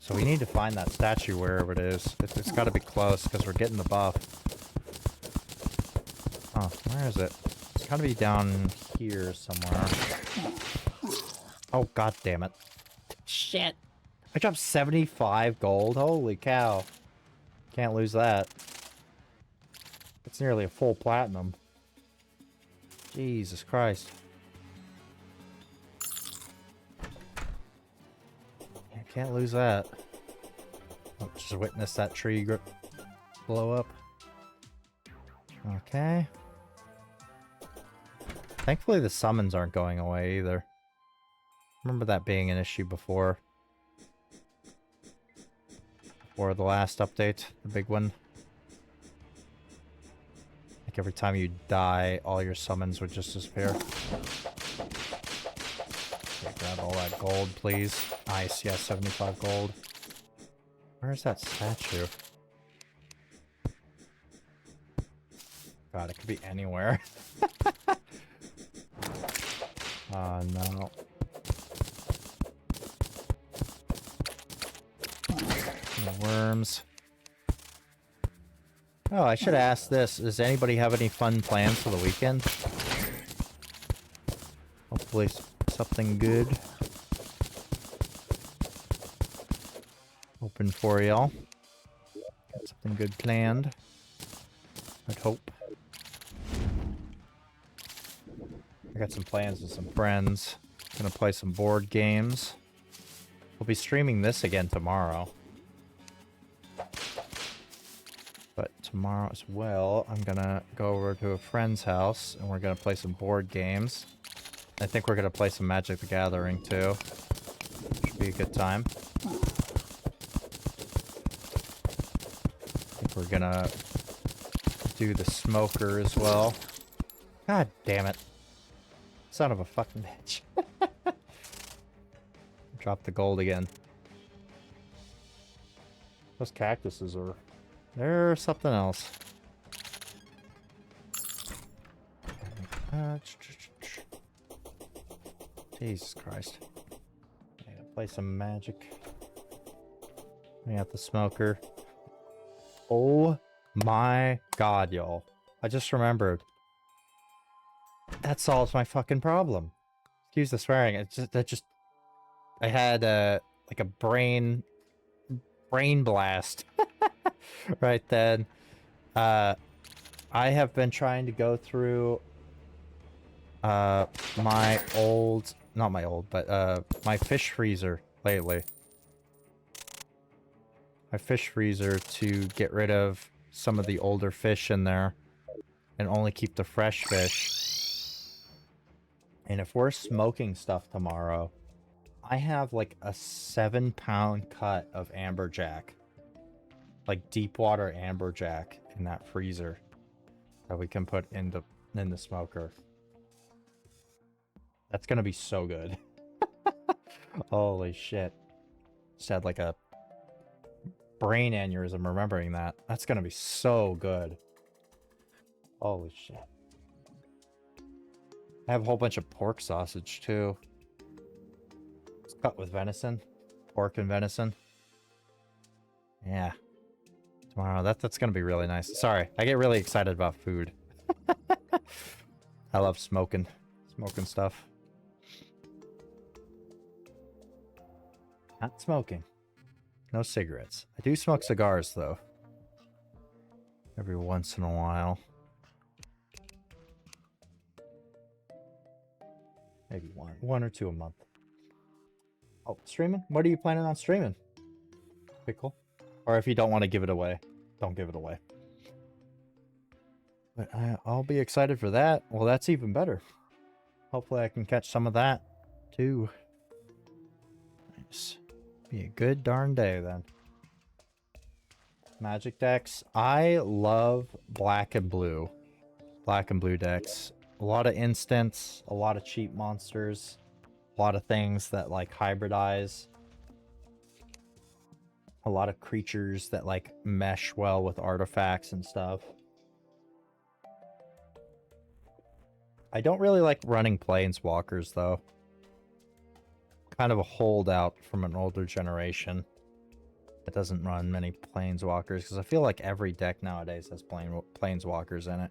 So we need to find that statue wherever it is. It's got to be close because we're getting the buff. Oh, where is it? It's got to be down here somewhere. Oh, god damn it. Shit. I dropped 75 gold. Holy cow. Can't lose that. It's nearly a full platinum. Jesus Christ. I can't lose that. Oh, just witness that tree blow up. Okay. Thankfully the summons aren't going away either. Remember that being an issue before. Before the last update, the big one. Like every time you die, all your summons would just disappear. Okay, grab all that gold, please. Nice, yeah, 75 gold. Where's that statue? God, it could be anywhere. Oh, no. Worms. Oh, I should ask this. Does anybody have any fun plans for the weekend? Hopefully something good. Hoping for y'all. Got something good planned. I'd hope. I got some plans with some friends. Gonna play some board games. We'll be streaming this again tomorrow. But tomorrow as well, I'm gonna go over to a friend's house and we're gonna play some board games. I think we're gonna play some Magic the Gathering too. Should be a good time. I think we're gonna do the smoker as well. God damn it. Son of a fucking bitch. Drop the gold again. Those cactuses are... They're something else. Jesus Christ. I gotta play some Magic. We got the smoker. Oh my god, y'all. I just remembered. That solves my fucking problem. Excuse the swearing. It's just I had like a brain blast right then. I have been trying to go through my old, not my old, but my fish freezer lately. My fish freezer to get rid of some of the older fish in there and only keep the fresh fish. And if we're smoking stuff tomorrow, I have like a 7-pound cut of amberjack. Like deep water amberjack in that freezer that we can put in the smoker. That's gonna be so good. Holy shit. Just had like a brain aneurysm remembering that. That's gonna be so good. Holy shit. I have a whole bunch of pork sausage too. It's cut with venison. Pork and venison. Yeah. Tomorrow. That's gonna be really nice. Sorry, I get really excited about food. I love smoking. Smoking stuff. Not smoking. No cigarettes. I do smoke cigars though. Every once in a while. Maybe one or two a month. Oh, streaming? What are you planning on streaming? Pickle? Or if you don't want to give it away, don't give it away. But I'll be excited for that. Well, that's even better. Hopefully I can catch some of that, too. Nice. Be a good darn day, then. Magic decks. I love black and blue. Black and blue decks. A lot of instants, a lot of cheap monsters, a lot of things that, like, hybridize. A lot of creatures that, like, mesh well with artifacts and stuff. I don't really like running planeswalkers, though. Kind of a holdout from an older generation that doesn't run many planeswalkers, because I feel like every deck nowadays has planeswalkers in it.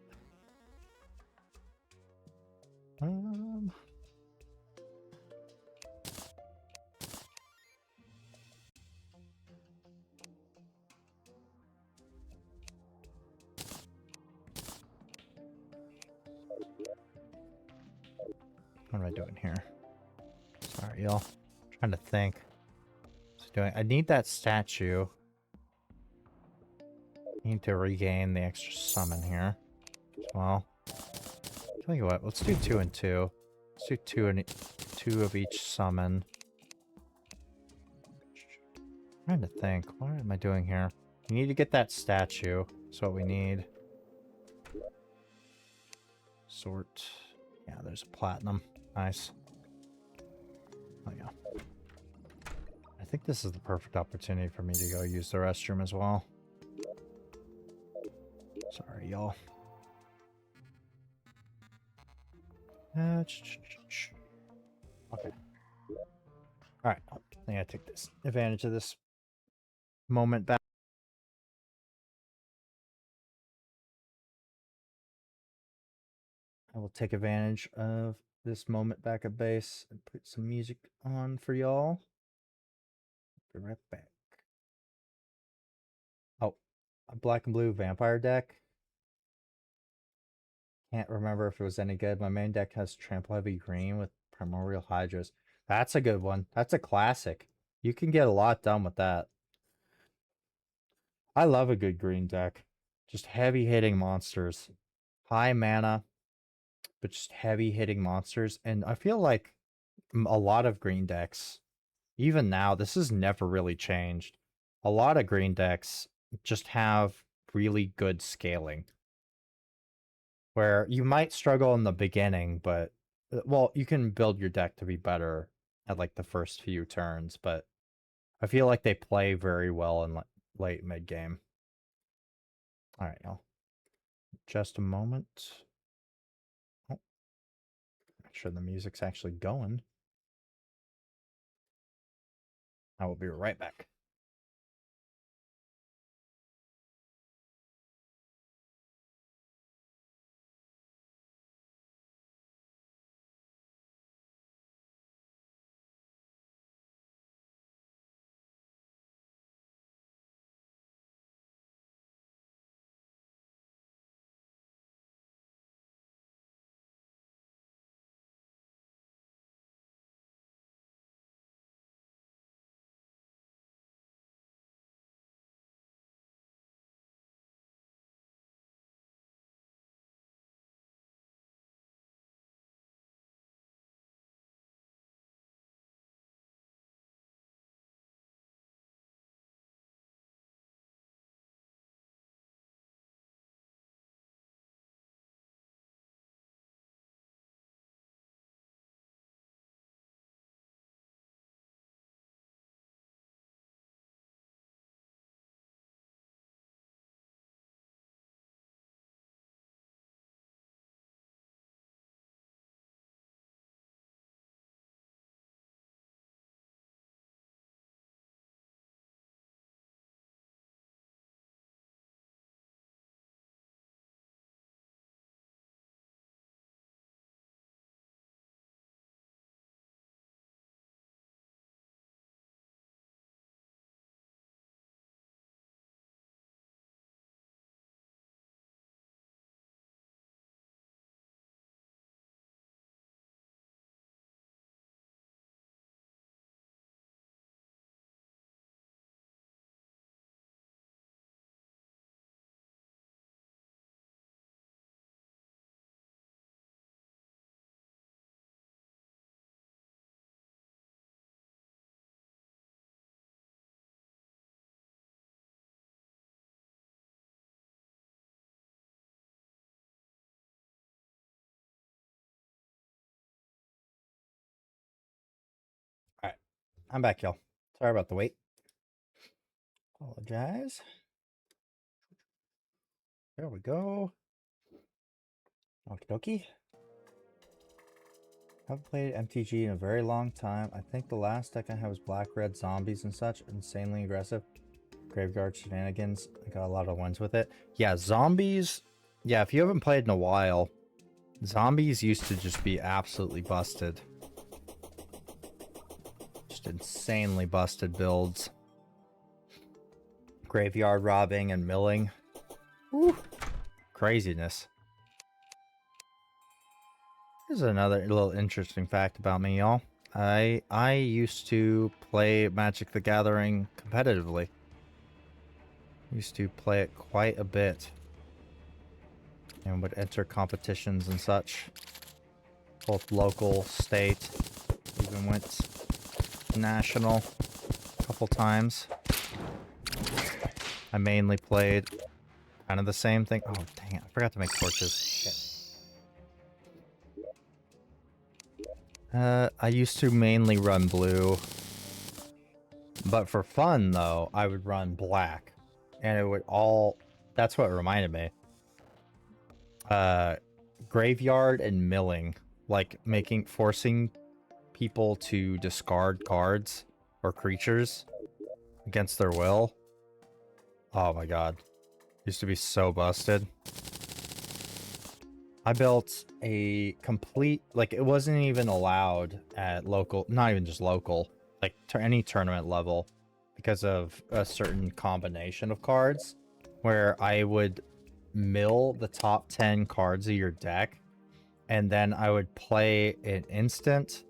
What am I doing here? Sorry, y'all. Trying to think. I need that statue. Need to regain the extra summon here. Well, tell you what, let's do 2 and 2. Let's do two of each summon. Trying to think. What am I doing here? We need to get that statue. That's what we need. Sort. Yeah, there's a platinum. Nice. Oh, yeah. I think this is the perfect opportunity for me to go use the restroom as well. Sorry, y'all. Okay. Alright. I think I take this advantage of this moment back. I will take advantage of this moment back at base and put some music on for y'all. Be right back. Oh, a black and blue vampire deck. Can't remember if it was any good. My main deck has Trample Heavy Green with Primordial Hydras. That's a good one. That's a classic. You can get a lot done with that. I love a good green deck. Just heavy hitting monsters. High mana, but just heavy hitting monsters. And I feel like a lot of green decks, even now, this has never really changed. A lot of green decks just have really good scaling. Where you might struggle in the beginning, but well, you can build your deck to be better at like the first few turns, but I feel like they play very well in late mid game. All right, y'all. Just a moment. Oh, make sure the music's actually going. I will be right back. I'm back, y'all. Sorry about the wait. Apologize. There we go. Okie dokie. Haven't played MTG in a very long time. I think the last deck I had was black, red, zombies and such. Insanely aggressive. Graveyard shenanigans. I got a lot of wins with it. Yeah, zombies. Yeah, if you haven't played in a while, zombies used to just be absolutely busted. Just insanely busted builds. Graveyard robbing and milling. Woo! Craziness. Here's another little interesting fact about me, y'all. I used to play Magic the Gathering competitively. Used to play it quite a bit. And would enter competitions and such. Both local, state, even went national a couple times. I mainly played kind of the same thing. Oh, dang it. I forgot to make torches. Shit. I used to mainly run blue. But for fun, though, I would run black. And it would all... That's what reminded me. Graveyard and milling. Like, forcing people to discard cards or creatures against their will. Oh my god. Used to be so busted. I built a complete... Like, it wasn't even allowed at local... Not even just local. Like, to any tournament level. Because of a certain combination of cards. Where I would mill the top 10 cards of your deck. And then I would play an instant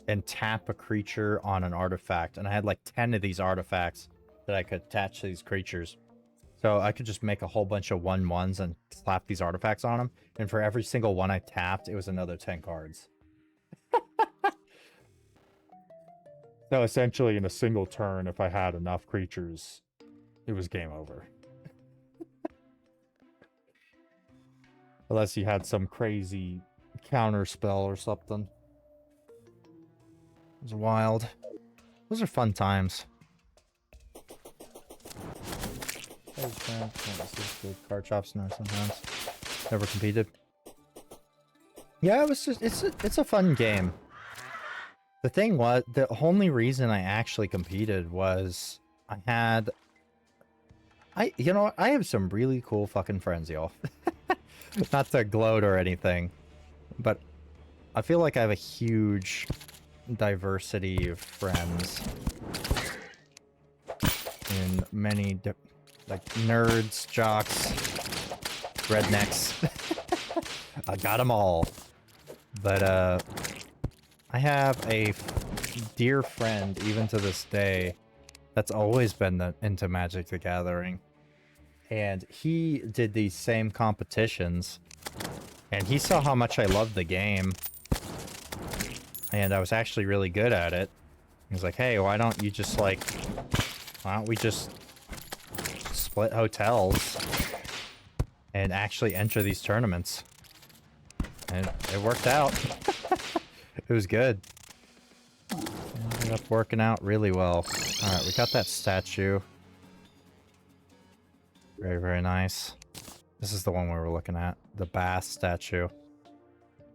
and tap a creature on an artifact. And I had like 10 of these artifacts that I could attach to these creatures. So I could just make a whole bunch of 1/1s and slap these artifacts on them. And for every single one I tapped, it was another 10 cards. So essentially, in a single turn, if I had enough creatures, it was game over. Unless you had some crazy counter spell or something. It was wild. Those are fun times. Card shops now sometimes. Never competed. Yeah, it was just it's a fun game. The thing was, the only reason I actually competed was I have some really cool fucking friends, y'all. Not to gloat or anything, but I feel like I have a huge diversity of friends in many like nerds, jocks, rednecks. I got them all. But I have a dear friend, even to this day, that's always been into Magic the Gathering. And he did these same competitions. And he saw how much I loved the game. And I was actually really good at it. He's like, hey, why don't we just split hotels and actually enter these tournaments? And it worked out. It was good. It ended up working out really well. Alright, we got that statue. Very, very nice. This is the one we were looking at. The Bass statue.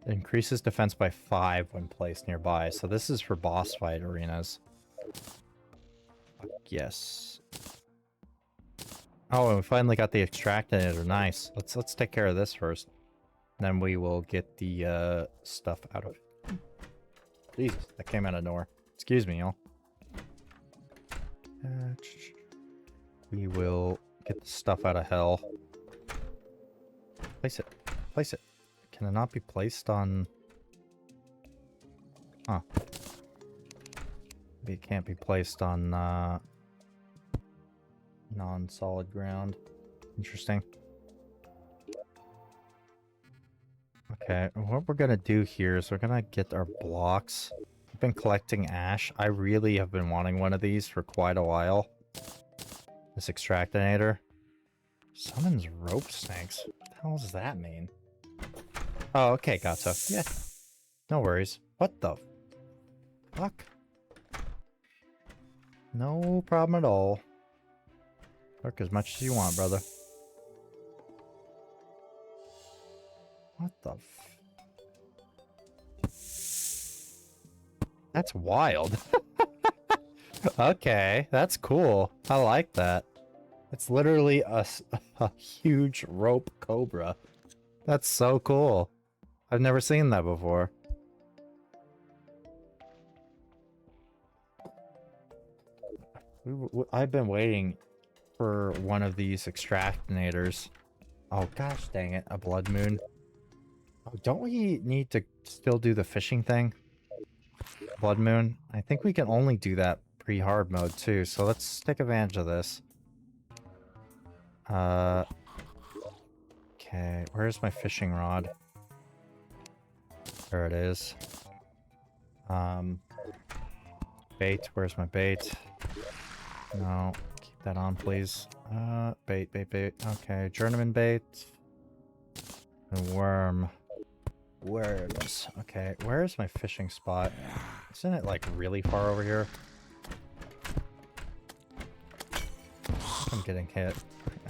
It increases defense by 5 when placed nearby. So this is for boss fight arenas. Yes. Oh, and we finally got the extractinator. Nice. Let's take care of this first. Then we will get the stuff out of it. Jesus, that came out of nowhere. Excuse me, y'all. We will get the stuff out of hell. Place it. Place it. Can it not be placed on... Huh. Maybe it can't be placed on non-solid ground. Interesting. Okay, what we're gonna do here is we're gonna get our blocks. I've been collecting ash. I really have been wanting one of these for quite a while. This extractinator. Summons rope snakes. What the hell does that mean? Oh, okay, gotcha. Yeah. No worries. What the fuck? No problem at all. Work as much as you want, brother. What the That's wild. Okay, that's cool. I like that. It's literally a huge rope cobra. That's so cool. I've never seen that before. I've been waiting for one of these extractinators. Oh gosh dang it, a blood moon. Oh, don't we need to still do the fishing thing? Blood moon? I think we can only do that pre-hard mode too, so let's take advantage of this. Okay, where's my fishing rod? There it is. Bait, where's my bait? No, keep that on, please. Bait. Okay, journeyman bait. And worm. Where it is. Okay, where's my fishing spot? Isn't it, like, really far over here? I'm getting hit.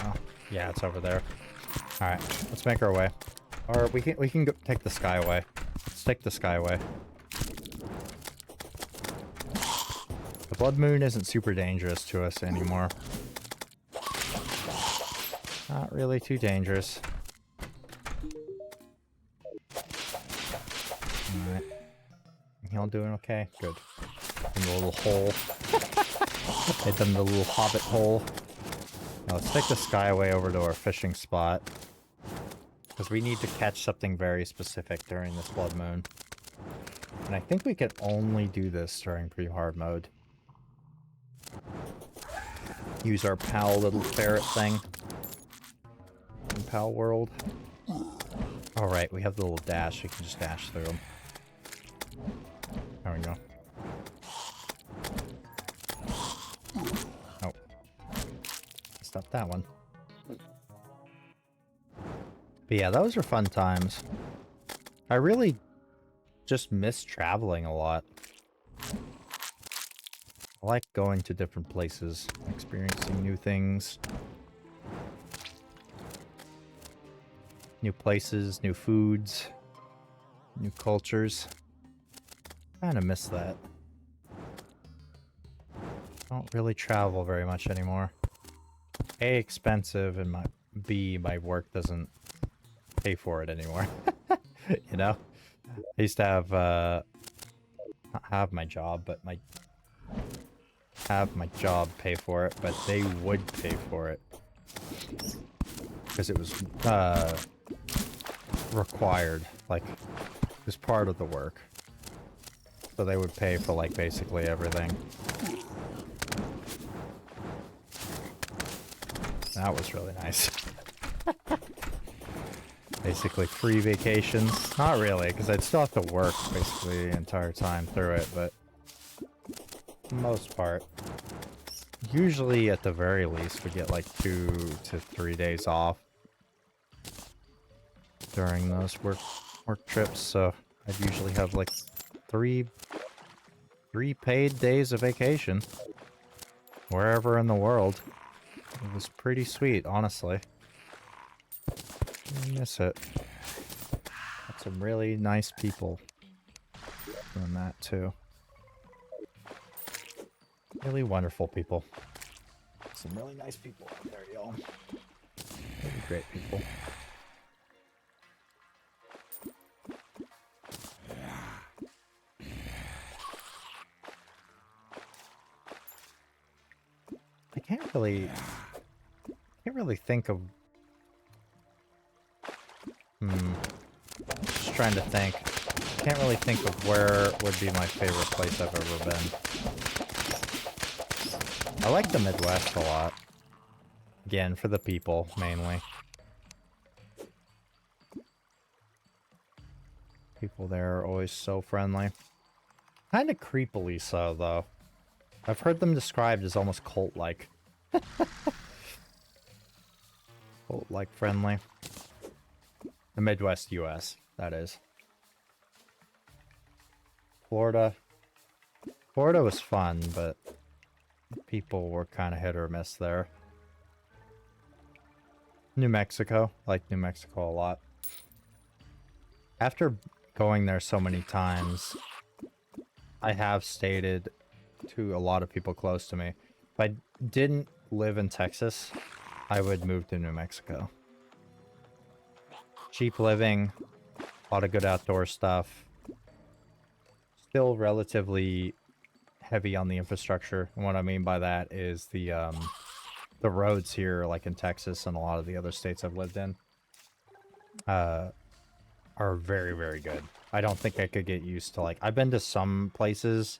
Oh, yeah, it's over there. Alright, let's make our way. Or we can go take the skyway. Let's take the skyway. The blood moon isn't super dangerous to us anymore. Not really too dangerous. Alright. Y'all doing okay? Good. In the little hole. Hit them the little hobbit hole. Now let's take the skyway over to our fishing spot. Because we need to catch something very specific during this blood moon. And I think we can only do this during pre-hard mode. Use our pal little ferret thing. In pal world. Alright, we have the little dash. We can just dash through them. There we go. Oh. Stop that one. But yeah, those are fun times. I really just miss traveling a lot. I like going to different places, experiencing new things. New places, new foods, new cultures. Kinda miss that. Don't really travel very much anymore. A, expensive, and B, my work doesn't pay for it anymore. You know? I used to have, not have my job, but have my job pay for it, but they would pay for it. Because it was, required. Like, it was part of the work. So they would pay for, like, basically everything. That was really nice. Basically free vacations. Not really, because I'd still have to work basically the entire time through it, but for the most part. Usually, at the very least, we get like 2 to 3 days off during those work trips, so I'd usually have like three paid days of vacation wherever in the world. It was pretty sweet, honestly. I miss it. Got some really nice people doing that too. Really wonderful people. Some really nice people out there, y'all. Really great people. I can't really think of... Just trying to think. I can't really think of where would be my favorite place I've ever been. I like the Midwest a lot. Again, for the people, mainly. People there are always so friendly. Kinda creepily so, though. I've heard them described as almost cult-like. Cult-like friendly. The Midwest US, that is. Florida. Florida was fun, but People were kind of hit or miss there. New Mexico. Like New Mexico a lot. After going there so many times, I have stated to a lot of people close to me, if I didn't live in Texas, I would move to New Mexico. Cheap living, a lot of good outdoor stuff. Still relatively heavy on the infrastructure. And what I mean by that is the roads here, like in Texas and a lot of the other states I've lived in, are very, very good. I don't think I could get used to, like, I've been to some places.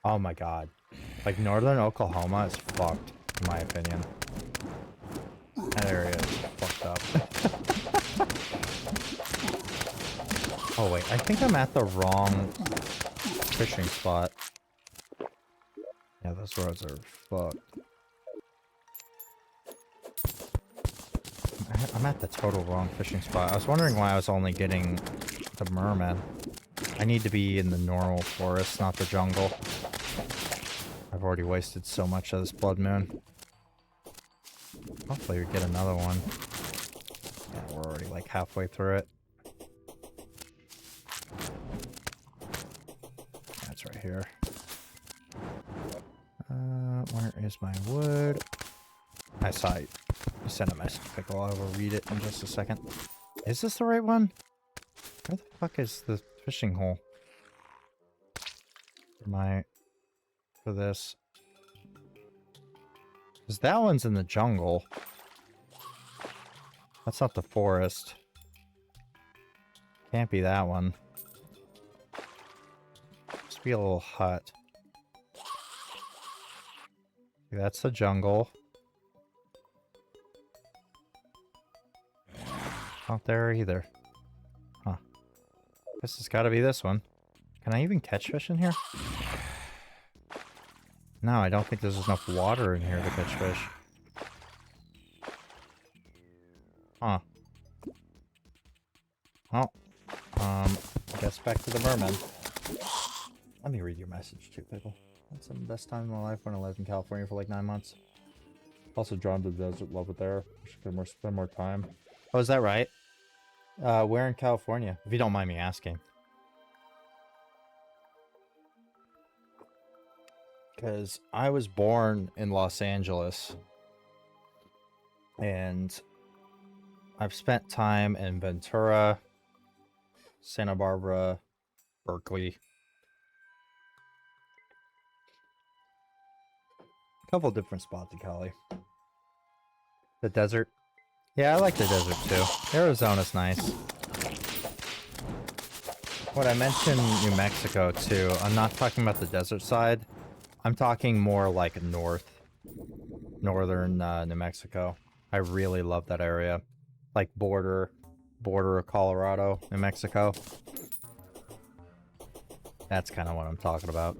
Oh my god. Like, northern Oklahoma is fucked, in my opinion. That area is fucked up. Oh wait, I think I'm at the wrong fishing spot. Yeah, those roads are fucked. I'm at the total wrong fishing spot. I was wondering why I was only getting the merman. I need to be in the normal forest, not the jungle. I've already wasted so much of this blood moon. Hopefully we get another one. Yeah, we're already like halfway through it. That's right here. Where is my wood? I saw you sent a message, Pickle. I will read it in just a second. Is this the right one? Where the fuck is the fishing hole? For this? Because that one's in the jungle. That's not the forest. Can't be that one. Must be a little hut. That's the jungle. Not there either. Huh. This has got to be this one. Can I even catch fish in here? No, I don't think there's enough water in here to catch fish. Huh. Well, I guess back to the merman. Let me read your message too, Pickle. That's the best time of my life when I lived in California for like 9 months. Also drawn to the desert, love it there. Spend more time. Oh, is that right? Where in California? If you don't mind me asking. Because I was born in Los Angeles. And I've spent time in Ventura, Santa Barbara, Berkeley. A couple different spots in Cali. The desert. Yeah, I like the desert too. Arizona's nice. When I mentioned New Mexico too, I'm not talking about the desert side. I'm talking more like northern New Mexico. I really love that area. Like border of Colorado, New Mexico. That's kind of what I'm talking about.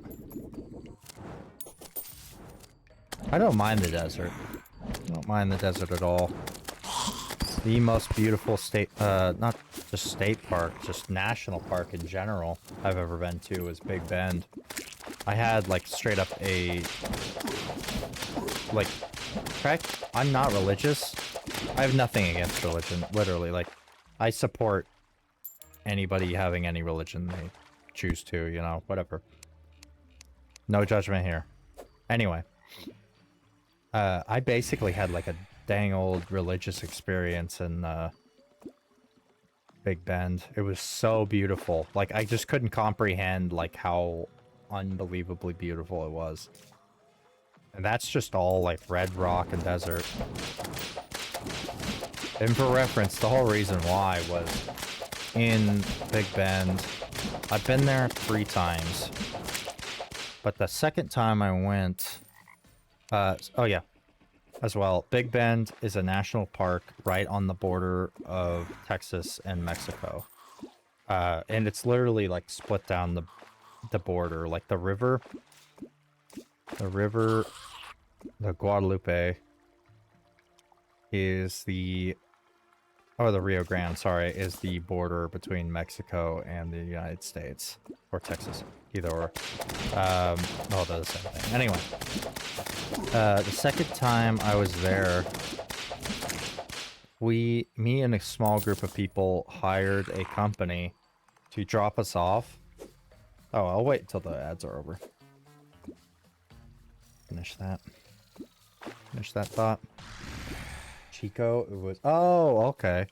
I don't mind the desert. I don't mind the desert at all. The most beautiful state, not just state park, just national park in general I've ever been to is Big Bend. I had like straight up a, like, correct? I'm not religious. I have nothing against religion, literally. Like, I support anybody having any religion they choose to, you know, whatever. No judgment here. Anyway. I basically had like a dang old religious experience in Big Bend. It was so beautiful. Like, I just couldn't comprehend like how unbelievably beautiful it was. And that's just all like red rock and desert. And for reference, the whole reason why was in Big Bend. I've been there 3 times. But the second time I went... oh yeah, as well. Big Bend is a national park right on the border of Texas and Mexico. And it's literally like split down the border. Like the river, the Guadalupe is the or the Rio Grande, sorry, is the border between Mexico and the United States. Or Texas. Either or. Oh, they're the same thing. Anyway. The second time I was there, me and a small group of people hired a company to drop us off. Oh, I'll wait until the ads are over. Finish that. Finish that thought. Chico, it was... Oh, okay.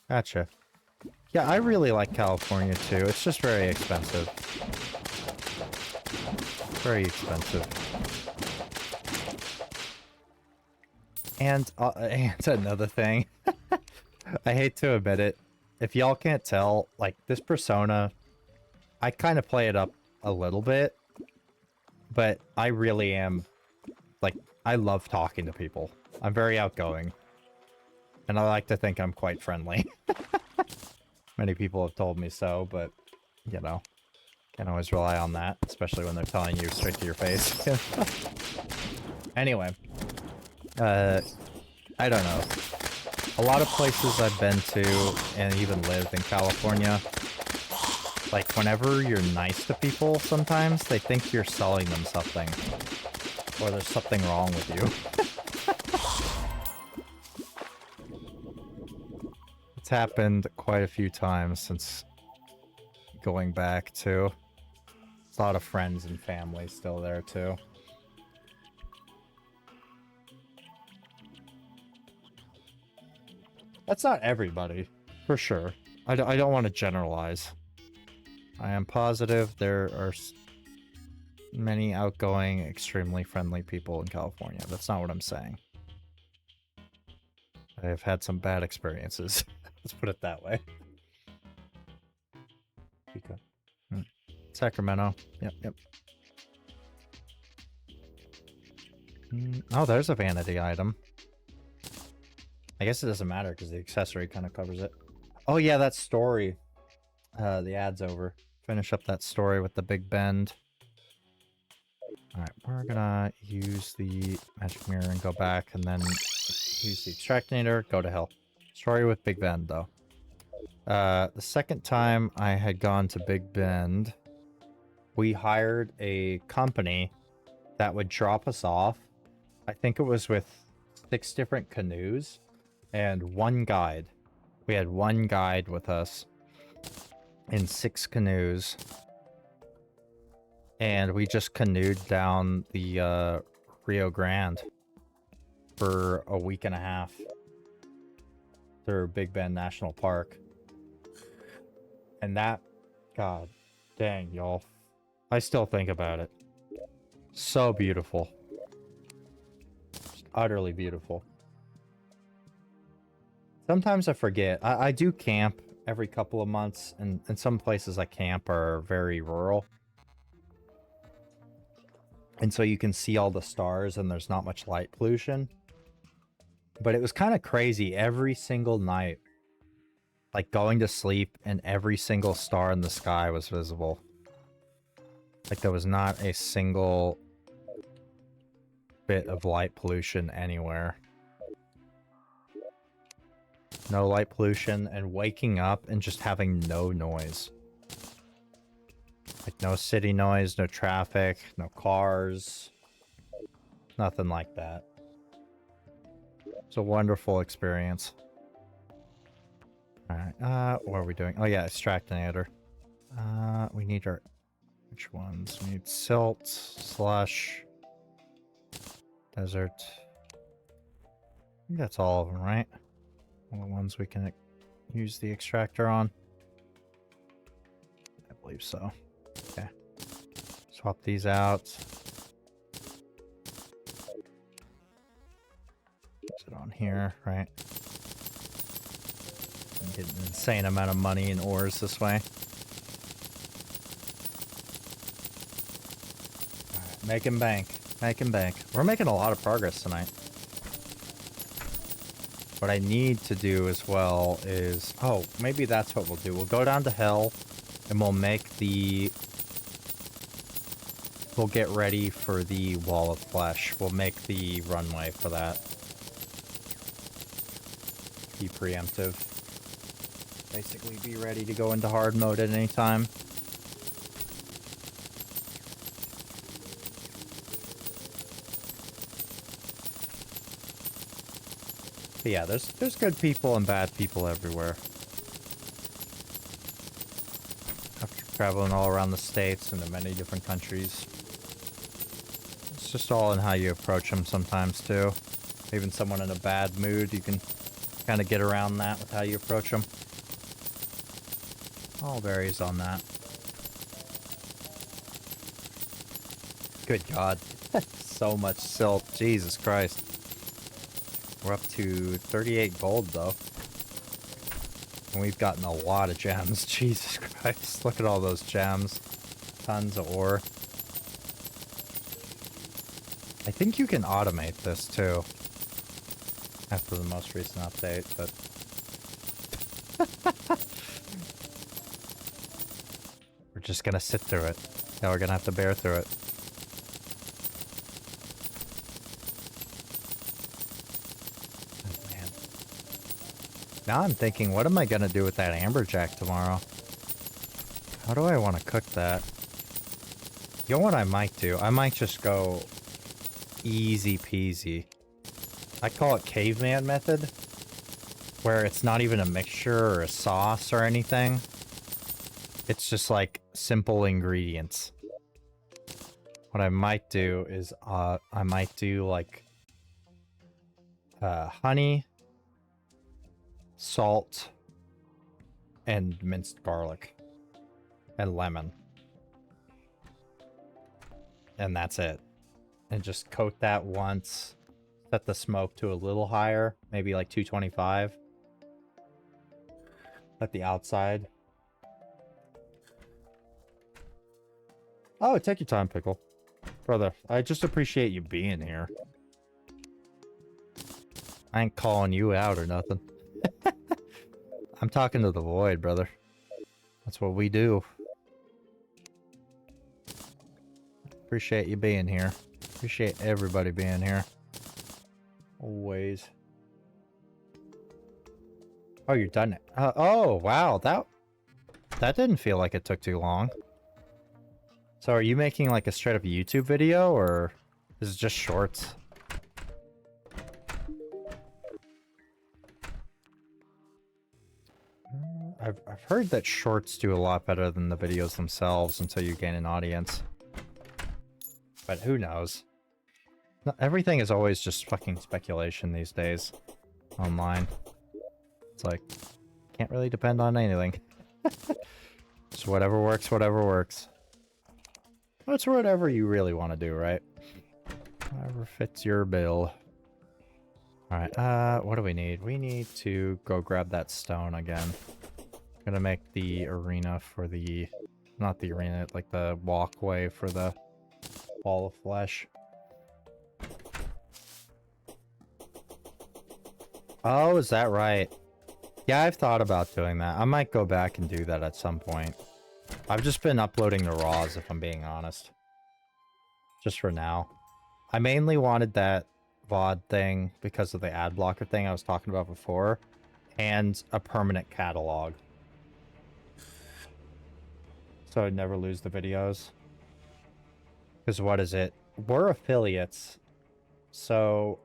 Gotcha. Yeah, I really like California too. It's just very expensive. Very expensive. And another thing. I hate to admit it. If y'all can't tell, like, this persona, I kind of play it up a little bit. But I really am, like, I love talking to people. I'm very outgoing. And I like to think I'm quite friendly. Many people have told me so, but, you know, can't always rely on that, especially when they're telling you straight to your face. Anyway, I don't know. A lot of places I've been to and even lived in California, like, whenever you're nice to people, sometimes they think you're selling them something. Or there's something wrong with you. It's happened quite a few times since going back, too. There's a lot of friends and family still there, too. That's not everybody, for sure. I don't want to generalize. I am positive there are many outgoing, extremely friendly people in California. That's not what I'm saying. I have had some bad experiences. Let's put it that way. Sacramento. Yep. Oh, there's a vanity item. I guess it doesn't matter because the accessory kind of covers it. Oh yeah, that story. The ad's over. Finish up that story with the Big Bend. Alright, we're gonna use the magic mirror and go back and then use the extractinator, go to hell. Story with Big Bend, though. The second time I had gone to Big Bend, we hired a company that would drop us off. I think it was with 6 different canoes and 1 guide. We had 1 guide with us in 6 canoes. And we just canoed down the Rio Grande for a week and a half through Big Bend National Park. And that, god dang, y'all. I still think about it. So beautiful. Just utterly beautiful. Sometimes I forget. I do camp every couple of months, and some places I camp are very rural. And so you can see all the stars and there's not much light pollution. But it was kind of crazy every single night. Like going to sleep and every single star in the sky was visible. Like there was not a single bit of light pollution anywhere. No light pollution, and waking up and just having no noise. Like no city noise, no traffic, no cars. Nothing like that. It's a wonderful experience. Alright, what are we doing? Oh yeah, extractinator. We need our... Which ones? We need silt, slush, desert. I think that's all of them, right? All the ones we can use the extractor on. I believe so. Okay. Swap these out. Put it on here, right? Get an insane amount of money in ores this way. Alright, making bank. Making bank. We're making a lot of progress tonight. What I need to do as well is... Oh, maybe that's what we'll do. We'll go down to hell, and we'll make the... We'll get ready for the wall of flesh. We'll make the runway for that. be preemptive. Basically be ready to go into hard mode at any time. But yeah, there's good people and bad people everywhere. After traveling all around the States and in many different countries. It's just all in how you approach them sometimes too. Even someone in a bad mood, you can kind of get around that with how you approach them. All varies on that. Good God. So much silt. Jesus Christ. We're up to 38 gold, though. And we've gotten a lot of gems. Jesus Christ. Look at all those gems. Tons of ore. I think you can automate this, too. After the most recent update, but... We're just gonna sit through it. Now we're gonna have to bear through it. Oh, man. Now I'm thinking, what am I gonna do with that amberjack tomorrow? How do I want to cook that? You know what I might do? I might just go easy peasy. I call it caveman method, where it's not even a mixture or a sauce or anything. It's just like simple ingredients. What I might do is I might do like honey, salt, and minced garlic and lemon. And that's it. And just coat that once. Set the smoke to a little higher, maybe like 225 at the outside. Oh, take your time, Pickle. Brother, I just appreciate you being here. I ain't calling you out or nothing. I'm talking to the void, brother. That's what we do. Appreciate you being here. Appreciate everybody being here. Always. Oh, you're done it. Oh, wow. That didn't feel like it took too long. So are you making like a straight up YouTube video, or is it just shorts? I've heard that shorts do a lot better than the videos themselves until you gain an audience. But who knows? Everything is always just fucking speculation these days. Online. It's like, can't really depend on anything. Just whatever works, whatever works. It's whatever you really want to do, right? Whatever fits your bill. Alright, what do we need? We need to go grab that stone again. Gonna make the arena for the... Not the arena, like the walkway for the wall of flesh. Oh, is that right? Yeah, I've thought about doing that. I might go back and do that at some point. I've just been uploading the raws, if I'm being honest. Just for now. I mainly wanted that VOD thing because of the ad blocker thing I was talking about before. And a permanent catalog. So I'd never lose the videos. Because what is it? We're affiliates. So...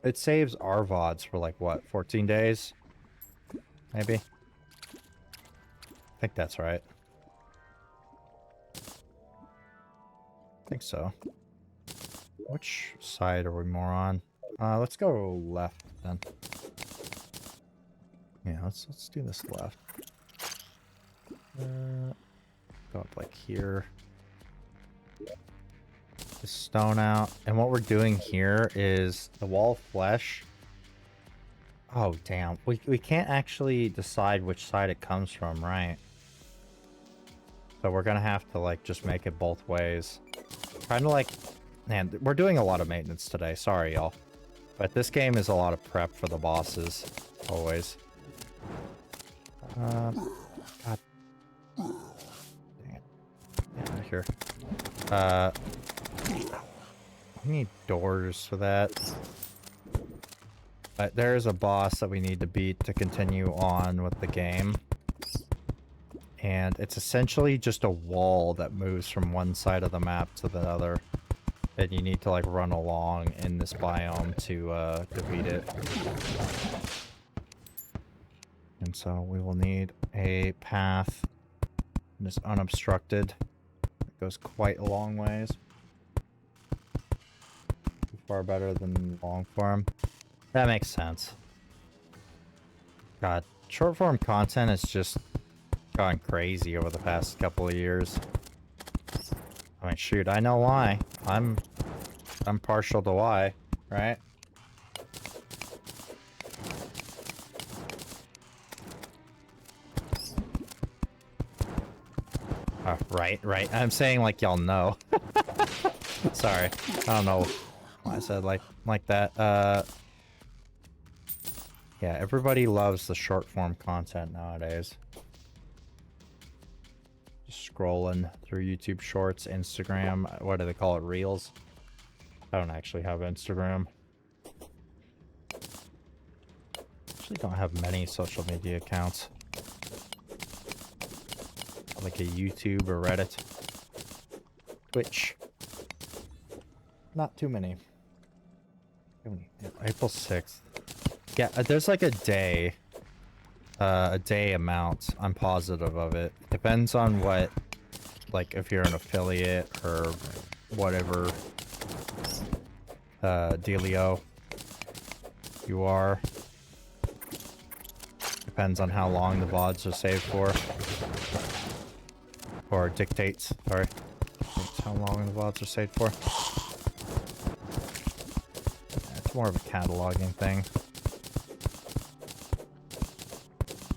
It saves our VODs for like, what, 14 days? Maybe? I think that's right. I think so. Which side are we more on? Let's go left then. Yeah, let's do this left. Go up like here. This stone out. And what we're doing here is the wall of flesh. Oh, damn. We can't actually decide which side it comes from, right? So we're gonna have to, like, just make it both ways. Kind of like... Man, we're doing a lot of maintenance today. Sorry, y'all. But this game is a lot of prep for the bosses. Always. God. Dang it. Get out of here. I need doors for that. But there is a boss that we need to beat to continue on with the game. And it's essentially just a wall that moves from one side of the map to the other. And you need to like run along in this biome to defeat it. And so we will need a path that's unobstructed. It goes quite a long ways. Far better than long form. That makes sense. God, short form content has just gone crazy over the past couple of years. I mean, shoot, I know why. I'm partial to why, right? Right. I'm saying like y'all know. Sorry. I don't know why I said like that. Yeah, everybody loves the short form content nowadays. Just scrolling through YouTube Shorts, Instagram, what do they call it? Reels? I don't actually have Instagram. Actually don't have many social media accounts. Like a YouTube or Reddit. Twitch. Not too many. April 6th. Yeah, there's like a day amount. I'm positive of it. Depends on what, like if you're an affiliate or whatever dealio you are. Depends on how long the VODs are saved for. Or dictates, sorry. Dictates how long the VODs are saved for. Yeah, it's more of a cataloging thing.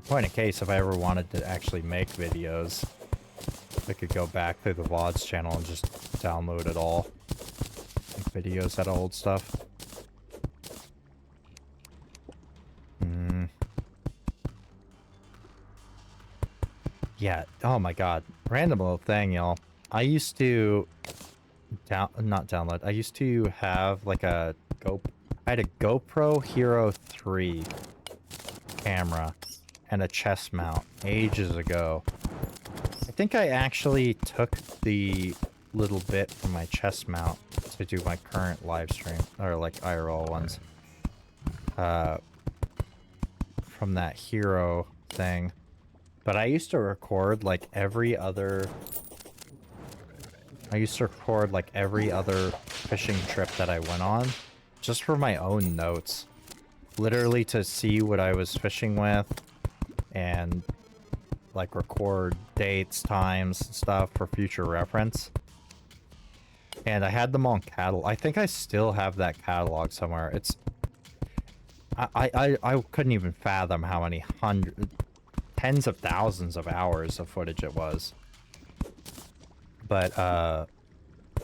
Point of case, if I ever wanted to actually make videos, I could go back through the VODs channel and just download it all. Make videos out of old stuff. Yeah, oh my god. Random little thing, y'all. I used to not download. I used to have like I had a GoPro Hero 3 camera and a chest mount ages ago. I think I actually took the little bit from my chest mount to do my current live stream, or like IRL ones. From that Hero thing. But I used to record like every other fishing trip that I went on, just for my own notes. Literally to see what I was fishing with, and like record dates, times, and stuff for future reference. And I had them on catalog. I think I still have that catalog somewhere. It's... I couldn't even fathom how many tens of thousands of hours of footage it was. But, the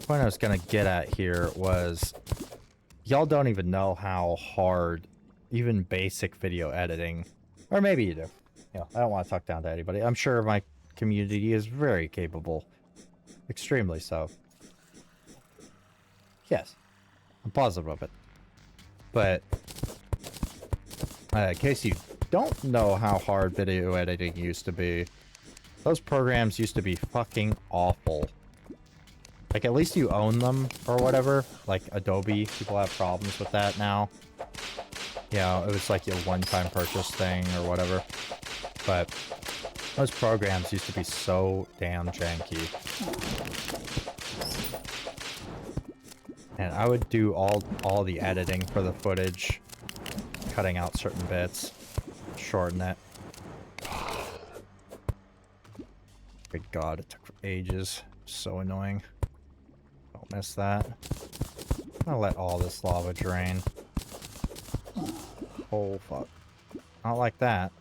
point I was gonna get at here was, y'all don't even know how hard even basic video editing, or maybe you do. You know, I don't want to talk down to anybody. I'm sure my community is very capable. Extremely so. Yes. I'm positive of it. But, in case you don't know how hard video editing used to be, those programs used to be fucking awful. Like, at least you own them, or whatever. Like, Adobe, people have problems with that now. You know, it was like a one-time purchase thing, or whatever. But those programs used to be so damn janky. And I would do all the editing for the footage, cutting out certain bits, shorten it. Good god, it took ages. So annoying. Don't miss that. I'm gonna let all this lava drain. Oh fuck. Not like that.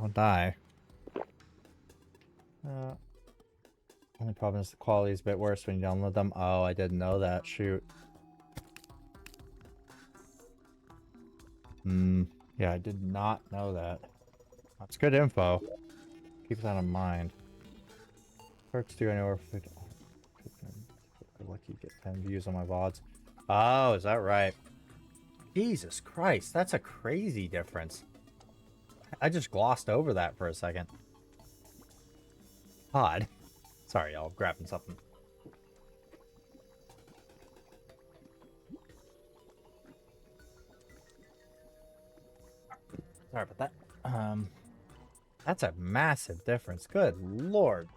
I'll die. Only problem is the quality is a bit worse when you download them. Oh, I didn't know that. Shoot. Yeah, I did not know that. That's good info. Keep that in mind. Perks do anywhere for lucky get 10 views on my VODs. Oh, is that right? Jesus Christ, that's a crazy difference. I just glossed over that for a second. Odd. Sorry, y'all. Grabbing something. Sorry about that. That's a massive difference. Good lord.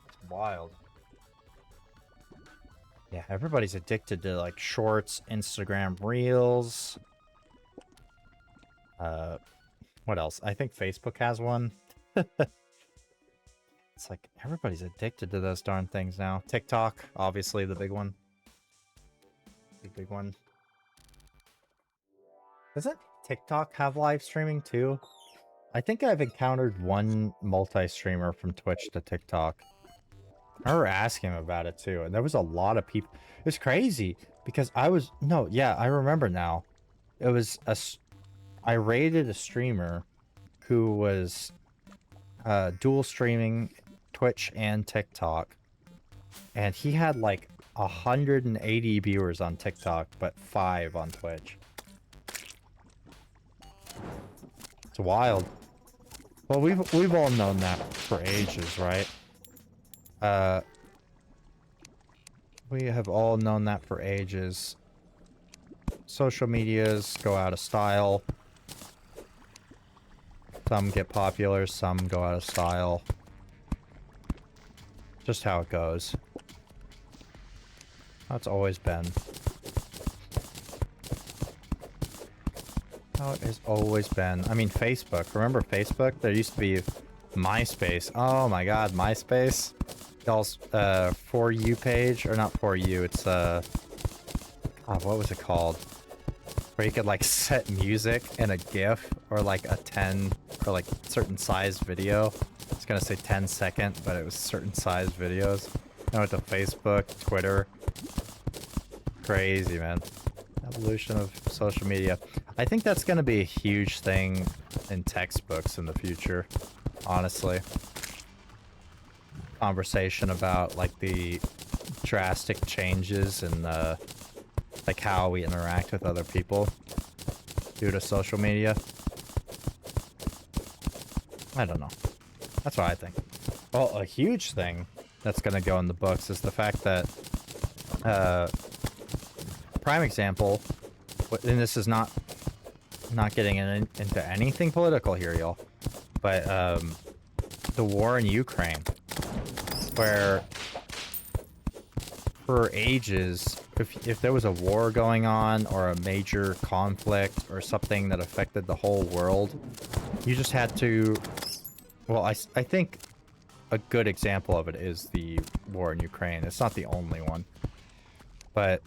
It's wild. Yeah, everybody's addicted to like shorts, Instagram Reels. What else? I think Facebook has one. It's like everybody's addicted to those darn things now. TikTok, obviously the big one. The big one. Doesn't TikTok have live streaming too? I think I've encountered one multi-streamer from Twitch to TikTok. I remember asking him about it too, and there was a lot of people. It's crazy because I remember now. It was I raided a streamer who was dual streaming Twitch and TikTok, and he had like 180 viewers on TikTok, but 5 on Twitch. It's wild. Well, we've all known that for ages, right? We have all known that for ages. Social medias go out of style. Some get popular, some go out of style. Just how it goes. How it's always been. How it has always been. I mean, Facebook. Remember Facebook? There used to be MySpace. Oh my god, MySpace. Y'all's For You page, or not For You, it's God, what was it called? Where you could like set music in a GIF or like a 10 or like certain size video. I was gonna say 10-second, but it was certain size videos. Now with the Facebook, Twitter. Crazy, man. Evolution of social media. I think that's gonna be a huge thing in textbooks in the future, honestly. Conversation about like the drastic changes in like how we interact with other people due to social media. I don't know. That's what I think. Well, a huge thing that's gonna go in the books is the fact that prime example, and this is not getting into anything political here, y'all, but the war in Ukraine, where for ages, if there was a war going on or a major conflict or something that affected the whole world, you just had to, well, I think a good example of it is the war in Ukraine. It's not the only one, but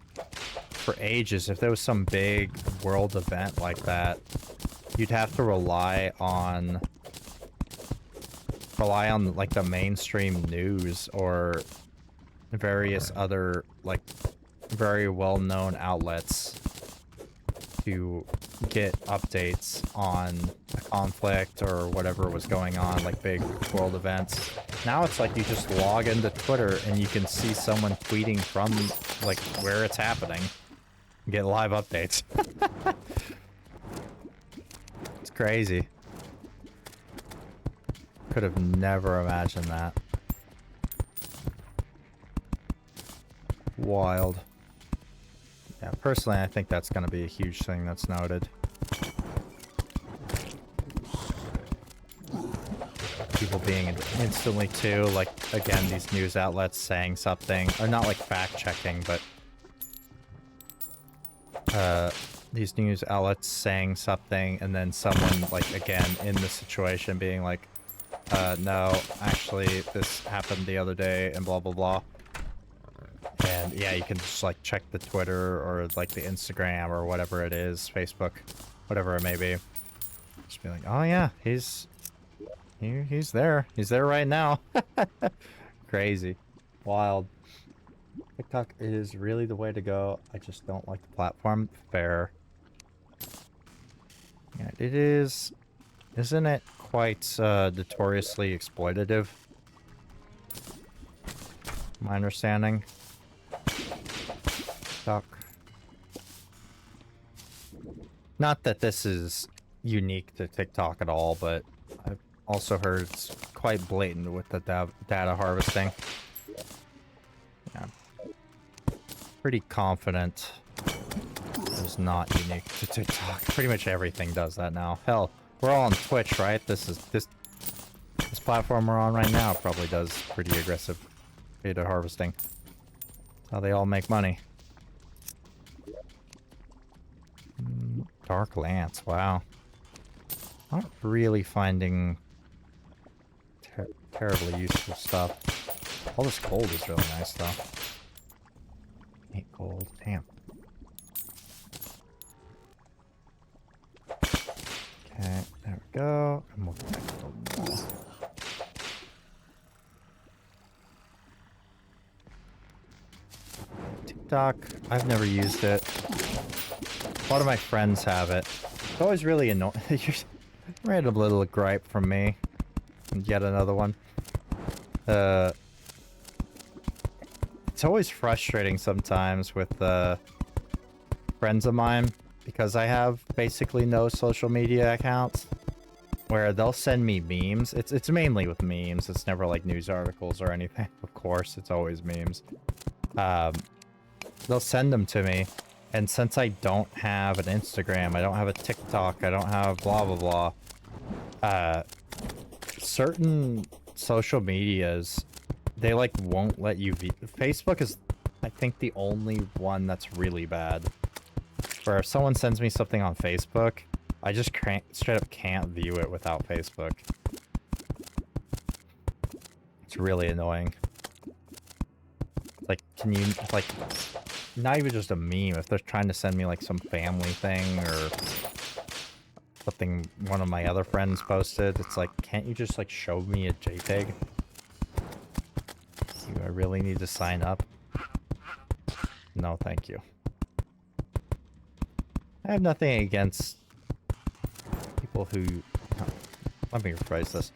for ages, if there was some big world event like that, you'd have to rely on like the mainstream news or various other like very well-known outlets to get updates on a conflict or whatever was going on, like big world events. Now it's like you just log into Twitter and you can see someone tweeting from like where it's happening, get live updates. It's crazy. Could have never imagined that. Wild. Yeah, personally, I think that's going to be a huge thing that's noted. People being instantly too, like, again, these news outlets saying something, or not like fact-checking, but these news outlets saying something, and then someone, like, again, in the situation being like, no, actually, this happened the other day, and blah, blah, blah. And yeah, you can just like check the Twitter or like the Instagram or whatever it is, Facebook, whatever it may be. Just be like, oh yeah, he's there. He's there right now. Crazy. Wild. TikTok is really the way to go. I just don't like the platform. Fair. Yeah, it is. Isn't it quite notoriously exploitative? My understanding. TikTok. Not that this is unique to TikTok at all, but I've also heard it's quite blatant with the data harvesting. Yeah. Pretty confident it's not unique to TikTok. Pretty much everything does that now. Hell, we're all on Twitch, right? This platform we're on right now probably does pretty aggressive data harvesting. That's how they all make money. Dark Lance, wow. Not really finding terribly useful stuff. All this gold is really nice, though. 8 gold, damn. Okay, there we go. And we'll connect the wall. TikTok, I've never used it. A lot of my friends have it. It's always really annoying. Random little gripe from me. And yet another one. It's always frustrating sometimes with friends of mine because I have basically no social media accounts where they'll send me memes. It's mainly with memes. It's never like news articles or anything. Of course, it's always memes. They'll send them to me, and since I don't have an Instagram, I don't have a TikTok, I don't have blah blah blah, certain social medias, they like won't let you view. Facebook is, I think, the only one that's really bad. Where if someone sends me something on Facebook, I just straight up can't view it without Facebook. It's really annoying. Like, can you, like, not even just a meme, if they're trying to send me, like, some family thing or something one of my other friends posted, it's like, can't you just, like, show me a JPEG? Do I really need to sign up? No, thank you. I have nothing against people who... let me rephrase this.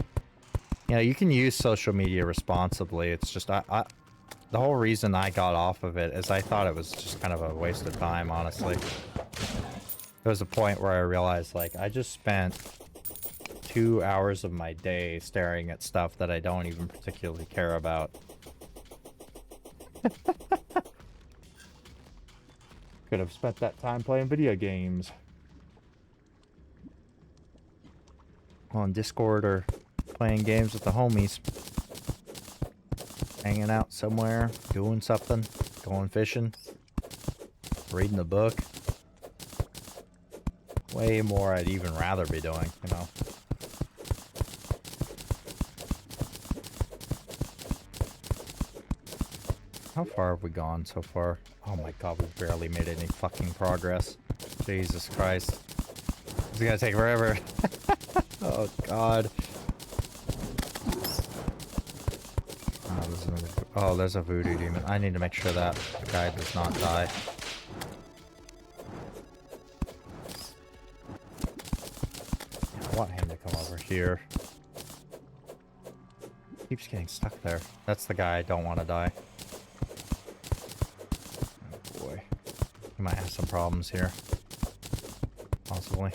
You know, you can use social media responsibly. It's just, the whole reason I got off of it is I thought it was just kind of a waste of time, honestly. There was a point where I realized, like, I just spent 2 hours of my day staring at stuff that I don't even particularly care about. Could have spent that time playing video games. On Discord or playing games with the homies. Hanging out somewhere, doing something, going fishing, reading a book. Way more I'd even rather be doing, you know. How far have we gone so far? Oh my god, we've barely made any fucking progress. Jesus Christ. It's gonna take forever. Oh god. Oh, there's a voodoo demon. I need to make sure that the guy does not die. I want him to come over here. Keeps getting stuck there. That's the guy I don't want to die. Oh boy. He might have some problems here. Possibly.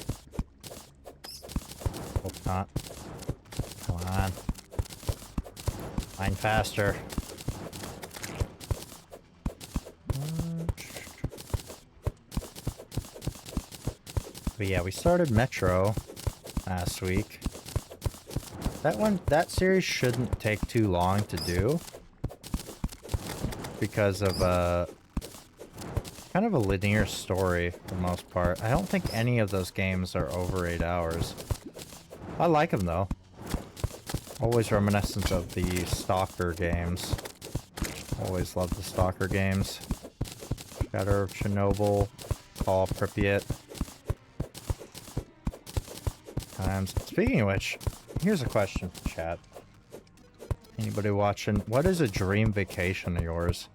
Hope not. Come on. Mine faster. But yeah, we started Metro last week. That series shouldn't take too long to do because of kind of a linear story for the most part. I don't think any of those games are over 8 hours. I like them though. Always reminiscent of the Stalker games. Always loved the Stalker games. Shadow of Chernobyl, Call of Pripyat. Speaking of which, here's a question for chat. Anybody watching? What is a dream vacation of yours?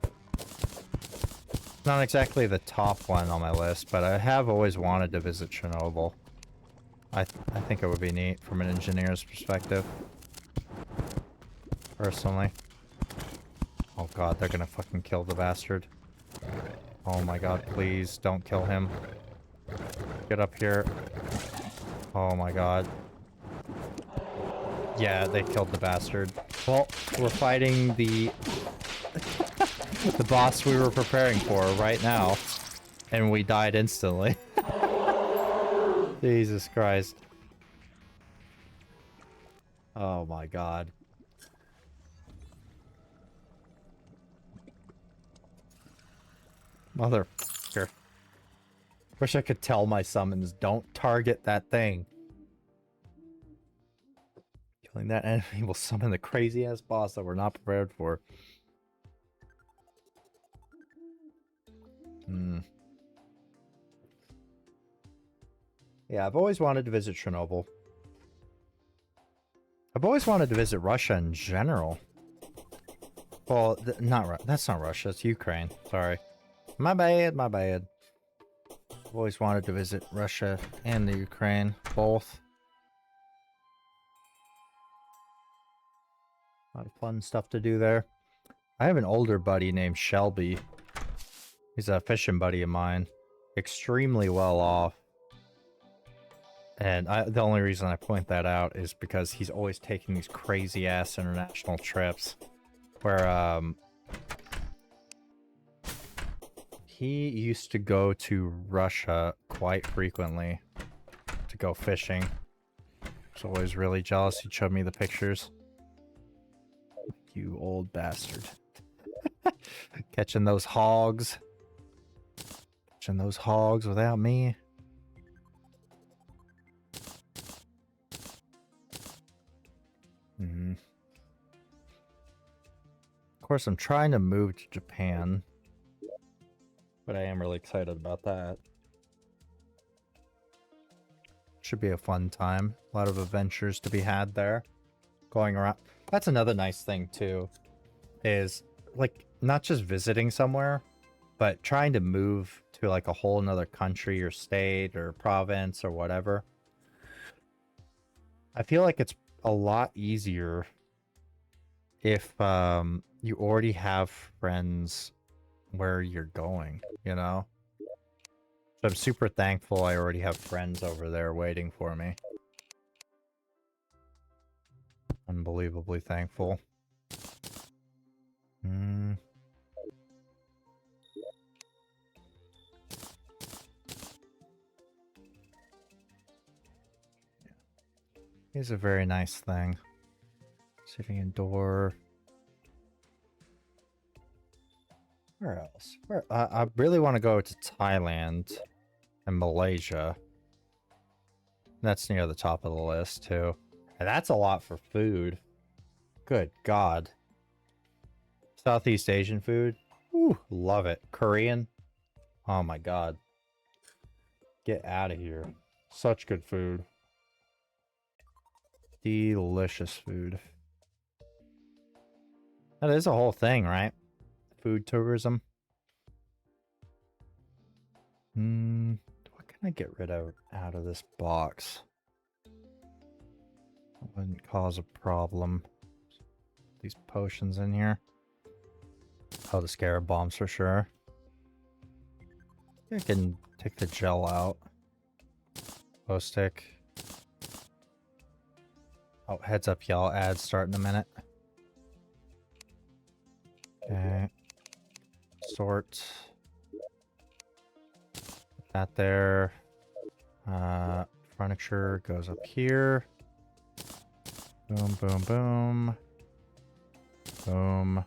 Not exactly the top one on my list, but I have always wanted to visit Chernobyl. I think it would be neat from an engineer's perspective. Personally. Oh god, they're gonna fucking kill the bastard. Oh my god, please don't kill him. Get up here. Oh my god. Yeah, they killed the bastard. Well, we're fighting the the boss we were preparing for right now. And we died instantly. Jesus Christ. Oh my god. Motherfucker. Wish I could tell my summons, don't target that thing. Killing that enemy will summon the crazy-ass boss that we're not prepared for. Hmm. Yeah, I've always wanted to visit Chernobyl. I've always wanted to visit Russia in general. Well, that's not Russia, it's Ukraine. Sorry. My bad, my bad. I've always wanted to visit Russia and the Ukraine, both. A lot of fun stuff to do there. I have an older buddy named Shelby. He's a fishing buddy of mine. Extremely well off. And the only reason I point that out is because he's always taking these crazy-ass international trips. Where, he used to go to Russia quite frequently to go fishing. I was always really jealous. He showed me the pictures. You old bastard. Catching those hogs. Catching those hogs without me. Mm-hmm. Of course, I'm trying to move to Japan. But I am really excited about that. Should be a fun time. A lot of adventures to be had there. Going around. That's another nice thing, too. Is, like, not just visiting somewhere, but trying to move to, like, a whole another country or state or province or whatever. I feel like it's a lot easier if you already have friends where you're going, you know? So I'm super thankful I already have friends over there waiting for me. Unbelievably thankful. It's a very nice thing. Sitting indoor. Where else? I really want to go to Thailand and Malaysia. That's near the top of the list, too. And that's a lot for food. Good God. Southeast Asian food. Ooh, love it. Korean. Oh my God. Get out of here. Such good food. Delicious food. That is a whole thing, right? Food tourism. What can I get rid of out of this box? That wouldn't cause a problem. These potions in here. Oh, the scarab bombs for sure. I can take the gel out. Bow stick. Oh, heads up, y'all. Ads start in a minute. Okay. Sort. Put that there. Furniture goes up here. Boom, boom, boom. Boom.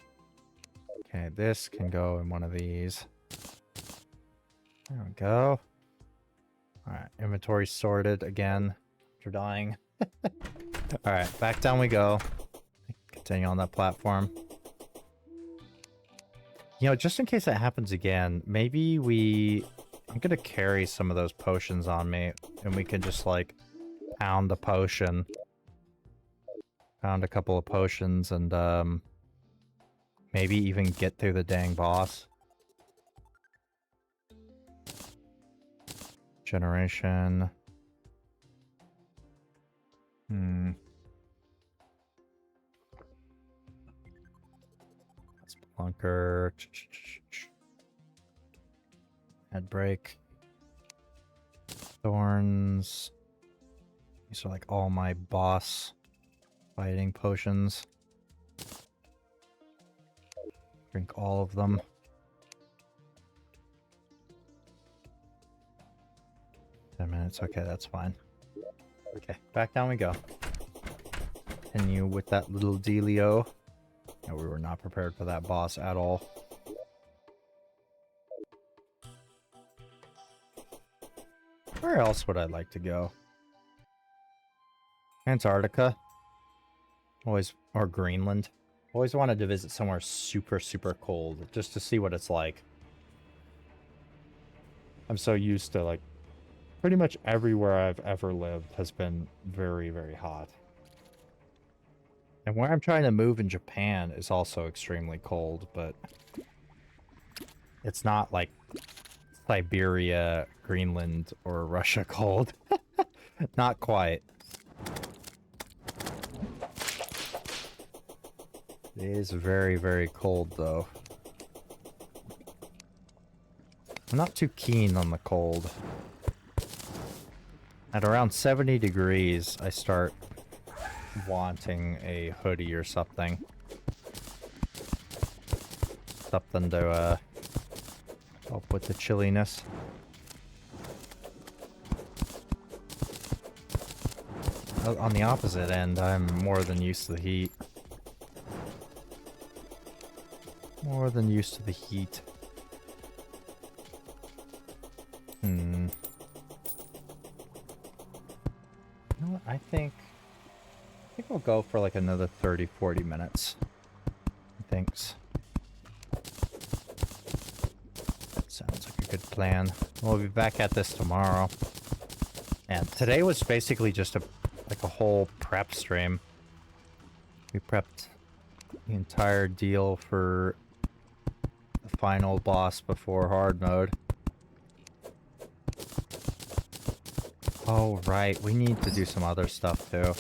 Okay, this can go in one of these. There we go. Alright, inventory sorted again after dying. Alright, back down we go. Continue on that platform. You know, just in case that happens again, maybe I'm gonna carry some of those potions on me, and we can just, like, pound the potion. Pound a couple of potions, and, maybe even get through the dang boss. Generation. That's Plunker. Head break. Thorns. These are like all my boss fighting potions. Drink all of them. 10 minutes. Okay, that's fine. Okay, back down we go. Continue with that little dealio. No, we were not prepared for that boss at all. Where else would I like to go? Antarctica. Always, or Greenland. Always wanted to visit somewhere super, super cold, just to see what it's like. I'm so used to, like, pretty much everywhere I've ever lived has been very, very hot. And where I'm trying to move in Japan is also extremely cold, but it's not like Siberia, Greenland, or Russia cold. Not quite. It is very, very cold, though. I'm not too keen on the cold. At around 70 degrees, I start wanting a hoodie or something. Something to, help with the chilliness. On the opposite end, I'm more than used to the heat. More than used to the heat. You know what? I think we'll go for like another 30-40 minutes. Thanks. That sounds like a good plan. We'll be back at this tomorrow. And today was basically just a whole prep stream. We prepped the entire deal for the final boss before hard mode. Oh, right. We need to do some other stuff, too,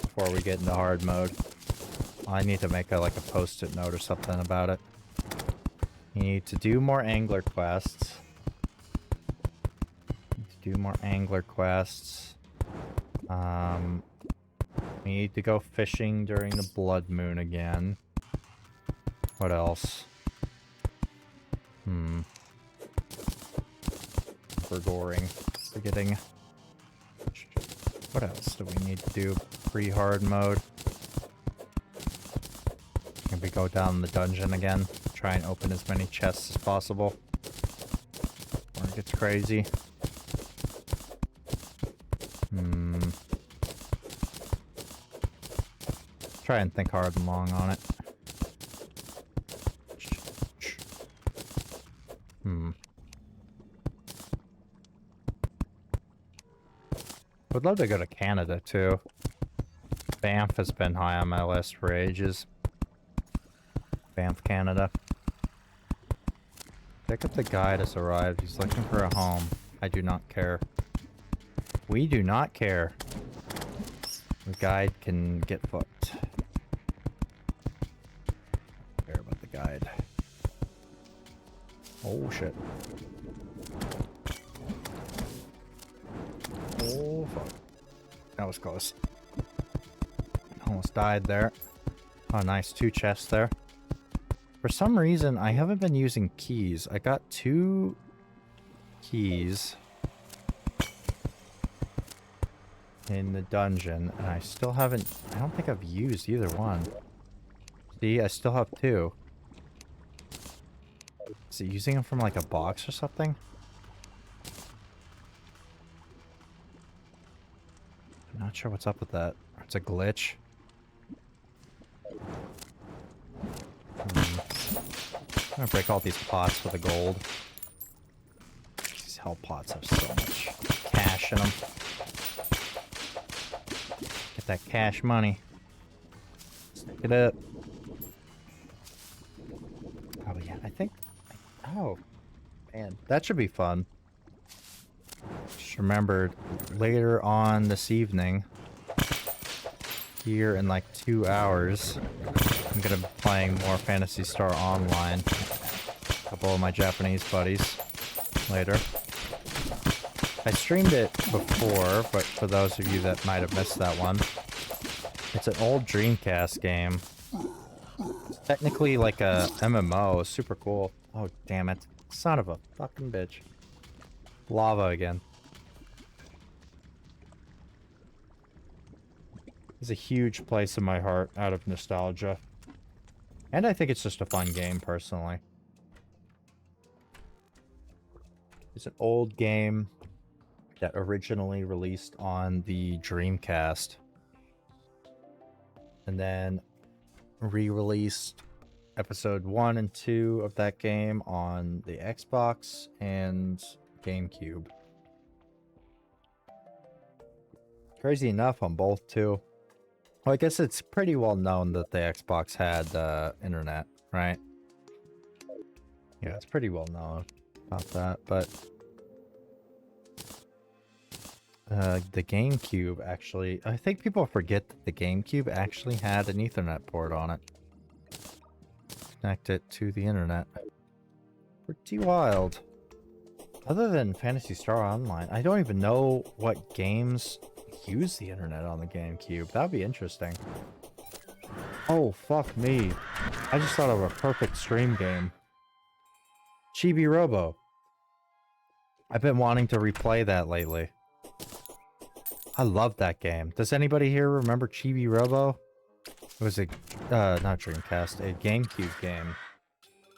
before we get into hard mode. I need to make a post-it note or something about it. You need to do more angler quests. We need to go fishing during the blood moon again. What else? Forgetting. What else do we need to do pre-hard mode? Maybe go down the dungeon again. Try and open as many chests as possible. Or it gets crazy. Try and think hard and long on it. Would love to go to Canada, too. Banff has been high on my list for ages. Banff, Canada. Check if the guide has arrived. He's looking for a home. I do not care. We do not care. The guide can get fucked. Don't care about the guide. Oh, shit. Oh, fuck. That was close. Almost died there. Oh, nice. 2 chests there. For some reason, I haven't been using keys. I got 2 keys in the dungeon, and I still haven't... I don't think I've used either one. See, I still have 2. Is it using them from, like, a box or something? I'm not sure what's up with that. It's a glitch. I'm gonna break all these pots for the gold. These hell pots have so much cash in them. Get that cash money. Stick it up. Oh yeah, I think... Oh, man, that should be fun. Just remembered, later on this evening, here in like 2 hours, I'm gonna be playing more Phantasy Star Online. A couple of my Japanese buddies. later. I streamed it before, but for those of you that might have missed that one, it's an old Dreamcast game. It's technically like a MMO. It's super cool. Oh, damn it. Son of a fucking bitch. Lava again. It's a huge place in my heart out of nostalgia. And I think it's just a fun game, personally. It's an old game that originally released on the Dreamcast. And then re-released episode 1 and 2 of that game on the Xbox and GameCube. Crazy enough on both, too. Well, I guess it's pretty well known that the Xbox had internet, right? Yeah, it's pretty well known about that, but the GameCube actually, I think people forget that the GameCube actually had an Ethernet port on it. Connect it to the internet. Pretty wild. Other than Phantasy Star Online, I don't even know what games use the internet on the GameCube. That'd be interesting. Oh, fuck me. I just thought of a perfect stream game. Chibi Robo. I've been wanting to replay that lately. I love that game. Does anybody here remember Chibi Robo? It was a, not Dreamcast, a GameCube game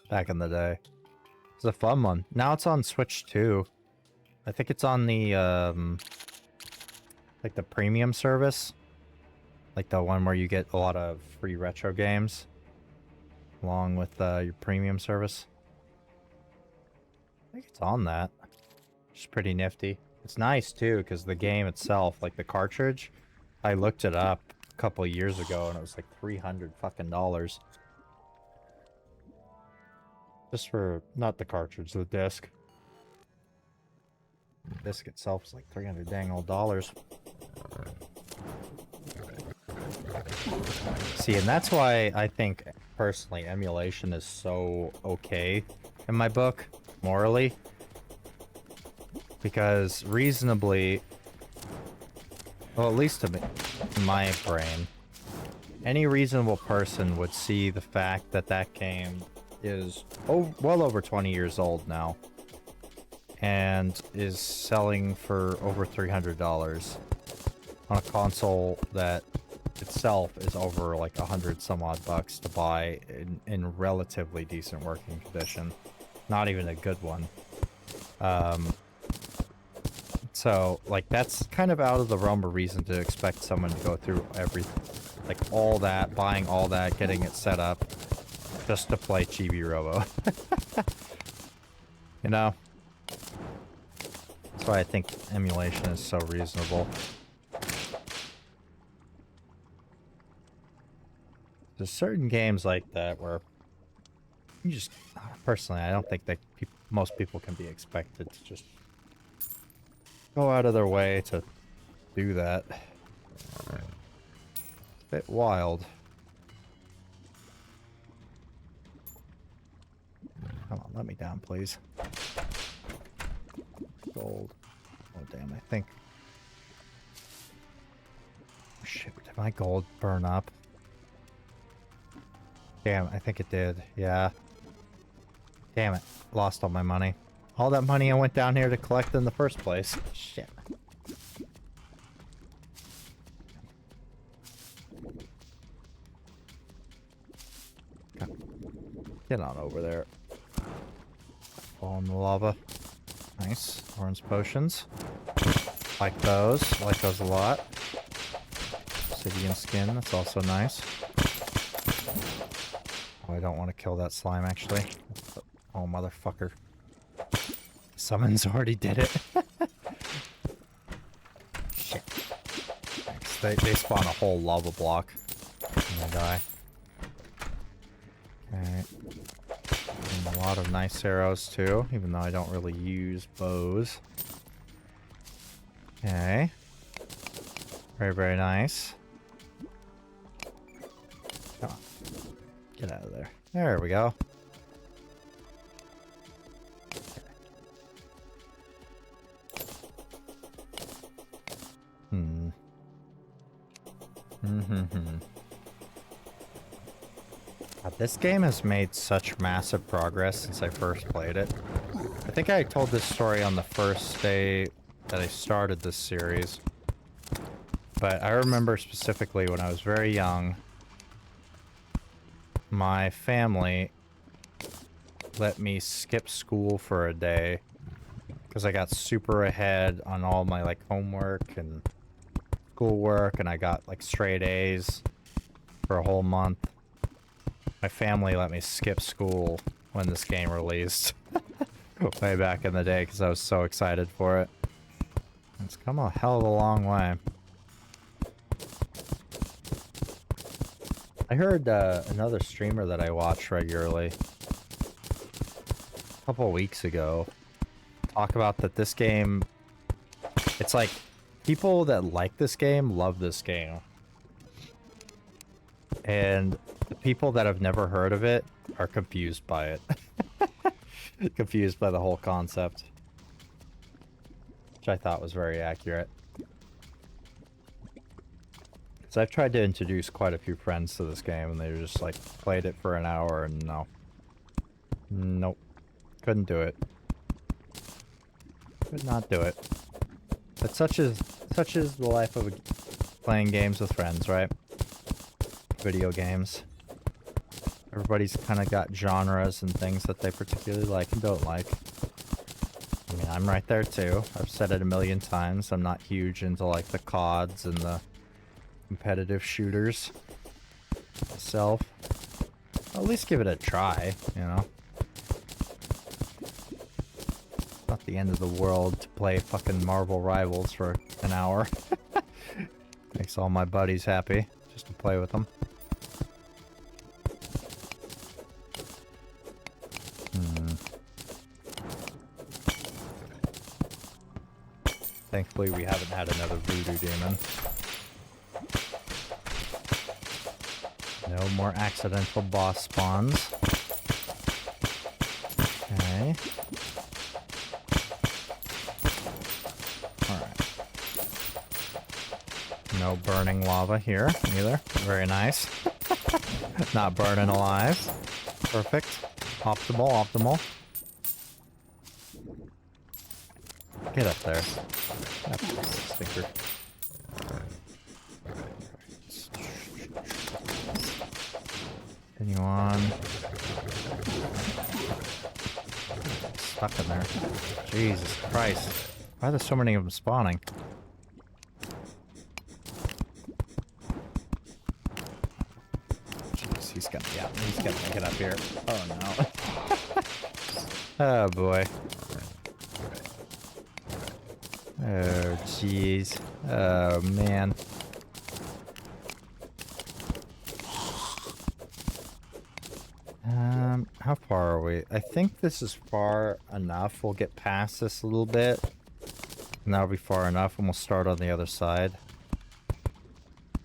back in the day. It was a fun one. Now it's on Switch too. I think it's on the, like the premium service. Like the one where you get a lot of free retro games. Along with, your premium service. I think it's on that. Which is pretty nifty. It's nice too, because the game itself, like the cartridge, I looked it up a couple of years ago and it was like $300 fucking dollars. Just for, not the cartridge, the disc. The disc itself is like 300 dang old dollars. See, and that's why I think, personally, emulation is so okay in my book, morally. Because reasonably, well, at least to me, in my brain, any reasonable person would see the fact that that game is well over 20 years old now and is selling for over $300 on a console that itself is over like 100 some odd bucks to buy in relatively decent working condition, not even a good one. So, like, that's kind of out of the realm of reason to expect someone to go through like, all that, buying all that, getting it set up, just to play Chibi Robo. You know? That's why I think emulation is so reasonable. There's certain games like that where you just, personally, I don't think that most people can be expected to just go out of their way to do that. It's a bit wild. Come on, let me down, please. Gold. Oh, damn, I think... Oh, shit, did my gold burn up? Damn, I think it did. Yeah. Damn it. Lost all my money. All that money I went down here to collect in the first place. Shit. Get on over there. Fall in the lava. Nice. Orange potions. Like those. Like those a lot. Obsidian skin. That's also nice. Oh, I don't want to kill that slime, actually. Oh, motherfucker. Summons already did it. Shit. Thanks. They spawn a whole lava block. And I die. Okay. And a lot of nice arrows, too, even though I don't really use bows. Okay. Very, very nice. Come on. Get out of there. There we go. This game has made such massive progress since I first played it. I think I told this story on the first day that I started this series. But I remember specifically when I was very young, my family let me skip school for a day because I got super ahead on all my like homework and schoolwork, and I got like straight A's for a whole month. My family let me skip school when this game released way back in the day because I was so excited for it. It's come a hell of a long way. I heard another streamer that I watch regularly a couple weeks ago talk about that this game, it's like people that like this game love this game. And the people that have never heard of it are confused by it. Confused by the whole concept. Which I thought was very accurate. So I've tried to introduce quite a few friends to this game, and they just like played it for an hour and no. Nope. Couldn't do it. Could not do it. But such is the life of playing games with friends, right? Video games. Everybody's kind of got genres and things that they particularly like and don't like. I mean, I'm right there too. I've said it a million times. I'm not huge into like the CODs and the competitive shooters myself. I'll at least give it a try, you know? Not the end of the world to play fucking Marvel Rivals for an hour. Makes all my buddies happy just to play with them. Thankfully, we haven't had another voodoo demon. No more accidental boss spawns. Okay. Alright. No burning lava here, either. Very nice. Not burning alive. Perfect. Optimal, optimal. Get up there. Stinker. Continue on. Stuck in there. Jesus Christ. Why are there so many of them spawning? Jeez, he's gonna make it up here. Oh no. Oh boy. Oh jeez. Oh man. How far are we? I think this is far enough. We'll get past this a little bit. And that'll be far enough, and we'll start on the other side.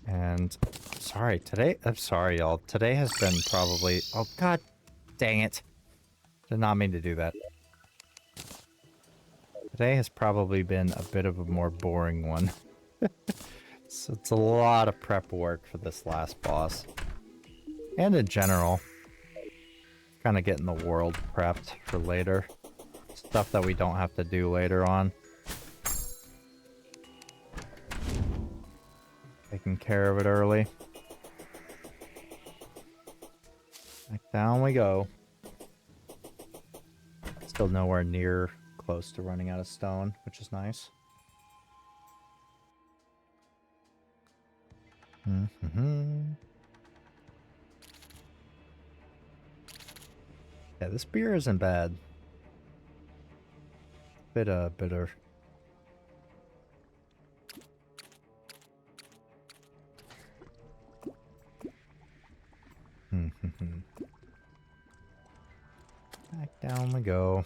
And sorry, I'm sorry, y'all. Today has been probably, oh god dang it. Did not mean to do that. Today has probably been a bit of a more boring one. So it's a lot of prep work for this last boss. And in general. Kind of getting the world prepped for later. Stuff that we don't have to do later on. Taking care of it early. Back down we go. Still nowhere near close to running out of stone, which is nice. Yeah, this beer isn't bad. Bit bitter. Back down we go.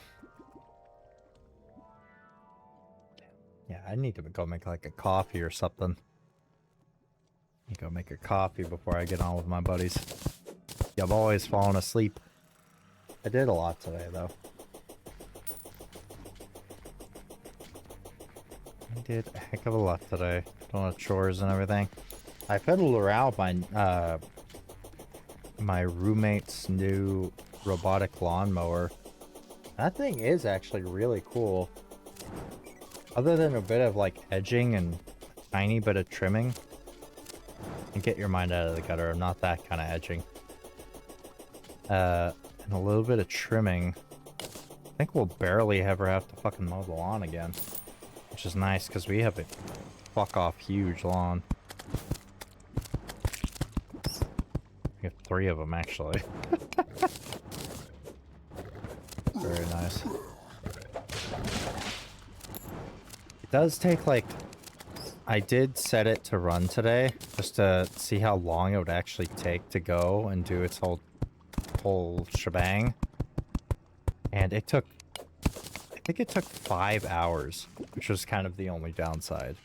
Yeah, I need to go make like a coffee or something. Go make a coffee before I get on with my buddies. Yeah, I've always fallen asleep. I did a lot today, though. I did a heck of a lot today. Doing the chores and everything. I fiddled around with my roommate's new robotic lawnmower. That thing is actually really cool. Other than a bit of like edging and a tiny bit of trimming. And get your mind out of the gutter, I'm not that kind of edging. And a little bit of trimming. I think we'll barely ever have to fucking mow the lawn again. Which is nice, because we have a fuck off huge lawn. We have 3 of them, actually. Very nice. It does take, like... I did set it to run today, just to see how long it would actually take to go and do its whole shebang. And it took... I think it took 5 hours, which was kind of the only downside.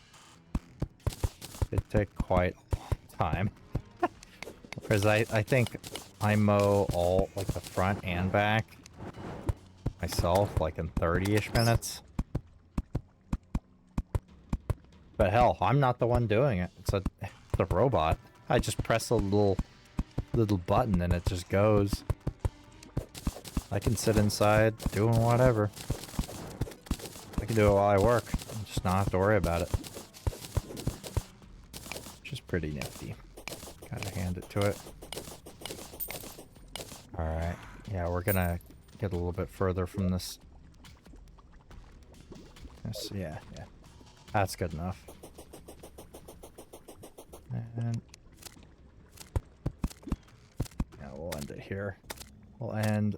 It took quite a long time. Because I think I mow all, like, the front and back myself, like, in 30-ish minutes. But hell, I'm not the one doing it. It's a robot. I just press a little button and it just goes. I can sit inside doing whatever. I can do it while I work. Just not have to worry about it. Which is pretty nifty. Gotta hand it to it. Alright. Yeah, we're gonna get a little bit further from this. Yes, yeah. That's good enough. And yeah, we'll end it here. We'll end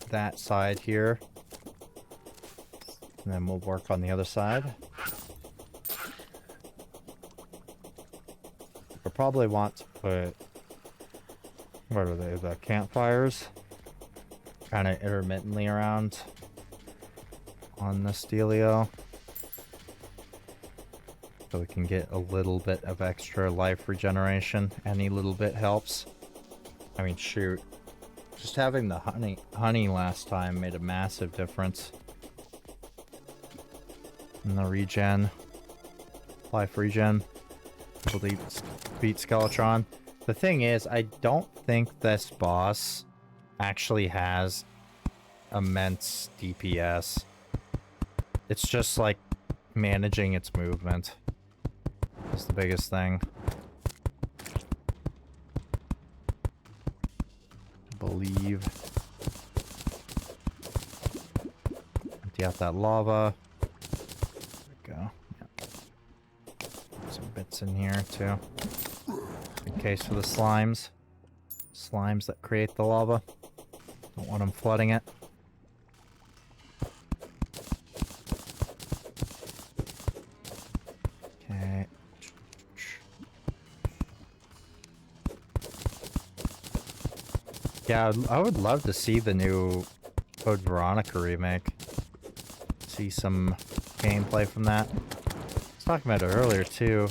that side here. And then we'll work on the other side. We'll probably want to put... What are they? The campfires? Kind of intermittently around on this dealio. So we can get a little bit of extra life regeneration. Any little bit helps. I mean, shoot. Just having the honey last time made a massive difference. In the regen. Life regen. Able to beat Skeletron. The thing is, I don't think this boss actually has immense DPS. It's just like managing its movement. That's the biggest thing. I believe. Empty out that lava. There we go. Yeah. Some bits in here too. In case for the slimes. Slimes that create the lava. Don't want them flooding it. Okay. Yeah, I would love to see the new Code Veronica remake. See some gameplay from that. I was talking about it earlier too.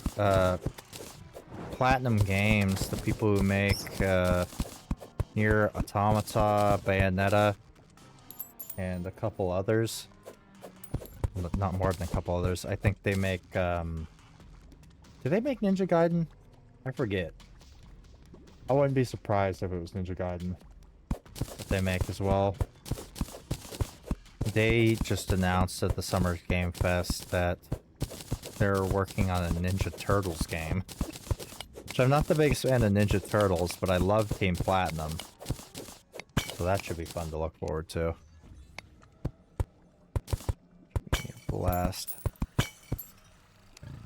Platinum Games, the people who make Nier Automata, Bayonetta, and a couple others. Not more than a couple others. I think they make, do they make Ninja Gaiden? I forget. I wouldn't be surprised if it was Ninja Gaiden. That they make as well. They just announced at the Summer Game Fest that they're working on a Ninja Turtles game. Which I'm not the biggest fan of Ninja Turtles, but I love Team Platinum. So that should be fun to look forward to. Blast.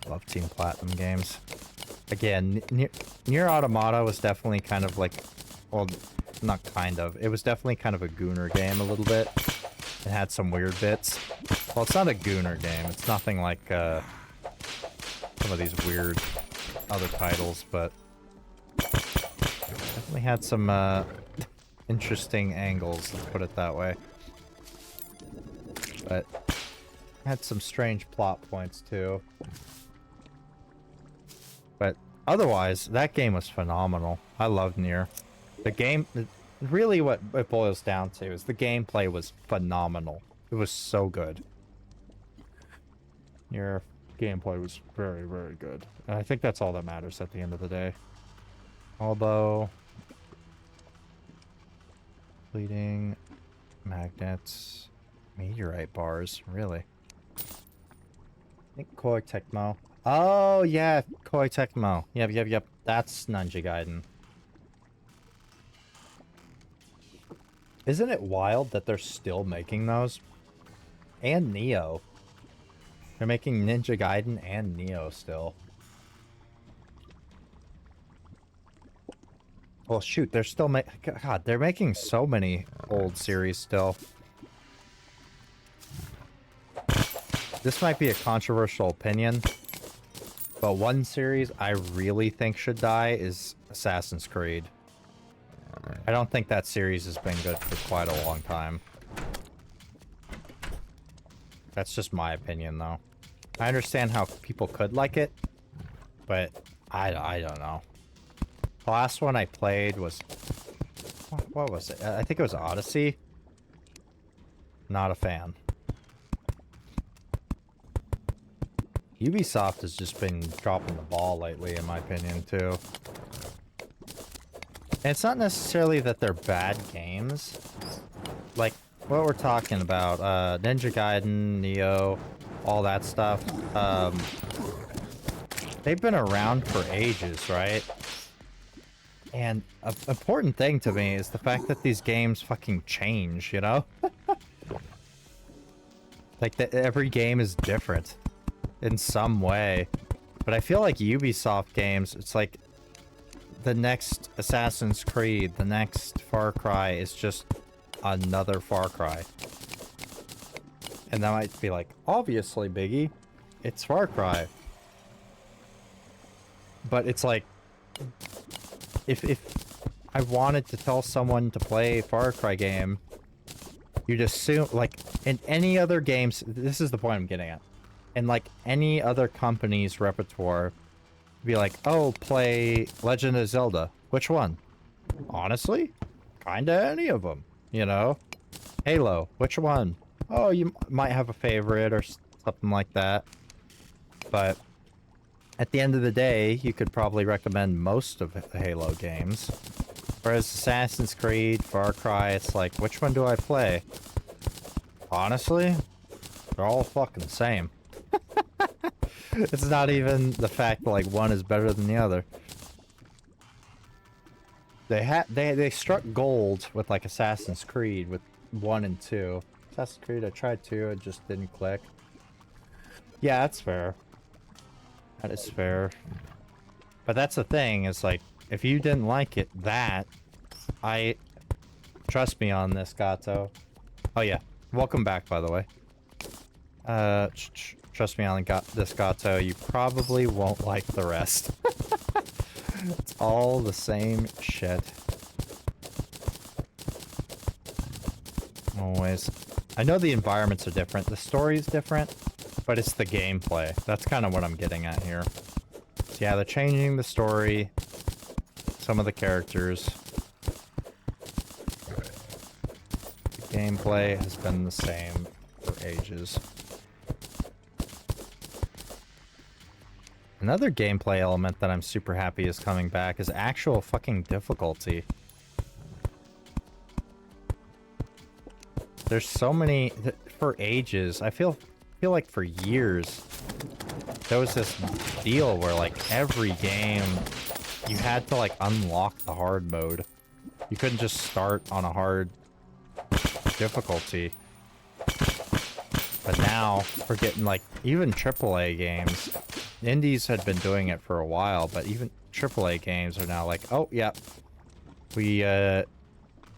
Love Team Platinum games. Again, Nier Automata was definitely kind of like... Well, not kind of. It was definitely kind of a Gooner game a little bit. It had some weird bits. Well, it's not a Gooner game. It's nothing like some of these weird other titles, but... Definitely had some interesting angles, let's put it that way. But... Had some strange plot points, too. But otherwise, that game was phenomenal. I loved Nier. The game... Really what it boils down to is the gameplay was phenomenal. It was so good. Nier gameplay was very, very good. And I think that's all that matters at the end of the day. Elbow. Bleeding. Magnets. Meteorite bars. Really? I think Koi Tecmo. Oh, yeah. Koi Tecmo. Yep. That's Ninja Gaiden. Isn't it wild that they're still making those? And Neo. They're making Ninja Gaiden and Neo still. Well, shoot, they're still God, they're making so many old series still. This might be a controversial opinion, but one series I really think should die is Assassin's Creed. I don't think that series has been good for quite a long time. That's just my opinion, though. I understand how people could like it, but I don't know. The last one I played was... What was it? I think it was Odyssey. Not a fan. Ubisoft has just been dropping the ball lately, in my opinion, too. And it's not necessarily that they're bad games. Like, what we're talking about, Ninja Gaiden, Neo, all that stuff, they've been around for ages, right? And an important thing to me is the fact that these games fucking change, you know? Like, every game is different in some way. But I feel like Ubisoft games, it's like the next Assassin's Creed, the next Far Cry is just another Far Cry. And that might be like, obviously, Biggie, it's Far Cry. But it's like, if I wanted to tell someone to play a Far Cry game, you'd assume, like, in any other games, this is the point I'm getting at. In, like, any other company's repertoire, be like, oh, play Legend of Zelda. Which one? Honestly? Kinda any of them, you know? Halo. Which one? Oh, you might have a favorite or something like that. But at the end of the day, you could probably recommend most of the Halo games. Whereas Assassin's Creed, Far Cry, it's like, which one do I play? Honestly, they're all fucking the same. It's not even the fact that, like, one is better than the other. They struck gold with, like, Assassin's Creed with 1 and 2. Assassin's Creed, I tried 2, it just didn't click. Yeah, that's fair. That is fair. But that's the thing, is like, if you didn't like it, trust me on this, Gato. Oh yeah, welcome back, by the way. Trust me on this, Gato, you probably won't like the rest. It's all the same shit. Always. I know the environments are different, the story's different, but it's the gameplay. That's kind of what I'm getting at here. So yeah, they're changing the story, some of the characters. The gameplay has been the same for ages. Another gameplay element that I'm super happy is coming back is actual fucking difficulty. There's so many for ages. I feel like for years there was this deal where, like, every game you had to, like, unlock the hard mode. You couldn't just start on a hard difficulty. But now we're getting, like, even AAA games. Indies had been doing it for a while, but even AAA games are now like, oh yeah, we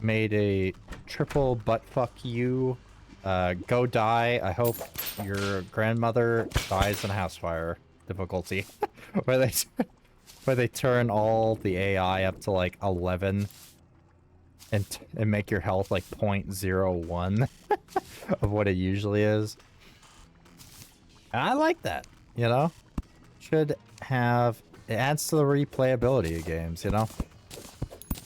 made a triple butt fuck you, go die. I hope your grandmother dies in a house fire difficulty, where they turn all the AI up to like 11 and make your health like 0.01 of what it usually is. And I like that, you know? Should have... It adds to the replayability of games, you know?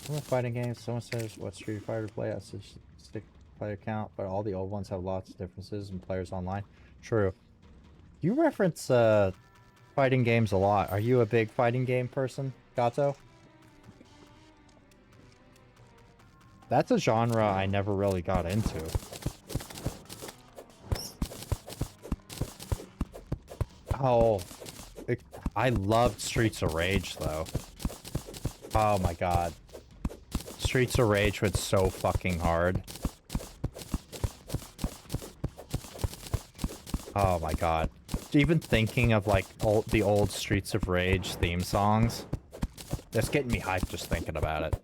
Some fighting games, someone says, what Street Fighter play? That's a stick player count, but all the old ones have lots of differences in players online. True. You reference fighting games a lot. Are you a big fighting game person, Gato? That's a genre I never really got into. Oh, I loved Streets of Rage, though. Oh my god. Streets of Rage went so fucking hard. Oh my god. Even thinking of, like, the old Streets of Rage theme songs, that's getting me hyped just thinking about it.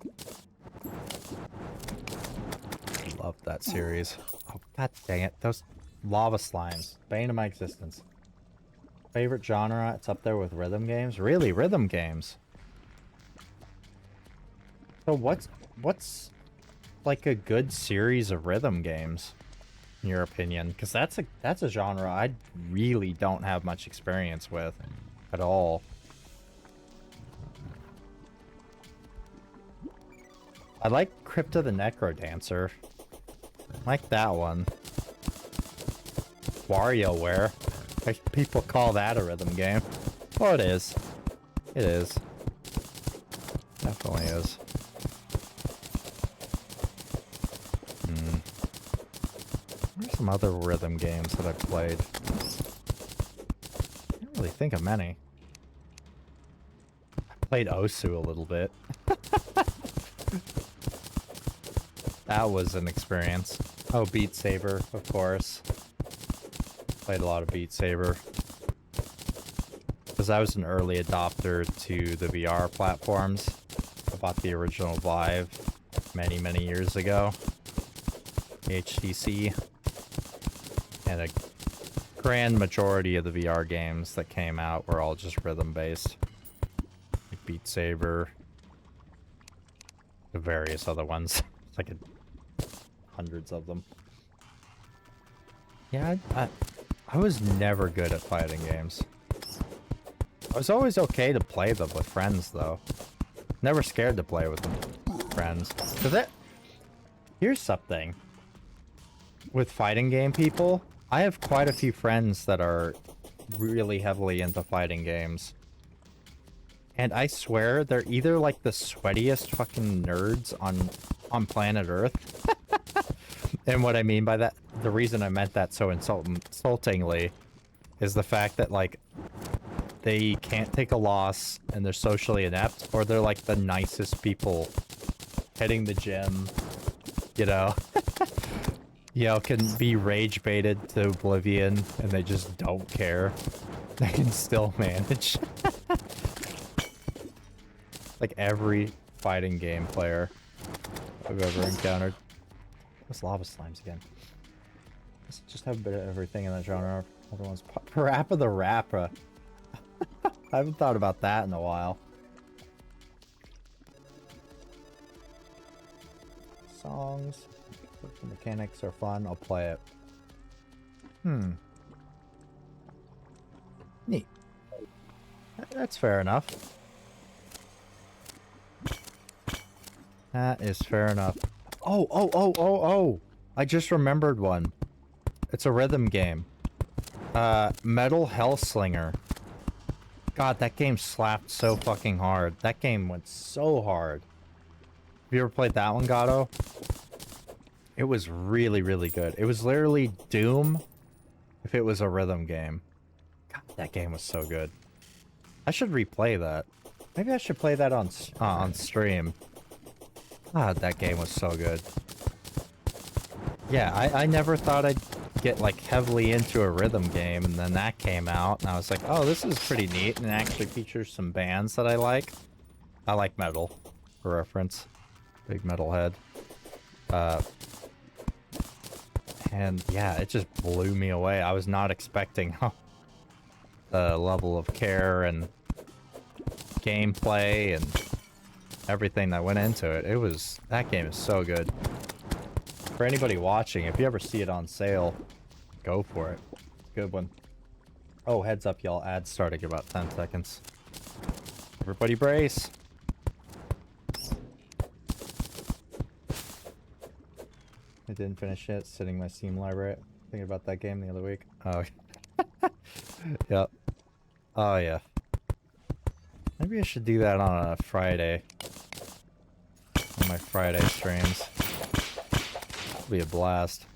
Love that series. Oh, god dang it. Those lava slimes. Bane of my existence. Favorite genre? It's up there with rhythm games? Really? Rhythm games? So what's like a good series of rhythm games, in your opinion? Because that's a genre I really don't have much experience with at all. I like Crypta the Necrodancer. I like that one. WarioWare. Like, people call that a rhythm game. Well, it is. It is. Definitely is. What are some other rhythm games that I've played? I can't really think of many. I played Osu a little bit. That was an experience. Oh, Beat Saber, of course. Played a lot of Beat Saber. Because I was an early adopter to the VR platforms. I bought the original Vive many, many years ago. The HTC. And a grand majority of the VR games that came out were all just rhythm-based. Like Beat Saber. The various other ones. Like hundreds of them. Yeah, I was never good at fighting games. I was always okay to play them with friends, though. Never scared to play with them, friends. Here's something. With fighting game people, I have quite a few friends that are really heavily into fighting games. And I swear, they're either like the sweatiest fucking nerds on planet Earth. And what I mean by that, the reason I meant that so insultingly, is the fact that, like, they can't take a loss and they're socially inept, or they're like the nicest people hitting the gym, you know? You know, can be rage baited to oblivion and they just don't care. They can still manage. Like every fighting game player I've ever encountered. What's lava slimes again? Let's just have a bit of everything in that genre. Other ones, Parappa the Rapper. I haven't thought about that in a while. Songs. If the mechanics are fun, I'll play it. Neat. That's fair enough. That is fair enough. Oh! I just remembered one. It's a rhythm game. Metal Hellslinger. God, that game slapped so fucking hard. That game went so hard. Have you ever played that one, Gato? It was really, really good. It was literally Doom if it was a rhythm game. God, that game was so good. I should replay that. Maybe I should play that on stream. God, that game was so good. Yeah, I never thought I'd get, like, heavily into a rhythm game, and then that came out, and I was like, oh, this is pretty neat, and it actually features some bands that I like. I like metal, for reference. Big metalhead. And yeah, it just blew me away. I was not expecting the level of care and gameplay and everything that went into it. That game is so good. For anybody watching, if you ever see it on sale, go for it. Good one. Oh, heads up, y'all. Ads starting in about 10 seconds. Everybody brace. I didn't finish it. Sitting in my Steam library. Thinking about that game the other week. Oh. Yep. Oh, yeah. Maybe I should do that on a Friday. On my Friday streams. It'll be a blast.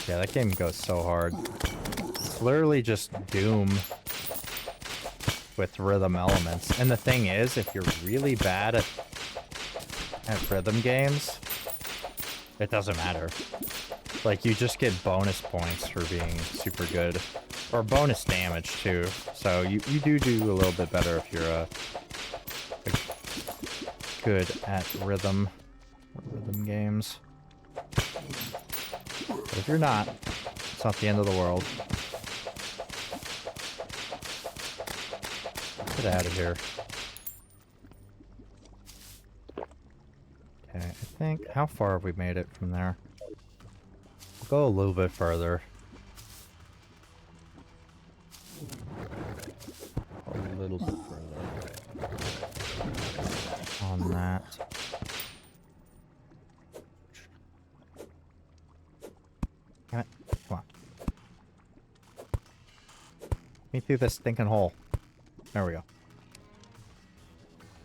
Yeah, that game goes so hard. It's literally just Doom with rhythm elements. And the thing is, if you're really bad at rhythm games, it doesn't matter. Like, you just get bonus points for being super good. Or bonus damage, too. So you do a little bit better if you're good at rhythm games. But if you're not, it's not the end of the world. Get out of here. Okay, I think... How far have we made it from there? We'll go a little bit further. A little bit further. On that. Damn it. Come on. Get me through this stinking hole. There we go.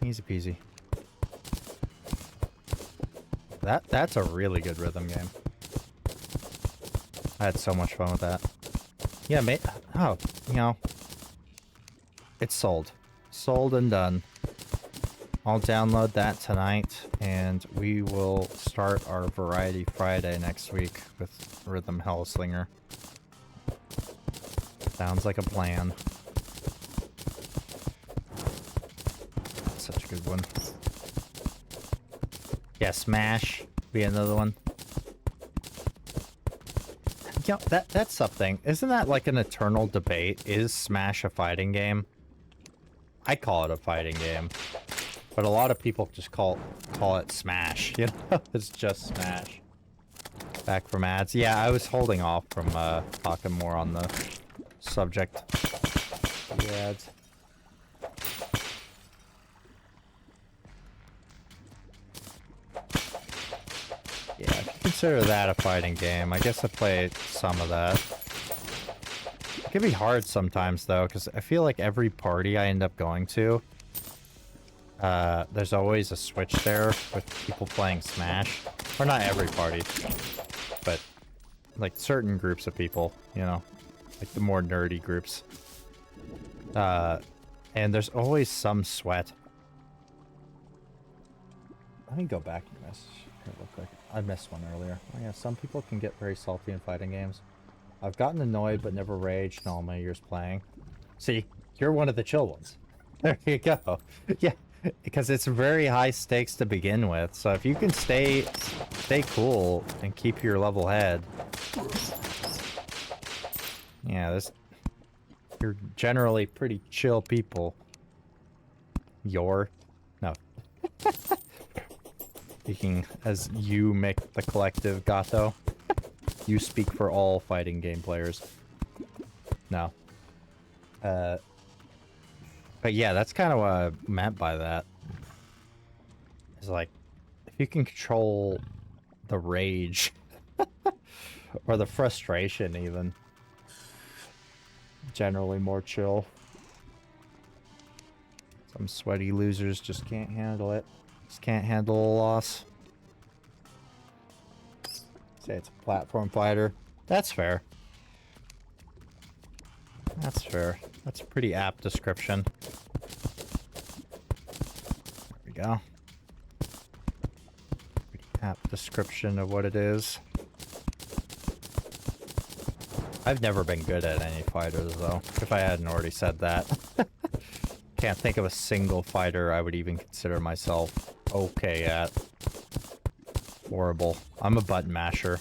Easy peasy. That's a really good rhythm game. I had so much fun with that. Yeah, mate. Oh, you know. It's sold. Sold and done. I'll download that tonight, and we will start our Variety Friday next week with Rhythm Hellslinger. Sounds like a plan. Such a good one. Yeah, Smash be another one. Yeah, that's something. Isn't that like an eternal debate? Is Smash a fighting game? I call it a fighting game. But a lot of people just call it Smash, you know? It's just Smash. Back from ads. Yeah, I was holding off from talking more on the subject. The ads. Yeah, if you consider that a fighting game, I guess I played some of that. It can be hard sometimes, though, because I feel like every party I end up going to, there's always a switch there with people playing Smash. Or not every party, but like certain groups of people, you know, like the more nerdy groups. And there's always some sweat. Let me go back to this real quick. I missed one earlier. Oh yeah, some people can get very salty in fighting games. I've gotten annoyed but never raged in all my years playing. See, you're one of the chill ones. There you go. Yeah, because it's very high stakes to begin with. So if you can stay cool and keep your level head, yeah, you're generally pretty chill people. No. Speaking as you make the collective, Gato. You speak for all fighting game players. No. But yeah, that's kind of what I meant by that. It's like, if you can control the rage, or the frustration even, generally more chill. Some sweaty losers just can't handle it. Just can't handle a loss. Say it's a platform fighter. That's fair. That's fair. That's a pretty apt description. There we go. Pretty apt description of what it is. I've never been good at any fighters, though, if I hadn't already said that. Can't think of a single fighter I would even consider myself okay at. Horrible. I'm a button masher.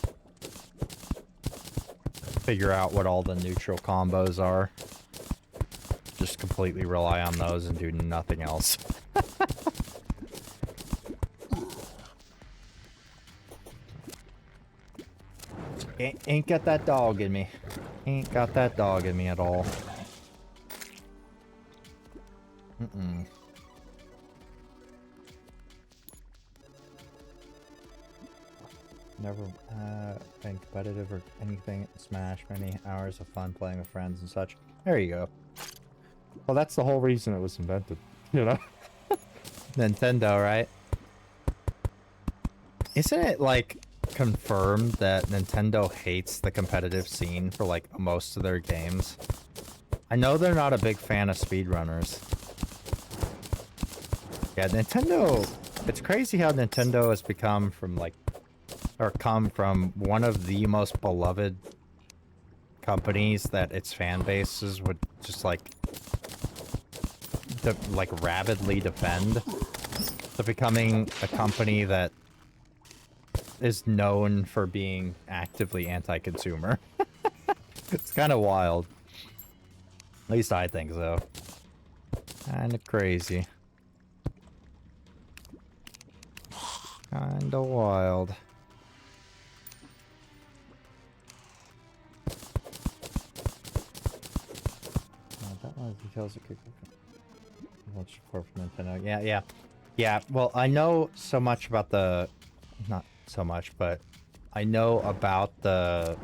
Figure out what all the neutral combos are. Just completely rely on those and do nothing else. Ain't got that dog in me. Ain't got that dog in me at all. Mm-mm. Never been competitive or anything. Smash. Many hours of fun playing with friends and such. There you go. Well, that's the whole reason it was invented, you know? Nintendo, right? Isn't it, like, confirmed that Nintendo hates the competitive scene for, like, most of their games? I know they're not a big fan of speedrunners. Yeah, Nintendo... It's crazy how Nintendo has become from, like... Or come from one of the most beloved companies that its fan bases would just, like... rabidly defend. To becoming a company that is known for being actively anti-consumer. It's kind of wild. At least I think so. Kind of crazy. Kind of wild. That one details it could launch support from Nintendo. Yeah. Yeah, well, I know so much about the... Not so much, but I know about the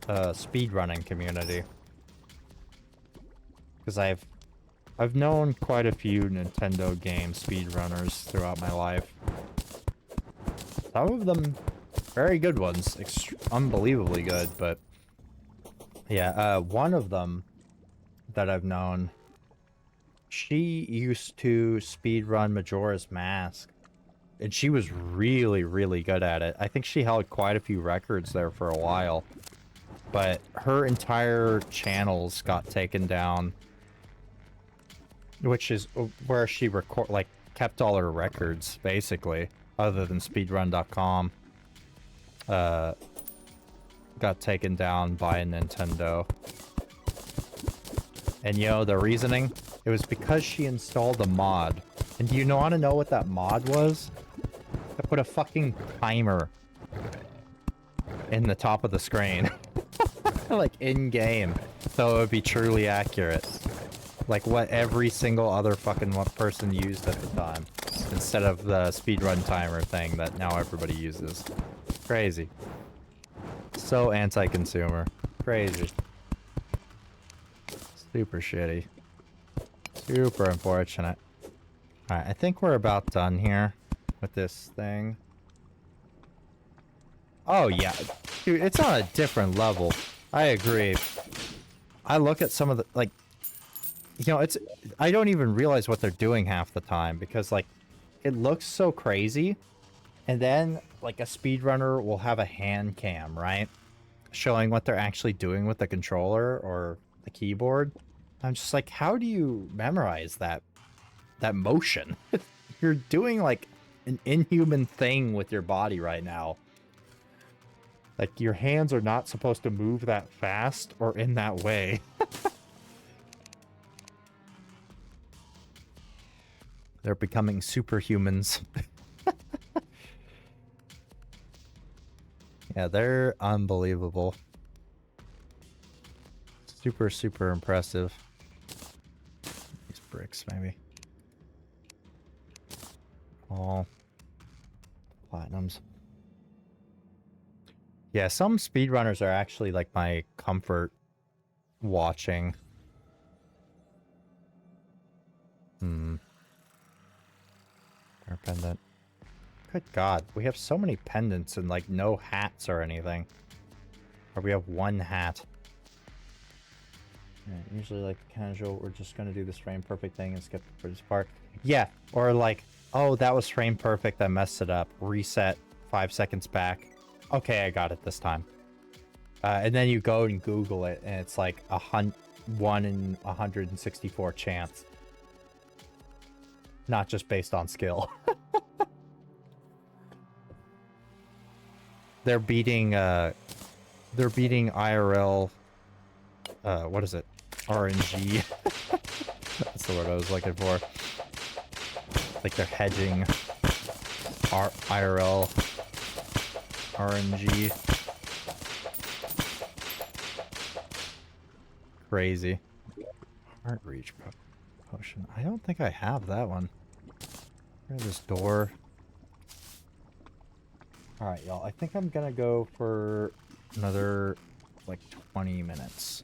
speedrunning community. Because I've known quite a few Nintendo game speedrunners throughout my life. Some of them very good ones, unbelievably good, but yeah, one of them that I've known, she used to speedrun Majora's Mask, and she was really, really good at it. I think she held quite a few records there for a while, but her entire channels got taken down, which is where she kept all her records, basically, other than speedrun.com. Got taken down by Nintendo. And you know, the reasoning? It was because she installed a mod. And do you want to know what that mod was? I put a fucking timer in the top of the screen. Like, in-game. So it would be truly accurate. Like what every single other fucking person used at the time. Instead of the speedrun timer thing that now everybody uses. Crazy. So anti-consumer. Crazy. Super shitty. Super unfortunate. Alright, I think we're about done here with this thing. Oh yeah. Dude, it's on a different level. I agree. I look at some of the, like... You know, I don't even realize what they're doing half the time, because, like, it looks so crazy, and then, like, a speedrunner will have a hand cam, right? Showing what they're actually doing with the controller or the keyboard. I'm just like, how do you memorize that motion? You're doing, like, an inhuman thing with your body right now. Like, your hands are not supposed to move that fast or in that way. They're becoming superhumans. Yeah, they're unbelievable. Super, super impressive. These bricks, maybe. All platinums. Yeah, some speedrunners are actually like my comfort watching. Our pendant. Good God, we have so many pendants and like no hats or anything. Or we have one hat. Yeah, usually like casual, we're just gonna do this frame perfect thing and skip the pretty part. Yeah, or like, oh, that was frame perfect, I messed it up. Reset 5 seconds back. Okay, I got it this time. And then you go and Google it, and it's like 1 in 164 chance. Not just based on skill. They're beating IRL, what is it? RNG. That's the word I was looking for. Like they're hedging IRL RNG. Crazy. Heart reach potion. I don't think I have that one. Where's this door? Alright, y'all. I think I'm gonna go for another, like, 20 minutes.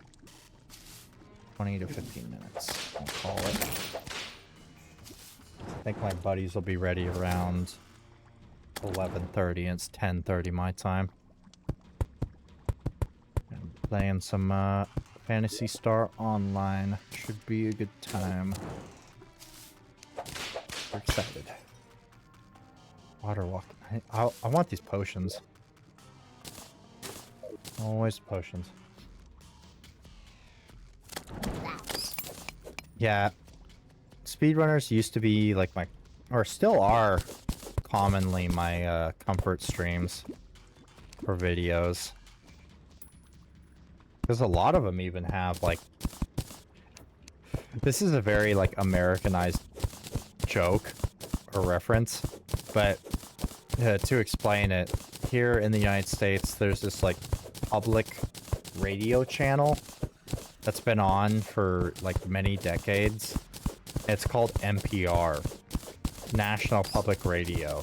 20 to 15 minutes, I'll call it. I think my buddies will be ready around 11:30, and it's 10:30 my time. I'm playing some, Phantasy Star Online. Should be a good time. We're excited. Water walking. I want these potions. Always potions. Yeah. Speedrunners used to be like my, or still are commonly my comfort streams for videos. Because a lot of them even have like, this is a very like Americanized joke or reference, but to explain it, here in the United States, there's this like public radio channel that's been on for like many decades. It's called NPR, National Public Radio.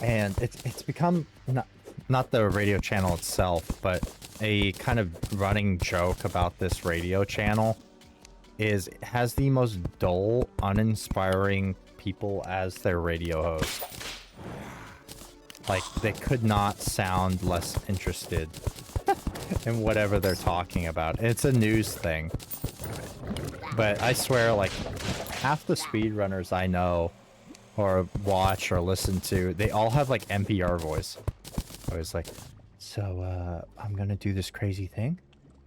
And it's become not the radio channel itself, but a kind of running joke about this radio channel is it has the most dull, uninspiring people as their radio host. Like, they could not sound less interested in whatever they're talking about. It's a news thing. But I swear, like, half the speedrunners I know or watch or listen to, they all have, like, NPR voice. I was like, so, I'm gonna do this crazy thing.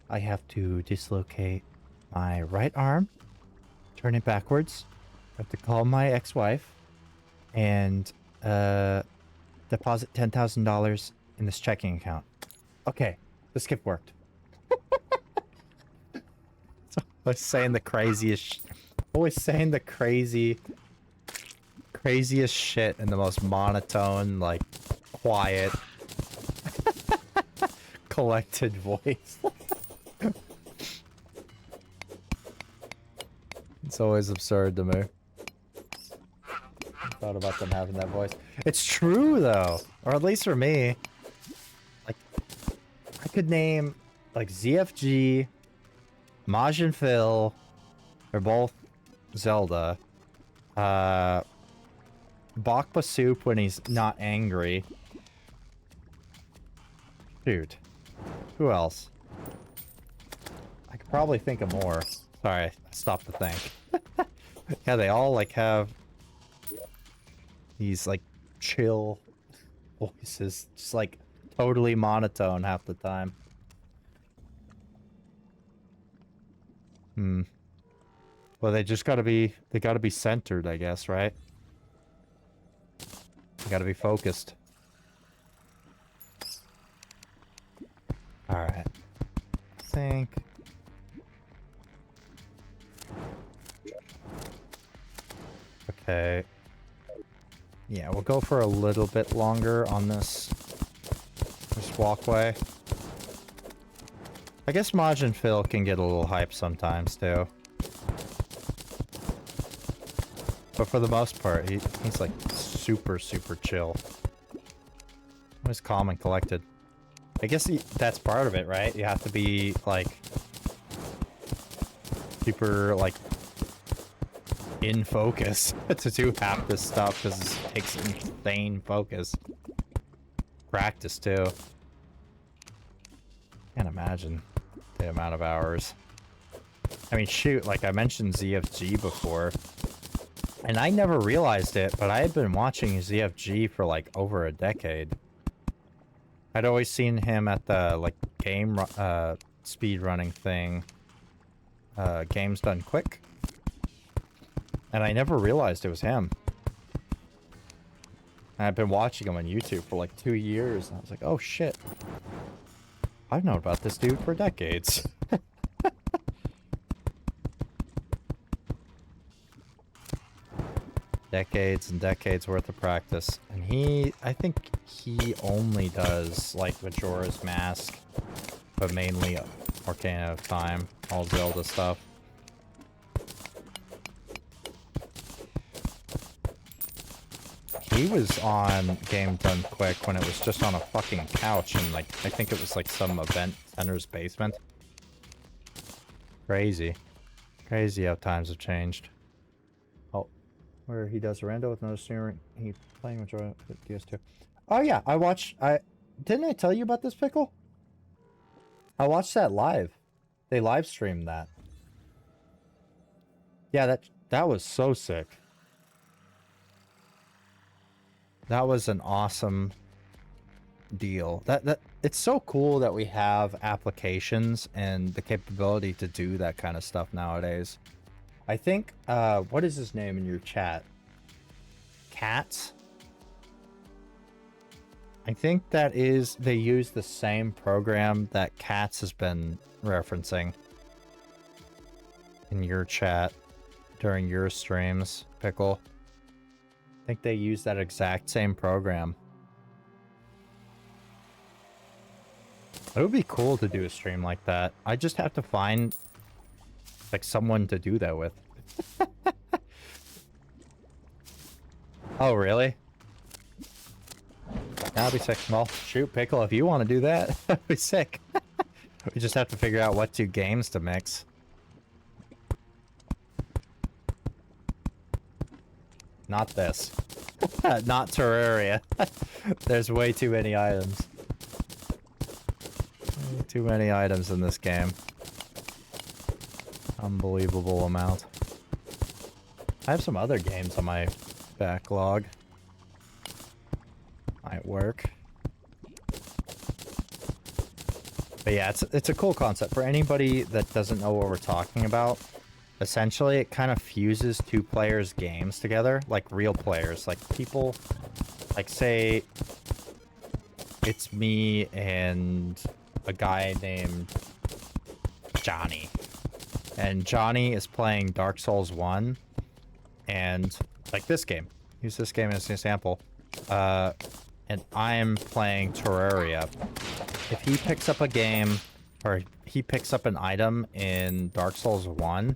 I have to dislocate my right arm, turn it backwards. I have to call my ex-wife and, deposit $10,000 in this checking account. Okay, the skip worked. So, always saying the craziest, always saying the craziest shit in the most monotone, like, quiet, collected voice. It's always absurd to me. I thought about them having that voice. It's true, though. Or at least for me. Like, I could name, like, ZFG, Majin Phil, they're both Zelda. Bakpa Soup when he's not angry. Dude. Who else? I could probably think of more. Sorry, I stopped to think. Yeah, they all, like, have these, like, chill voices. Just, like, totally monotone half the time. Well, they just gotta be centered, I guess, right? They gotta be focused. Alright. I think... Okay. Yeah, we'll go for a little bit longer on this walkway. I guess Majin Phil can get a little hype sometimes, too. But for the most part, he's like super, super chill. Always calm and collected. I guess that's part of it, right? You have to be, like, super, like, in focus to do half this stuff, because it takes insane focus. Practice, too. Can't imagine the amount of hours. I mean, shoot, like I mentioned ZFG before, and I never realized it, but I had been watching ZFG for, like, over a decade. I'd always seen him at the, like, game, speed running thing. Games Done Quick. And I never realized it was him. And I've been watching him on YouTube for, like, 2 years, and I was like, oh shit. I've known about this dude for decades. Decades and decades worth of practice. And I think he only does, like, Majora's Mask, but mainly Ocarina of Time, all Zelda stuff. he was on Game Done Quick when it was just on a fucking couch in, like, I think it was like some event center's basement. Crazy. Crazy how times have changed. Oh, where he does rando with no streamer, he playing with DS2. Oh yeah, didn't I tell you about this, Pickle? I watched that live. They live streamed that. Yeah, that was so sick. That was an awesome deal. That it's so cool that we have applications and the capability to do that kind of stuff nowadays. I think what is his name in your chat? Cats? I think that is they use the same program that Cats has been referencing in your chat during your streams, Pickle. I think they use that exact same program. It would be cool to do a stream like that. I just have to find like someone to do that with. Oh, really? That'd be sick. Well, shoot, Pickle, if you want to do that, that'd be sick. We just have to figure out what two games to mix. Not this. Not Terraria. There's way too many items. Way too many items in this game. Unbelievable amount. I have some other games on my backlog. Might work. But yeah, it's a cool concept. For anybody that doesn't know what we're talking about, essentially it kind of fuses two players' games together, like real players. Like people, like say it's me and a guy named Johnny. And Johnny is playing Dark Souls 1 and like this game. Use this game as an example. And I'm playing Terraria. If he picks up a game, or he picks up an item in Dark Souls 1,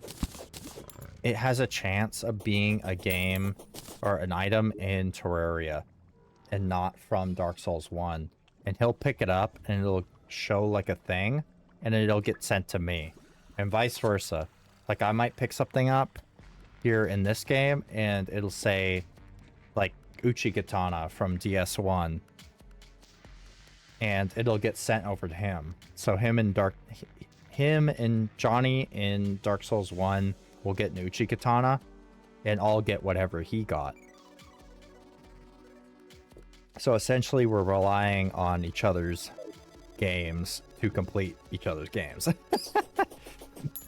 it has a chance of being a game or an item in Terraria and not from Dark Souls 1. And he'll pick it up and it'll show like a thing and it'll get sent to me. And vice versa. Like I might pick something up here in this game and it'll say like Uchigatana from DS1. And it'll get sent over to him. So him and Johnny in Dark Souls 1 will get an Uchigatana, and I'll get whatever he got. So essentially we're relying on each other's games to complete each other's games.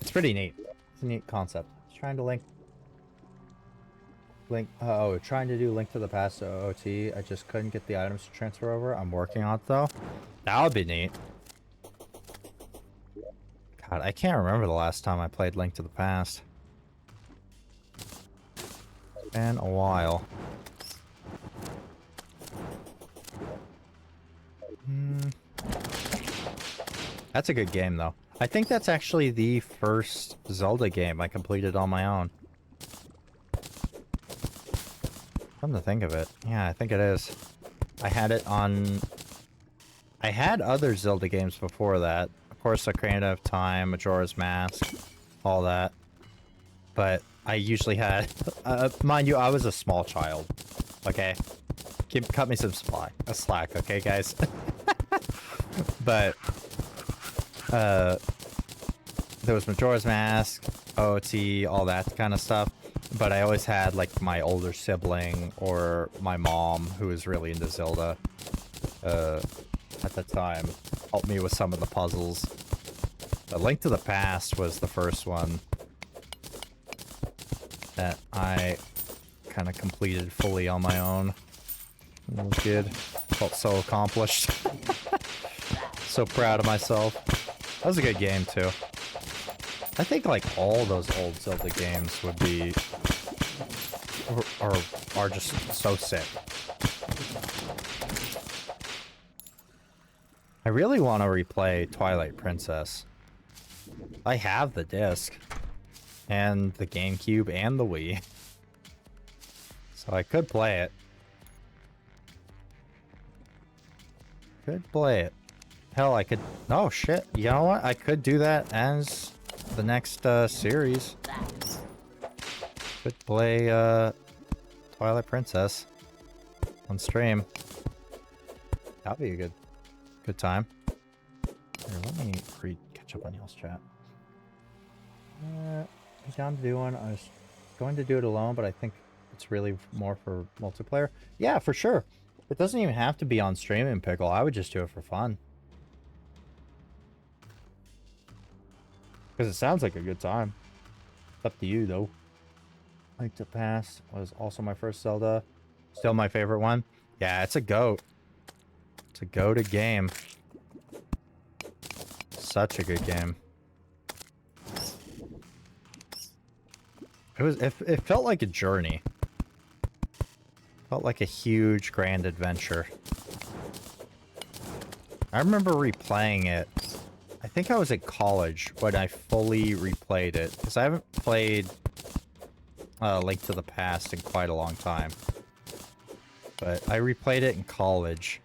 It's pretty neat. It's a neat concept. It's trying to trying to do Link to the Past to OOT. I just couldn't get the items to transfer over. I'm working on it though. That would be neat. God, I can't remember the last time I played Link to the Past. It's been a while. That's a good game though. I think that's actually the first Zelda game I completed on my own. Come to think of it. Yeah, I think it is. I had it on... I had other Zelda games before that. Of course, Ocarina of Time, Majora's Mask, all that. But I usually had... mind you, I was a small child. Okay? Cut me some slack, okay, guys? But... there was Majora's Mask, OOT, all that kind of stuff. But I always had, like, my older sibling or my mom, who was really into Zelda, at the time, help me with some of the puzzles. A Link to the Past was the first one that I kind of completed fully on my own. Little kid. Felt so accomplished. So proud of myself. That was a good game, too. I think, like, all those old Zelda games would be... are just so sick. I really want to replay Twilight Princess. I have the disc. And the GameCube and the Wii. So I could play it. Could play it. Hell, I could... Oh, shit. You know what? I could do that as the next series. Could play Twilight Princess on stream. That'd be a good time. Here, let me catch up on y'all's chat. I'm down to do one. I was going to do it alone, but I think it's really more for multiplayer. Yeah, for sure. It doesn't even have to be on stream in Pickle. I would just do it for fun. Because it sounds like a good time. It's up to you, though. Link to Past was also my first Zelda. Still my favorite one. Yeah, it's a GOAT. It's a GOATed game. Such a good game. It felt like a journey. Felt like a huge grand adventure. I remember replaying it. I think I was at college when I fully replayed it, because I haven't played Link to the Past in quite a long time. But I replayed it in college.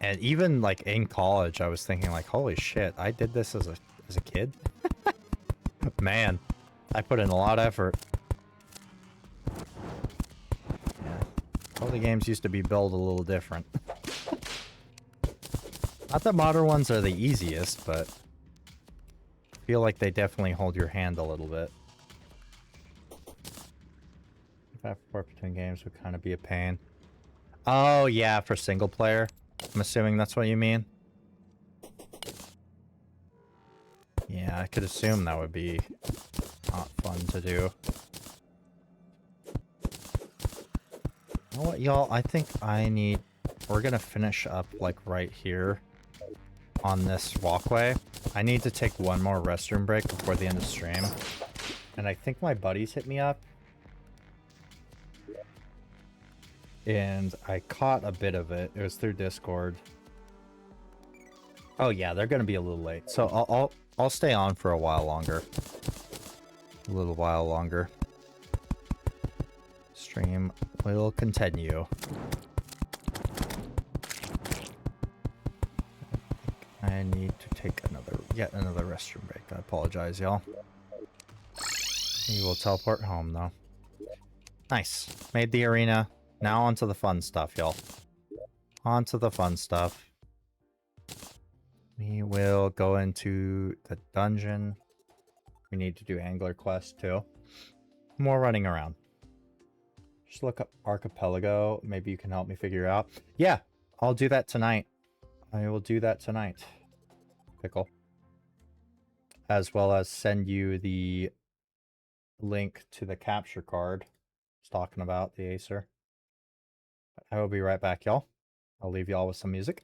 And even like in college, I was thinking like, holy shit, I did this as a kid? Man, I put in a lot of effort. Yeah. All the games used to be built a little different. Not that modern ones are the easiest, but I feel like they definitely hold your hand a little bit. Back and forth between games would kind of be a pain. Oh, yeah, for single player. I'm assuming that's what you mean. Yeah, I could assume that would be not fun to do. You know what, y'all? I think we're gonna finish up, like, right here on this walkway. I need to take one more restroom break before the end of stream. And I think my buddies hit me up. And I caught a bit of it. It was through Discord. Oh yeah, they're gonna be a little late. So I'll stay on for a while longer. A little while longer. Stream will continue. I need to take yet another restroom break. I apologize, y'all. We will teleport home though. Nice. Made the arena. Now onto the fun stuff, y'all. Onto the fun stuff. We will go into the dungeon. We need to do Angler Quest too. More running around. Just look up Archipelago. Maybe you can help me figure out. Yeah, I'll do that tonight. I will do that tonight. Pickle. As well as send you the link to the capture card. I was talking about the Acer. I will be right back, y'all. I'll leave y'all with some music.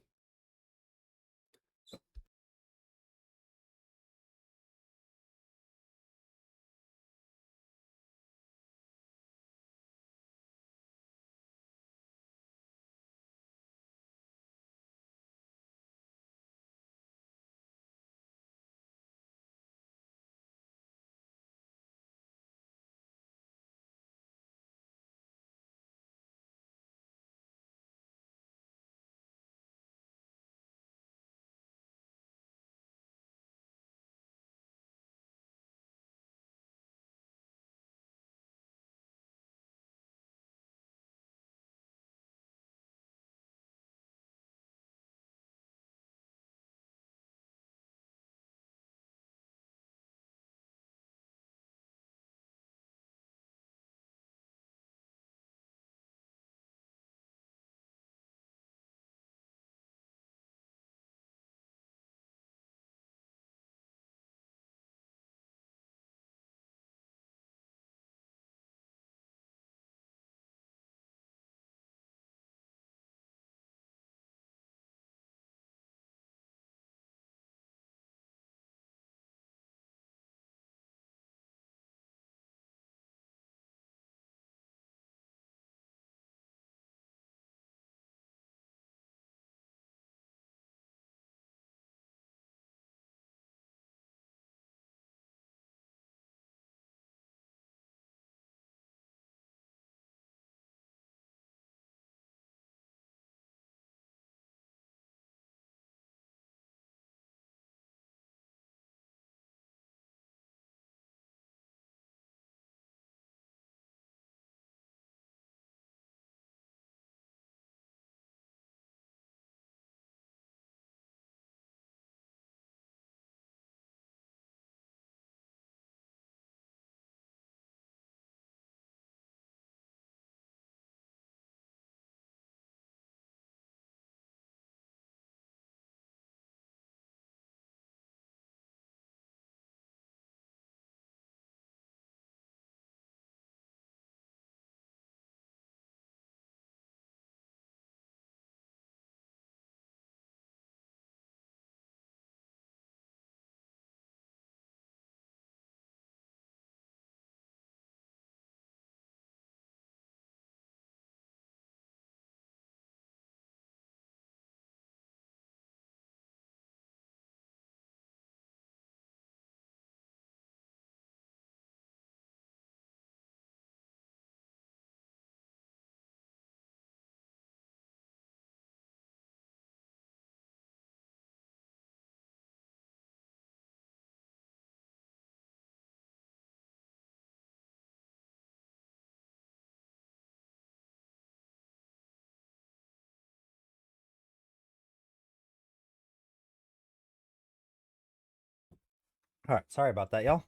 Alright, sorry about that, y'all.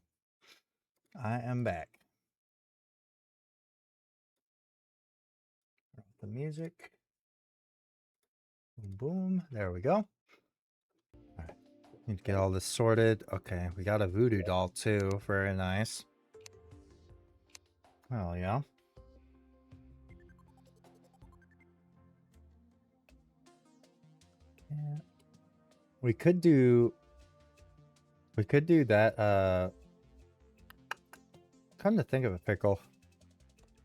I am back. The music. Boom, boom. There we go. Alright. Need to get all this sorted. Okay, we got a voodoo doll too. Very nice. Well, yeah. Yeah. We could do that, come to think of it, Pickle.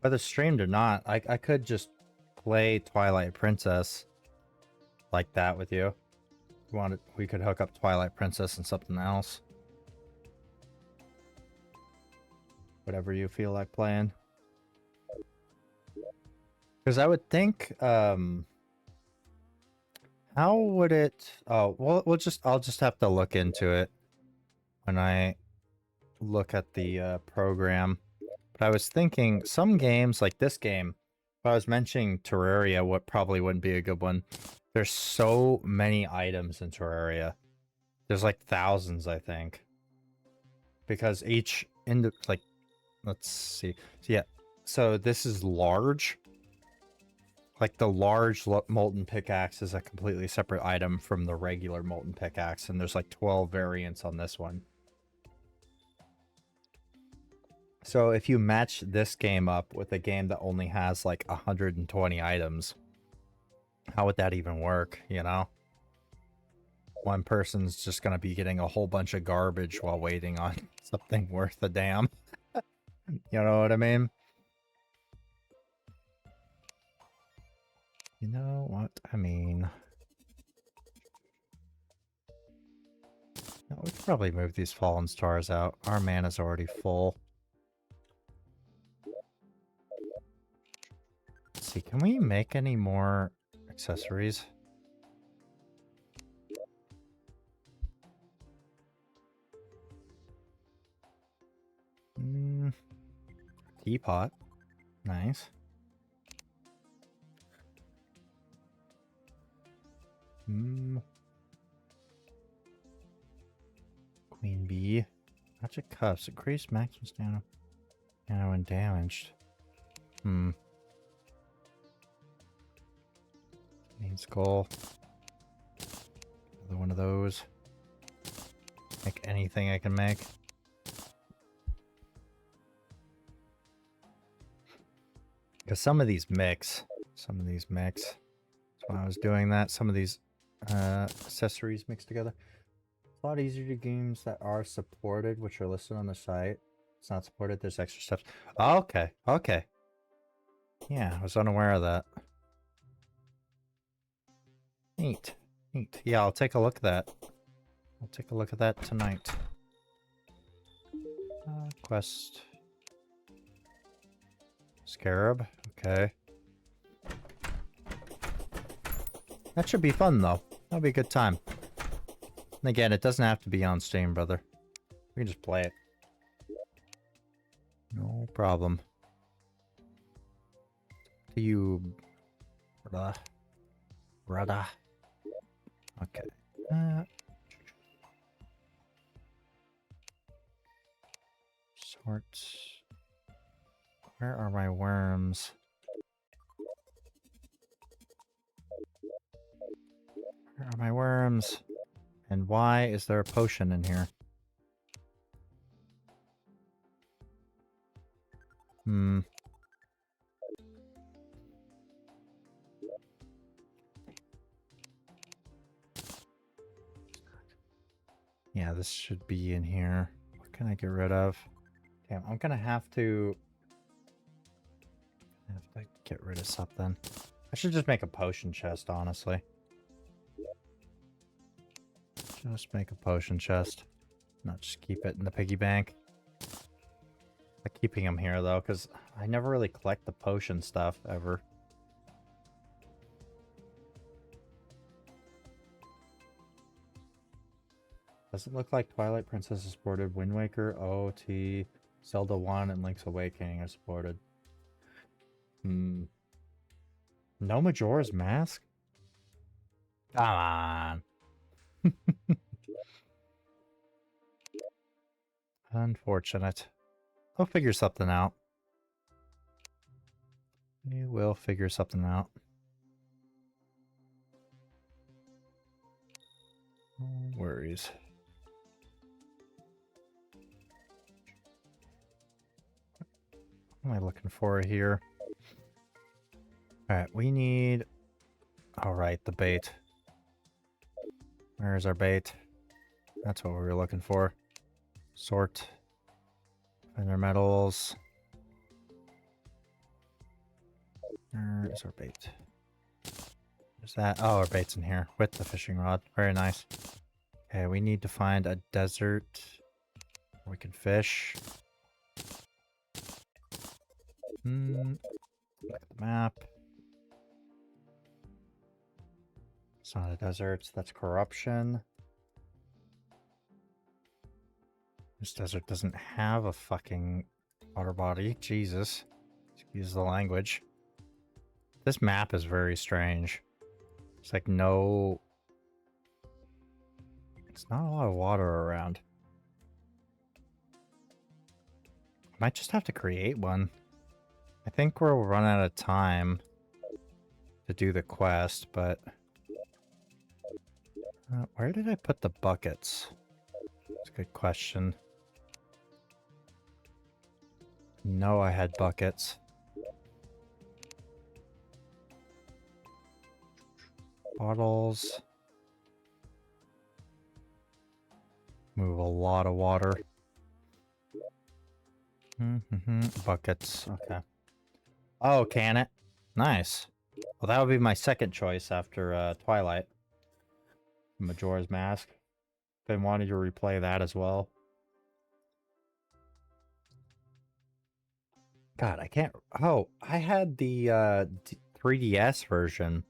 Whether streamed or not, I could just play Twilight Princess like that with you. If you wanted, we could hook up Twilight Princess and something else. Whatever you feel like playing. Because I would think, how would it... Oh, well, I'll just have to look into it when I look at the program. But I was thinking, some games, like this game, if I was mentioning Terraria, what probably wouldn't be a good one. There's so many items in Terraria. There's like thousands, I think. Because each, like, let's see. So yeah, so this is large. Like the large molten pickaxe is a completely separate item from the regular molten pickaxe, and there's like 12 variants on this one. So if you match this game up with a game that only has like 120 items, how would that even work, you know? One person's just gonna be getting a whole bunch of garbage while waiting on something worth a damn. You know what I mean? You know what I mean. No, we could probably move these fallen stars out. Our mana's already full. Let's see, can we make any more accessories? Teapot. Nice. Queen bee. Magic cuffs. Increase maximum stamina. And when damaged. Main skull. Another one of those. Make anything I can make. Because some of these mix. That's why I was doing that. Some of these accessories mixed together. It's a lot easier to games that are supported, which are listed on the site. It's not supported, there's extra steps. Oh, okay, okay. Yeah, I was unaware of that. Neat. Neat. Yeah, I'll take a look at that. I'll take a look at that tonight. Quest. Scarab. Okay. That should be fun, though. That'll be a good time. And again, it doesn't have to be on Steam, brother. We can just play it. No problem. To you, brother. Okay. Sorts. Where are my worms? Where are my worms? And why is there a potion in here? Yeah, this should be in here. What can I get rid of? Damn, I'm gonna have to get rid of something. I should just make a potion chest, honestly. Just make a potion chest. Not just keep it in the piggy bank. I'm keeping them here, though, because I never really collect the potion stuff, ever. Does it look like Twilight Princess is supported? Wind Waker, OT, Zelda 1, and Link's Awakening are supported. No Majora's Mask? Come on. Unfortunate. We'll figure something out. We will figure something out. No worries. What am I looking for here? Alright, we need... Alright, the bait. Where's our bait? That's what we were looking for. Sort. Find our metals. Where is our bait? Where's that? Oh, our bait's in here with the fishing rod. Very nice. Okay, we need to find a desert where we can fish. Look at the map. It's not a desert, that's corruption. This desert doesn't have a fucking water body. Jesus. Excuse the language. This map is very strange. It's like no... It's not a lot of water around. I might just have to create one. I think we'll run out of time to do the quest, but... where did I put the buckets? That's a good question. No, I had buckets. Bottles. Move a lot of water. Buckets, okay. Oh, can it? Nice. Well, that would be my second choice after Twilight. Majora's Mask. Been wanting to replay that as well. God, I can't... Oh, I had the 3DS version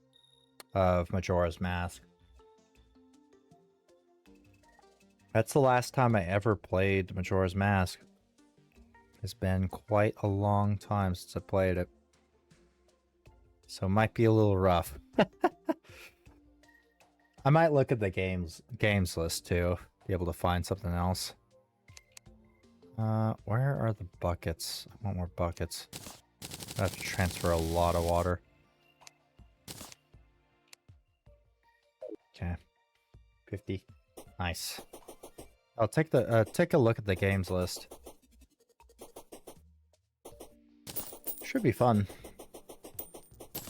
of Majora's Mask. That's the last time I ever played Majora's Mask. It's been quite a long time since I played it. So it might be a little rough. I might look at the games list too, be able to find something else. Where are the buckets? I want more buckets. I have to transfer a lot of water. Okay. 50. Nice. I'll take a look at the games list. Should be fun.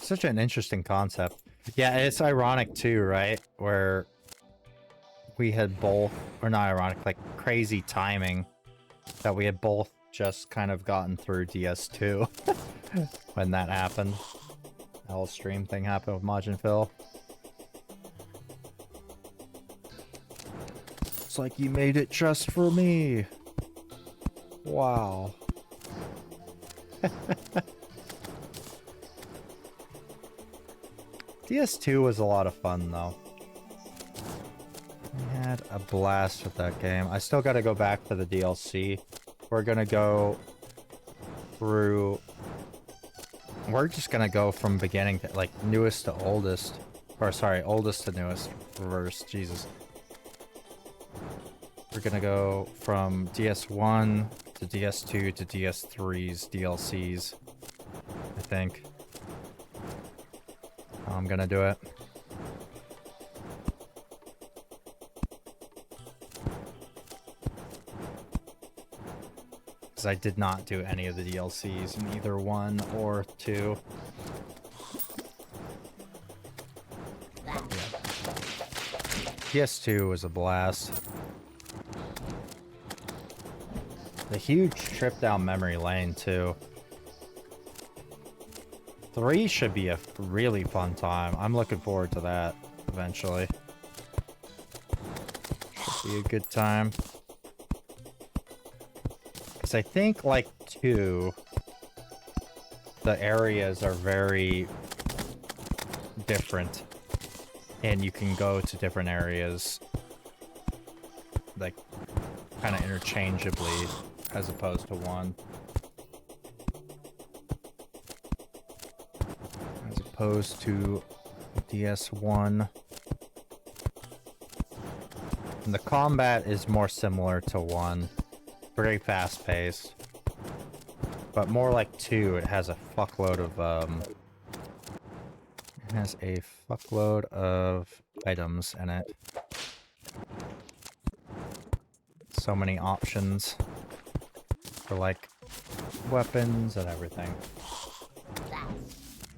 Such an interesting concept. Yeah, it's ironic too, right? Where we had both, or not ironic, like crazy timing that we had both just kind of gotten through DS2 when that happened. That whole stream thing happened with Majin Phil. It's like you made it just for me. Wow. DS2 was a lot of fun, though. I had a blast with that game. I still gotta go back to the DLC. We're gonna go through... We're just gonna go from beginning to, like, newest to oldest. Or, sorry, oldest to newest. Reverse, Jesus. We're gonna go from DS1 to DS2 to DS3's DLCs. I think. I'm gonna do it. Because I did not do any of the DLCs in either 1 or 2. Yeah. PS2 was a blast. The huge trip down memory lane, too. 3 should be a really fun time. I'm looking forward to that eventually. Should be a good time. Because I think, like, 2, the areas are very different. And you can go to different areas, like, kind of interchangeably, as opposed to 1. As opposed to DS1. And the combat is more similar to 1. very fast paced. But more like 2, it has a fuckload of it has a fuckload of items in it. So many options for like weapons and everything.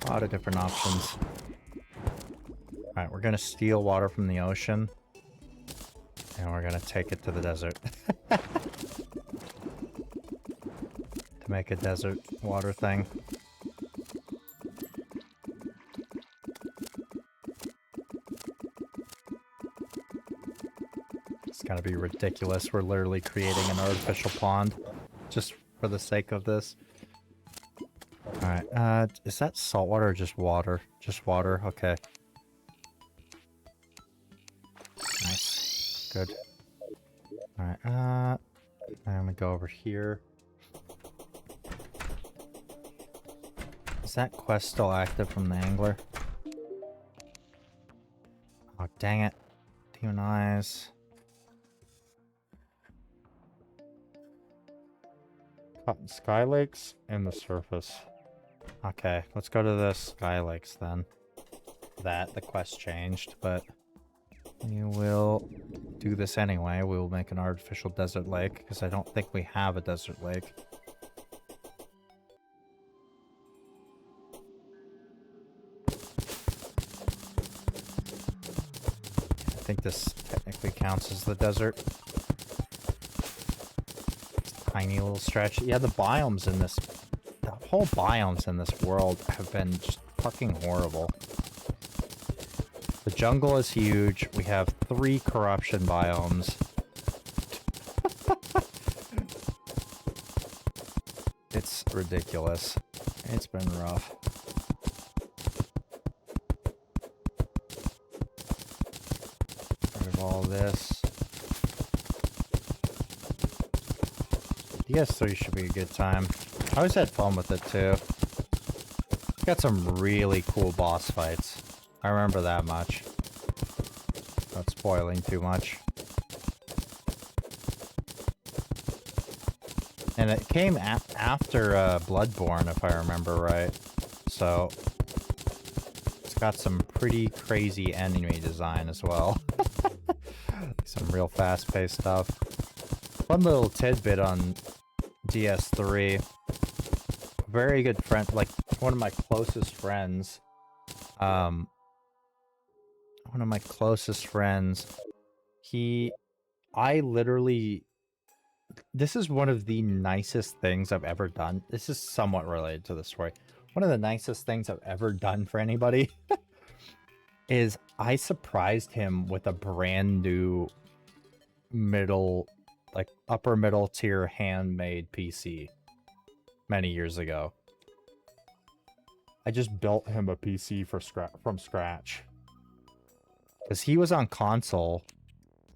A lot of different options. Alright, we're gonna steal water from the ocean. And we're gonna take it to the desert. To make a desert water thing. It's gotta be ridiculous. We're literally creating an artificial pond. Just for the sake of this. Alright, is that salt water or just water? Just water, okay. Nice. Good. Alright, and we go over here. Is that quest still active from the angler? Oh, dang it. Demon eyes. Cotton Sky Lakes and the surface. Okay, let's go to the Sky Lakes then. The quest changed, but we will do this anyway. We will make an artificial desert lake, because I don't think we have a desert lake. I think this technically counts as the desert. Tiny little stretch. Yeah, the biomes in this... The whole biomes in this world have been just fucking horrible. The jungle is huge. We have 3 corruption biomes. It's ridiculous. It's been rough. Rid of all this. DS3 should be a good time. I always had fun with it too. Got some really cool boss fights. I remember that much. Not spoiling too much. And it came after Bloodborne, if I remember right. So it's got some pretty crazy enemy design as well. Some real fast-paced stuff. One little tidbit on DS3. A very good friend, like one of my closest friends. One of my closest friends. I literally. This is one of the nicest things I've ever done. This is somewhat related to the story. One of the nicest things I've ever done for anybody is I surprised him with a brand new upper middle tier handmade PC many years ago. I just built him a PC from scratch. Because he was on console,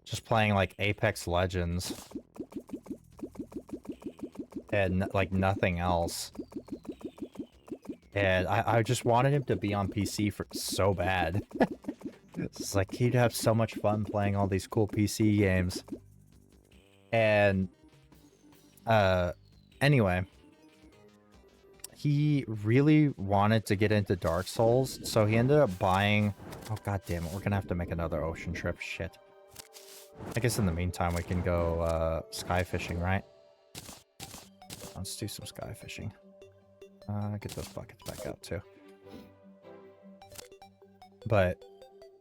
just playing like Apex Legends. And like nothing else. And I just wanted him to be on PC for so bad. It's like he'd have so much fun playing all these cool PC games. And anyway, he really wanted to get into Dark Souls, so he ended up buying... Oh, god damn it, we're gonna have to make another ocean trip. Shit. I guess in the meantime we can go sky fishing, right? Let's do some sky fishing. Get those buckets back out too. But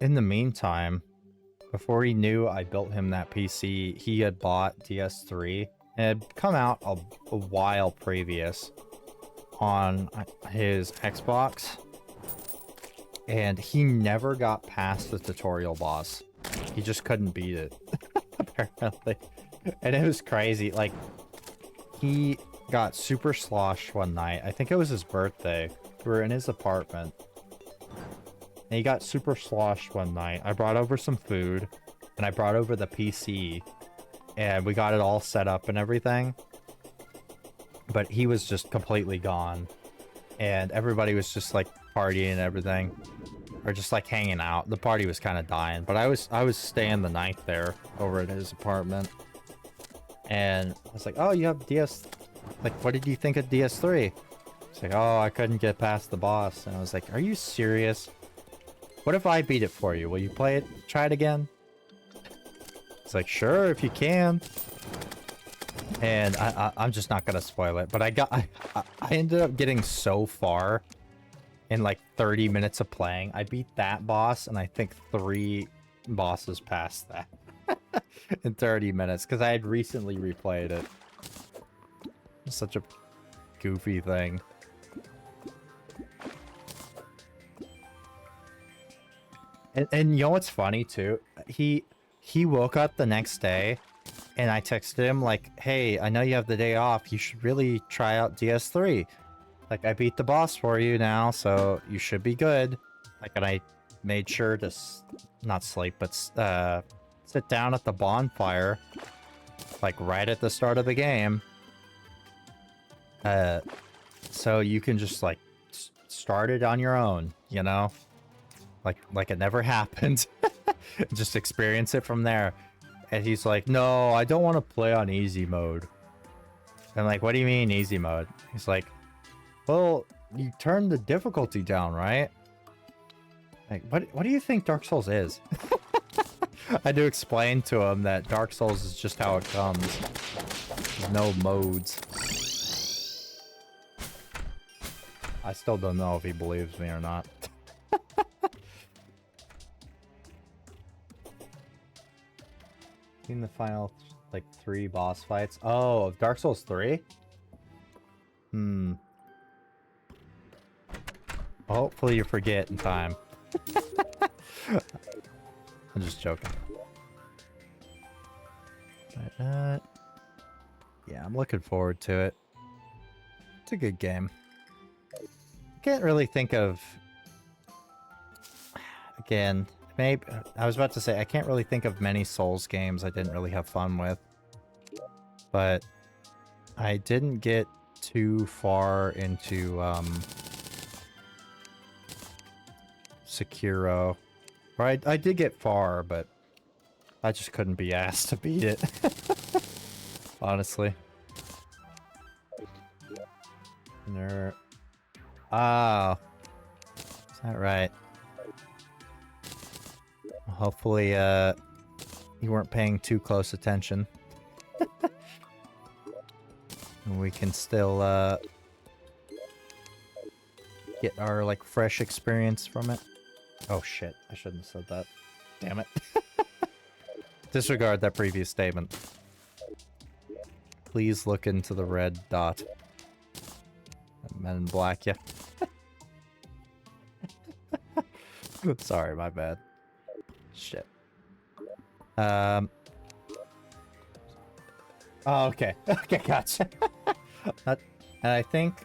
in the meantime, before he knew I built him that PC, he had bought DS3. It had come out a while previous on his Xbox. And he never got past the tutorial boss. He just couldn't beat it, apparently. And it was crazy. Like, he got super sloshed one night. I think it was his birthday. We were in his apartment. And he got super sloshed one night. I brought over some food. And I brought over the PC. And we got it all set up and everything. But he was just completely gone. And everybody was just like partying and everything. Or just like hanging out. The party was kind of dying. But I was staying the night there over at his apartment. And I was like, oh, you have DS. Like, what did you think of DS3? It's like, oh, I couldn't get past the boss. And I was like, are you serious? What if I beat it for you? Will you play it? Try it again? It's like, sure, if you can. And I'm just not gonna spoil it. But I ended up getting so far in like 30 minutes of playing. I beat that boss, and I think 3 bosses past that in 30 minutes because I had recently replayed it. It's such a goofy thing. And you know what's funny too? He woke up the next day, and I texted him like, "Hey, I know you have the day off. You should really try out DS3. Like, I beat the boss for you now, so you should be good." Like, and I made sure to not sleep, but sit down at the bonfire, like right at the start of the game. So you can just like start it on your own, you know? Like it never happened. Just experience it from there. And he's like, no, I don't want to play on easy mode. I'm like, what do you mean easy mode? He's like, well, you turn the difficulty down, right? Like, what do you think Dark Souls is? I had to explain to him that Dark Souls is just how it comes. There's no modes. I still don't know if he believes me or not. Seen the final, like, 3 boss fights. Oh, of Dark Souls 3? Hopefully you forget in time. I'm just joking. But, yeah, I'm looking forward to it. It's a good game. Can't really think of... Again, maybe... I was about to say, I can't really think of many Souls games I didn't really have fun with. But I didn't get too far into, Sekiro. Or I did get far, but I just couldn't be asked to beat it. Honestly. Oh. Is that right? Hopefully, you weren't paying too close attention. And we can still, get our, like, fresh experience from it. Oh, shit. I shouldn't have said that. Damn it. Disregard that previous statement. Please look into the red dot. Men in black, yeah. Sorry, my bad. Shit. Oh, okay. Okay, gotcha. And I think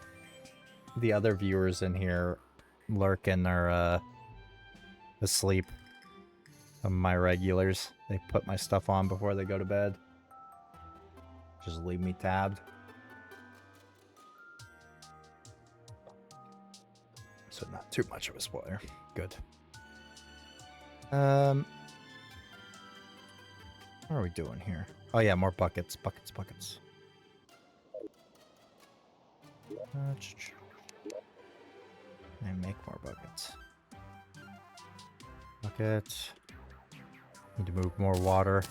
the other viewers in here lurking are asleep. My regulars. They put my stuff on before they go to bed. Just leave me tabbed. So not too much of a spoiler. Good. What are we doing here? Oh yeah, more buckets. Buckets, buckets. And make more buckets. Buckets. Need to move more water.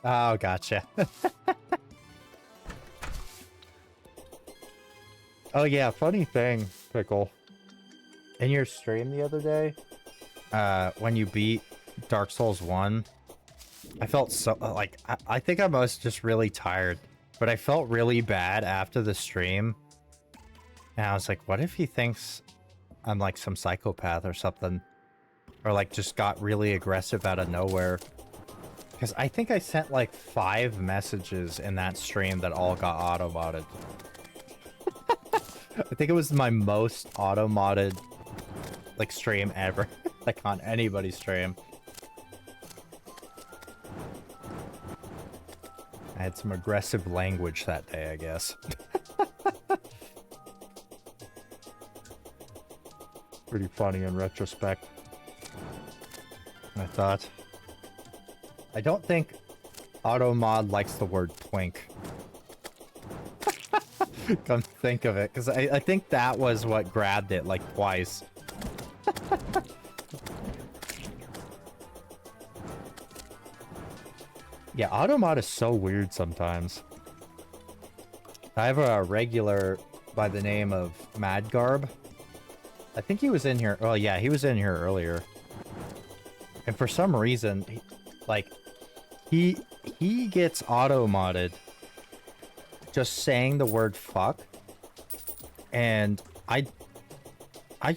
Oh, gotcha. Oh yeah, funny thing, Pickle. In your stream the other day, when you beat Dark Souls 1, I felt so, like, I think I was just really tired, but I felt really bad after the stream. And I was like, what if he thinks I'm like some psychopath or something? Or like just got really aggressive out of nowhere. Because I think I sent like 5 messages in that stream that all got auto-modded. I think it was my most auto-modded like stream ever. Like on anybody's stream. I had some aggressive language that day, I guess. Pretty funny in retrospect. I thought. I don't think AutoMod likes the word twink. Come think of it, because I think that was what grabbed it like twice. Yeah, AutoMod is so weird sometimes. I have a regular by the name of Madgarb. I think he was in here. Oh yeah, he was in here earlier. And for some reason, he gets auto-modded just saying the word fuck. And I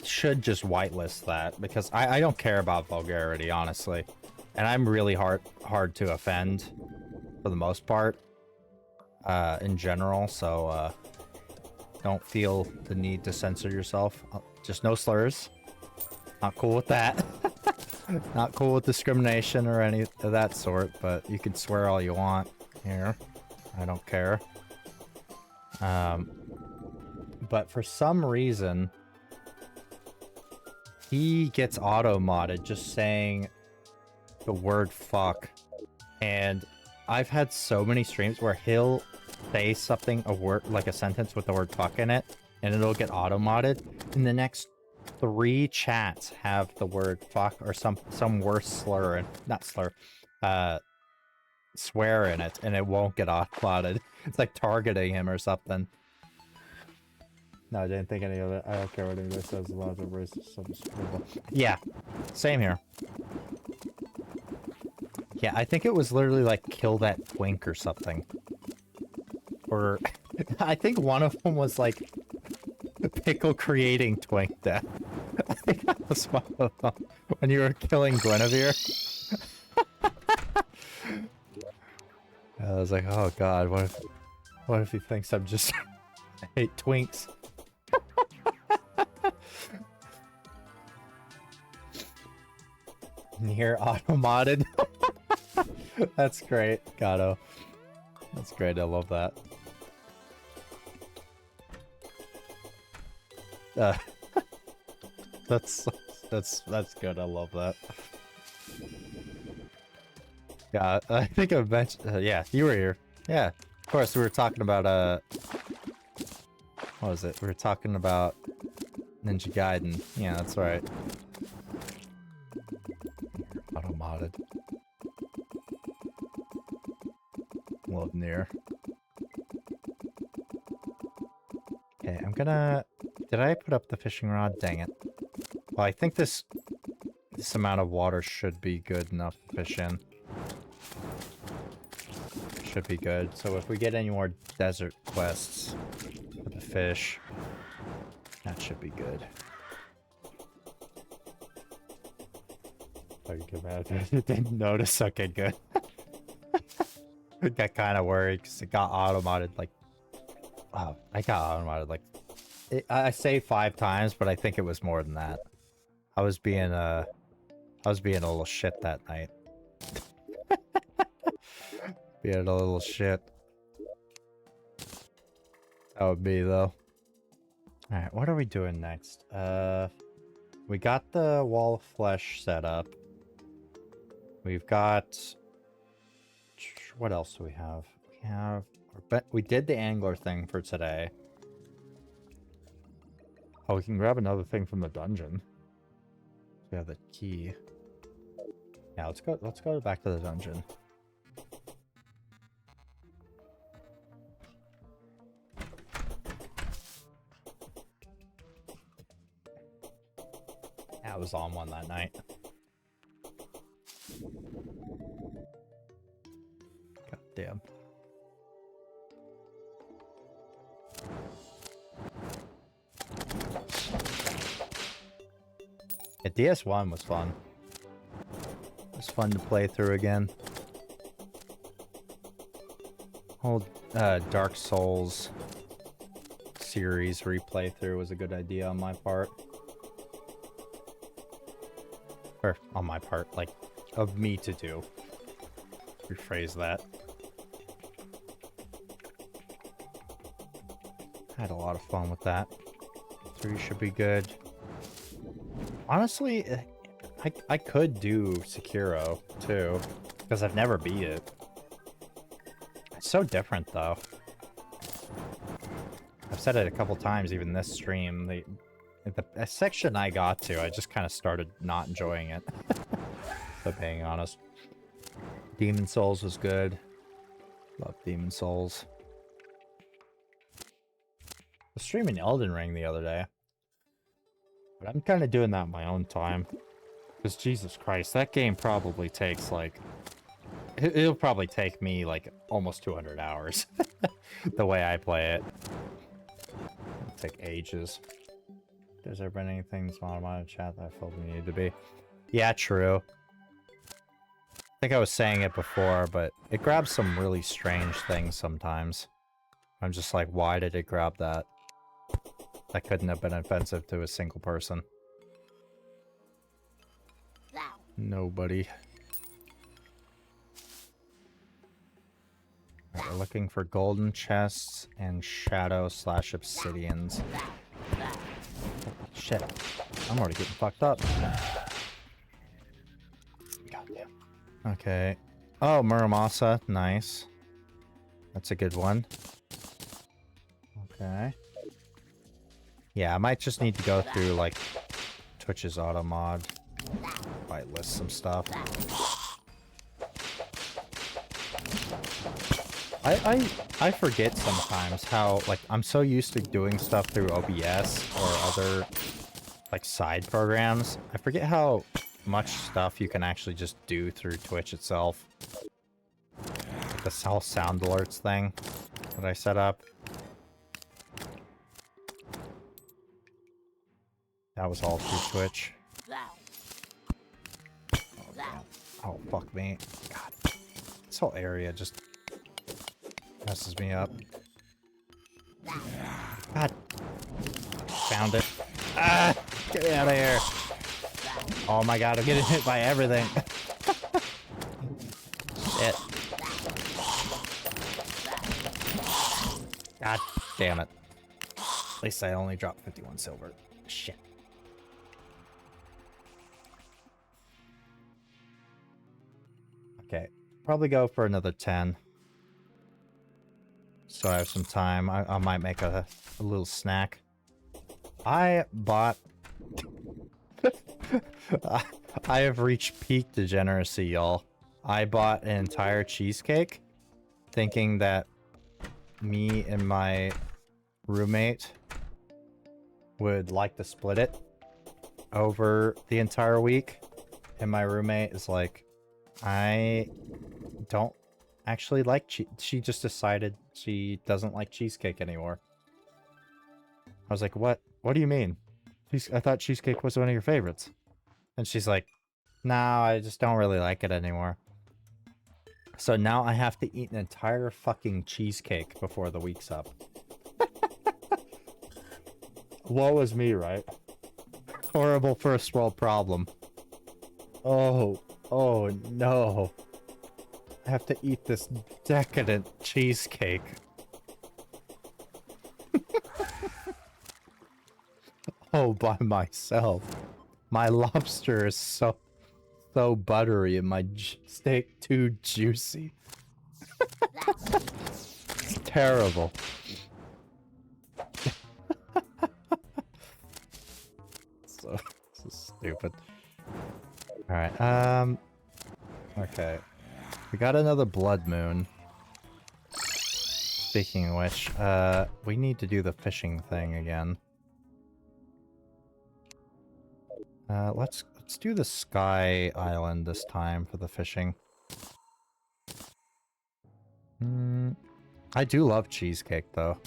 should just whitelist that because I don't care about vulgarity, honestly. And I'm really hard to offend for the most part in general, so don't feel the need to censor yourself. Just no slurs. Not cool with that. Not cool with discrimination or any of that sort, but you can swear all you want here. I don't care. But for some reason, he gets auto-modded just saying the word fuck. And I've had so many streams where he'll say something, a word, like a sentence with the word fuck in it, and it'll get auto-modded. And the next 3 chats have the word fuck or some worse slur, and not slur, swear in it, and it won't get auto-modded. It's like targeting him or something. No, I didn't think any of it. I don't care what anybody says as long as it was something. Yeah, same here. Yeah, I think it was literally like kill that twink or something. Or I think one of them was like pickle creating twink death. I think that was one of them. When you were killing Guinevere. I was like, oh god, what if he thinks I'm just I hate twinks? Near auto-modded. That's great, Gato. That's great, I love that. That's good, I love that. Yeah, I think I mentioned, yeah, you were here. Yeah, of course, we were talking about, what was it? We were talking about Ninja Gaiden. Yeah, that's right. Auto-modded. Load near. Okay, I'm gonna... Did I put up the fishing rod? Dang it. Well, I think this amount of water should be good enough to fish in. Should be good. So if we get any more desert quests for the fish, that should be good. Oh, you get mad. You didn't notice? Okay, good. I got kind of worried because it got auto-modded like... Oh, I got auto-modded like... I say 5 times, but I think it was more than that. I was being a little shit that night. Being a little shit. That would be, though. Alright, what are we doing next? We got the wall of flesh set up. We've got... What else do we have? We did the angler thing for today. Oh, we can grab another thing from the dungeon. We have the key. Yeah, let's go back to the dungeon. Yeah, I was on one that night. God damn. Yeah, DS1 was fun. It was fun to play through again. Whole Dark Souls series replay through was a good idea on my part. Or on my part, like, of me to do. Rephrase that. Had a lot of fun with that. 3 should be good. Honestly, I could do Sekiro, too, because I've never beat it. It's so different, though. I've said it a couple times, even this stream. The section I got to, I just kind of started not enjoying it. But being honest. Demon Souls was good. Love Demon Souls. I was streaming Elden Ring the other day. But I'm kind of doing that in my own time. Because Jesus Christ, that game probably takes like... It'll probably take me like almost 200 hours. The way I play it. It'll take ages. Has there been anything small amount of chat that I felt we needed to be? Yeah, true. I think I was saying it before, but it grabs some really strange things sometimes. I'm just like, why did it grab that? That couldn't have been offensive to a single person. Nobody. Right, we're looking for golden chests and shadow/obsidians. Shit. I'm already getting fucked up. Goddamn. Okay. Oh, Muramasa. Nice. That's a good one. Okay. Yeah, I might just need to go through, like, Twitch's auto mod. Might list some stuff. I forget sometimes how, like, I'm so used to doing stuff through OBS or other, like, side programs. I forget how much stuff you can actually just do through Twitch itself. Like this whole sound alerts thing that I set up. That was all through Twitch. Oh, damn. Oh, fuck me. God. This whole area just messes me up. God. Found it. Ah! Get me out of here. Oh my god, I'm getting hit by everything. Shit. God damn it. At least I only dropped 51 silver. Shit. Okay. Probably go for another 10. So I have some time. I might make a little snack. I bought... I have reached peak degeneracy, y'all. I bought an entire cheesecake, thinking that me and my roommate would like to split it over the entire week. And my roommate is like, I don't actually like cheese. She just decided she doesn't like cheesecake anymore. I was like, what? What do you mean? I thought cheesecake was one of your favorites. And she's like, no, I just don't really like it anymore. So now I have to eat an entire fucking cheesecake before the week's up. Woe is me, right? Horrible first world problem. Oh no. I have to eat this decadent cheesecake. Oh, by myself. My lobster is so buttery and my steak too juicy. It's terrible. so stupid. Alright, okay. We got another blood moon. Speaking of which, we need to do the fishing thing again. Let's do the Sky Island this time for the fishing. I do love cheesecake, though.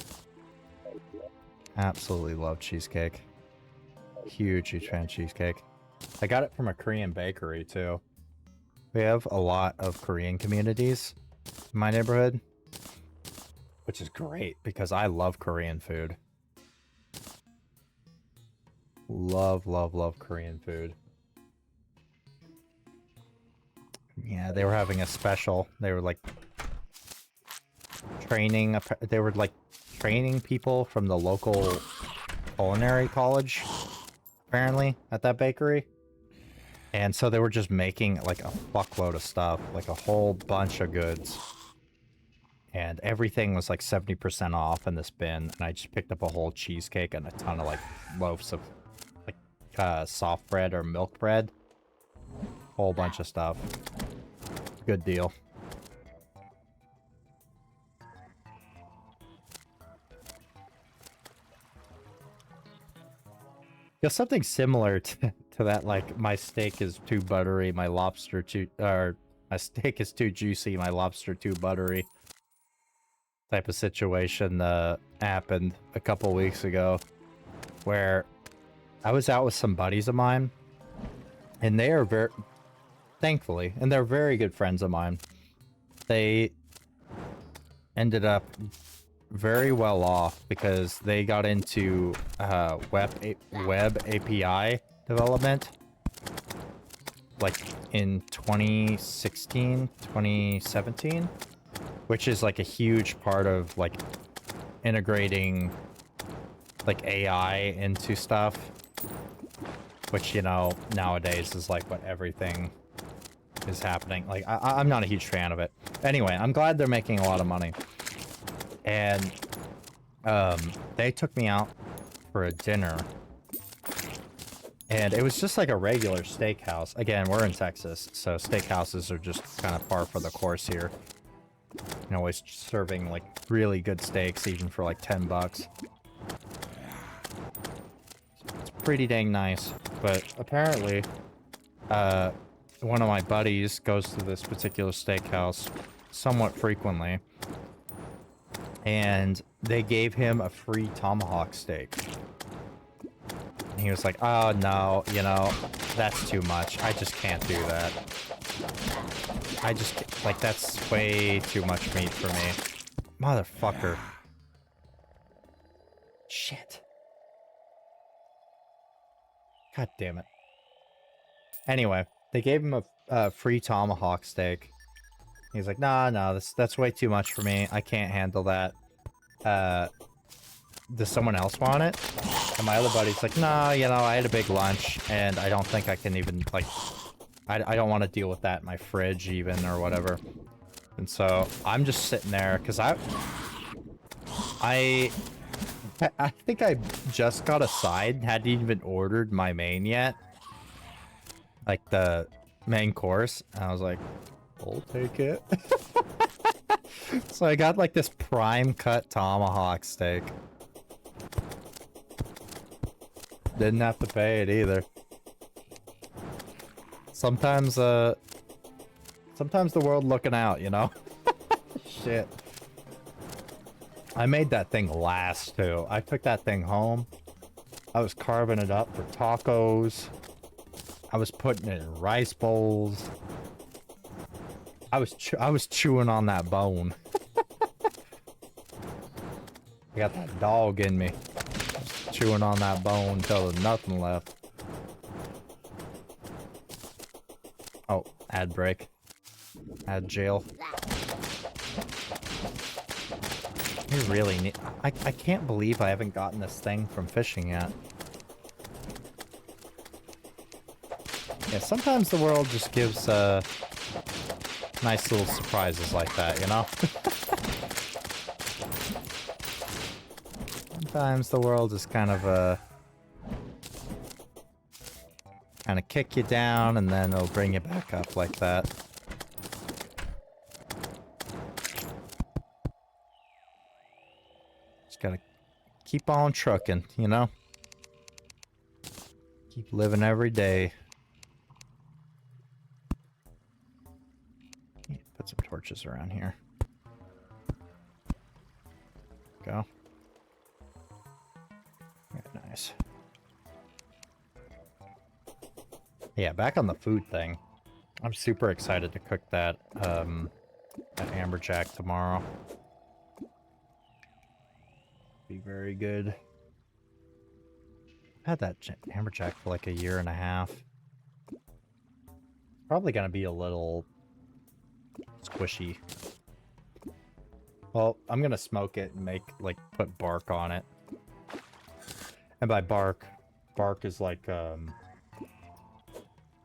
Absolutely love cheesecake. Huge fan of cheesecake. I got it from a Korean bakery, too. We have a lot of Korean communities in my neighborhood. Which is great, because I love Korean food. Love, love, love Korean food. Yeah, they were having a special. They were like training people from the local culinary college, apparently, at that bakery. And so they were just making like a fuckload of stuff, like a whole bunch of goods. And everything was like 70% off in this bin. And I just picked up a whole cheesecake and a ton of like loaves of like soft bread or milk bread. Whole bunch of stuff. Good deal. Yeah, something similar to that, like my steak is too buttery, my lobster too, or my steak is too juicy, my lobster too buttery. Type of situation happened a couple weeks ago, where I was out with some buddies of mine, and they are very, thankfully, and they're very good friends of mine. They ended up very well off because they got into web API development like in 2016, 2017, which is like a huge part of like integrating like AI into stuff, which, you know, nowadays is like what everything is happening. Like I'm not a huge fan of it. Anyway, I'm glad they're making a lot of money. And they took me out for a dinner, and it was just like a regular steakhouse. Again, we're in Texas, so steakhouses are just kind of par for the course here. You know, always serving like really good steaks, even for like 10 bucks. It's pretty dang nice. But apparently, one of my buddies goes to this particular steakhouse somewhat frequently, and they gave him a free tomahawk steak. And he was like, oh no, you know, that's too much. I just can't do that. I just, like, that's way too much meat for me. Motherfucker. Shit. God damn it. Anyway, they gave him a free tomahawk steak. He's like, nah, no, that's way too much for me. I can't handle that. Does someone else want it? And my other buddy's like, nah, you know, I had a big lunch, and I don't think I can even, like, I don't want to deal with that in my fridge even, or whatever. And so, I'm just sitting there, because I think I just got a side, hadn't even ordered my main yet. Like, the main course. And I was like, I'll take it. So I got, like, this prime cut tomahawk steak. Didn't have to pay it either. Sometimes the world looking out, you know? Shit. I made that thing last, too. I took that thing home. I was carving it up for tacos. I was putting it in rice bowls. I was chewing on that bone. I got that dog in me. Chewing on that bone until there's nothing left. Oh, ad break. Ad jail. You really need... I can't believe I haven't gotten this thing from fishing yet. Yeah, sometimes the world just gives nice little surprises like that, you know? Sometimes the world is kind of kick you down, and then it'll bring you back up like that. Just gotta keep on trucking, you know? Keep living every day. Put some torches around here. Go. Very nice. Yeah, back on the food thing. I'm super excited to cook that amberjack tomorrow. Be very good. I've had that amberjack for like a year and a half. Probably gonna be a little squishy. Well, I'm gonna smoke it and make, like, put bark on it. And by bark is like,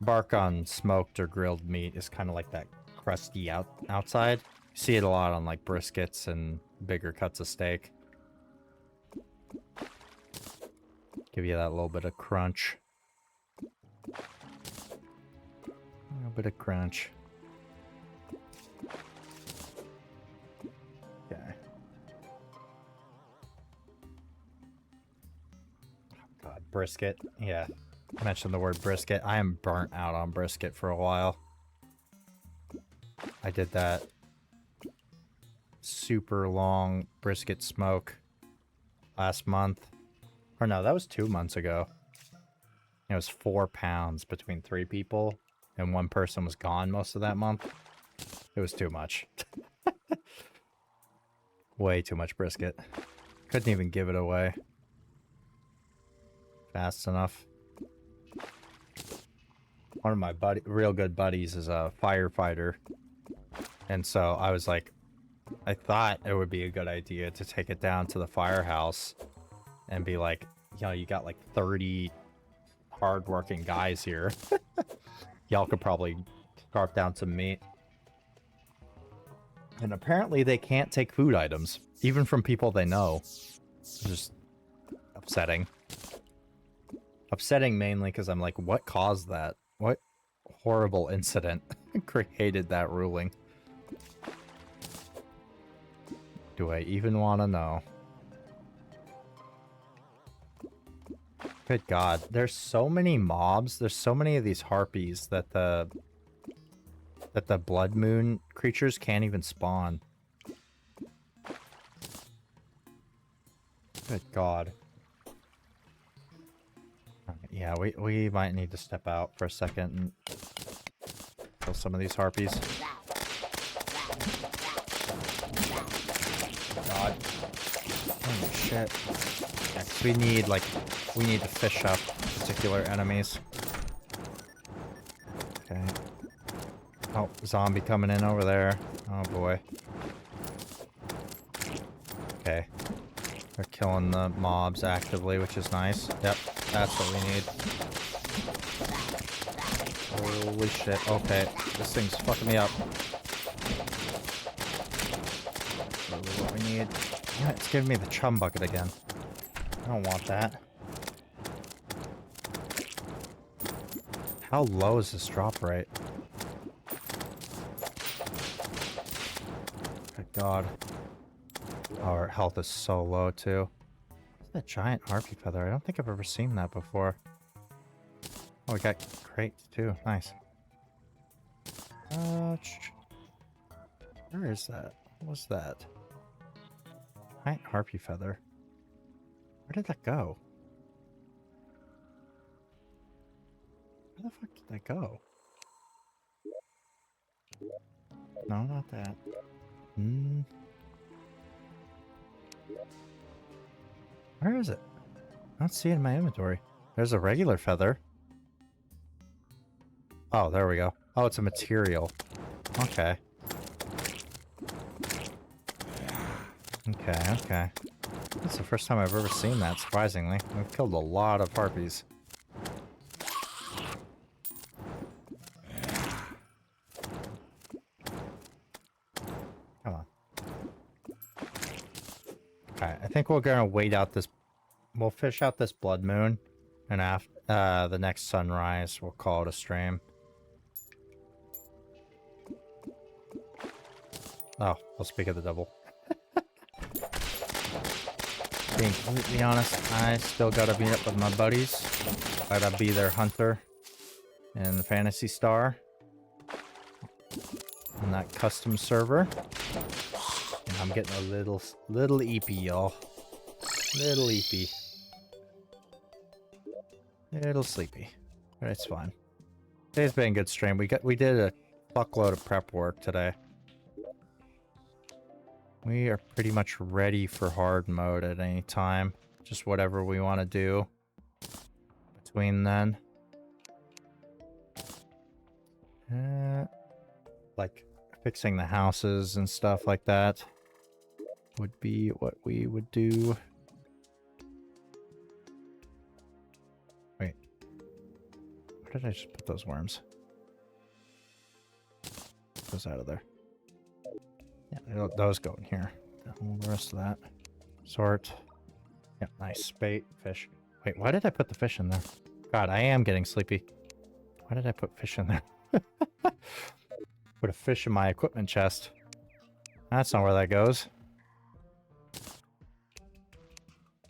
bark on smoked or grilled meat is kind of like that crusty outside. You see it a lot on like briskets and bigger cuts of steak. Give you that little bit of crunch. A little bit of crunch. Okay. Oh God, brisket. Yeah. I mentioned the word brisket. I am burnt out on brisket for a while. I did that super long brisket smoke last month. Or no, that was 2 months ago. It was 4 pounds between 3 people, and 1 person was gone most of that month. It was too much. Way too much brisket. Couldn't even give it away fast enough. One of my real good buddies is a firefighter. And so I was like, I thought it would be a good idea to take it down to the firehouse and be like, you know, you got like 30 hardworking guys here. Y'all could probably carve down some meat. And apparently they can't take food items, even from people they know. It's just upsetting. Upsetting mainly because I'm like, what caused that? What horrible incident created that ruling? Do I even want to know? Good God, there's so many mobs. There's so many of these harpies that the blood moon creatures can't even spawn. Good God. Yeah, we might need to step out for a second and kill some of these harpies. God. Holy shit. Yeah, 'cause we need to fish up particular enemies. Okay. Oh, zombie coming in over there. Oh boy. Okay. They're killing the mobs actively, which is nice. Yep, that's what we need. Holy shit. Okay, this thing's fucking me up. Really what we need. Yeah, it's giving me the chum bucket again. I don't want that. How low is this drop rate? Good God. Oh, our health is so low, too. What's that giant harpy feather? I don't think I've ever seen that before. Oh, we got crates, too. Nice. Where is that? What was that? Giant harpy feather. Where did that go? Where the fuck did that go? No, not that. Where is it? I don't see it in my inventory. There's a regular feather. Oh, there we go. Oh, it's a material. Okay. Okay. That's the first time I've ever seen that, surprisingly. We've killed a lot of harpies. Come on. Okay, I think we're gonna wait out this... We'll fish out this blood moon, and after the next sunrise, we'll call it a stream. Oh, I'll speak of the devil. Being completely honest, I still gotta meet up with my buddies. Gotta be their hunter in Phantasy Star. On that custom server. And I'm getting a little eepy, y'all. Little eepy. Little sleepy. But it's fine. Today's been a good stream. We did a fuckload of prep work today. We are pretty much ready for hard mode at any time. Just whatever we want to do between then. Like fixing the houses and stuff like that would be what we would do. Wait. Where did I just put those worms? Get those out of there. Yeah, those go in here. All the rest of that. Sort. Yeah, nice. Bait, fish. Wait, why did I put the fish in there? God, I am getting sleepy. Why did I put fish in there? Put a fish in my equipment chest. That's not where that goes.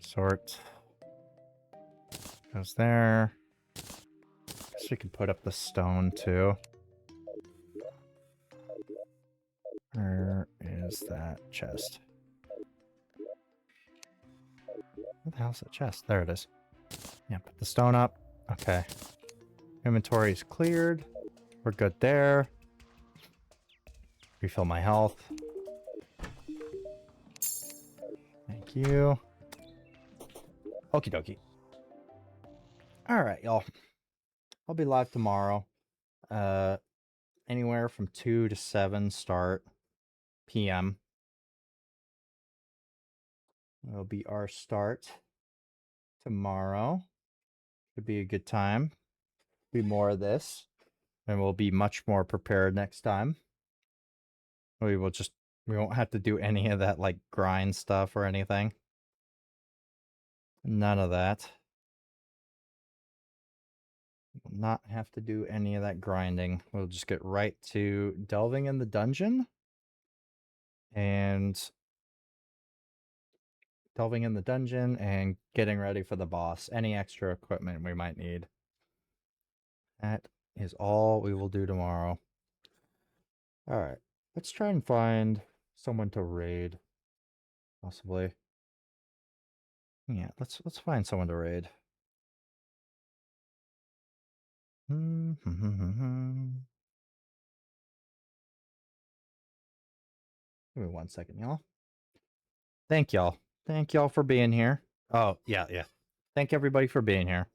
Sort. Goes there. Guess we can put up the stone too. Where is that chest? Where the hell's that chest? There it is. Yeah, put the stone up. Okay. Inventory is cleared. We're good there. Refill my health. Thank you. Okie dokie. Alright, y'all. I'll be live tomorrow. Anywhere from 2 to 7 start p.m. Will be our start tomorrow. Should be a good time. Be more of this. And we'll be much more prepared next time. We won't have to do any of that like grind stuff or anything. None of that. We'll not have to do any of that grinding. We'll just get right to delving in the dungeon. And getting ready for the boss. Any extra equipment we might need. That is all we will do tomorrow. Alright. Let's try and find someone to raid. Possibly. Yeah, let's find someone to raid. Give me 1 second, y'all. Thank y'all. Thank y'all for being here. Oh, yeah. Thank everybody for being here.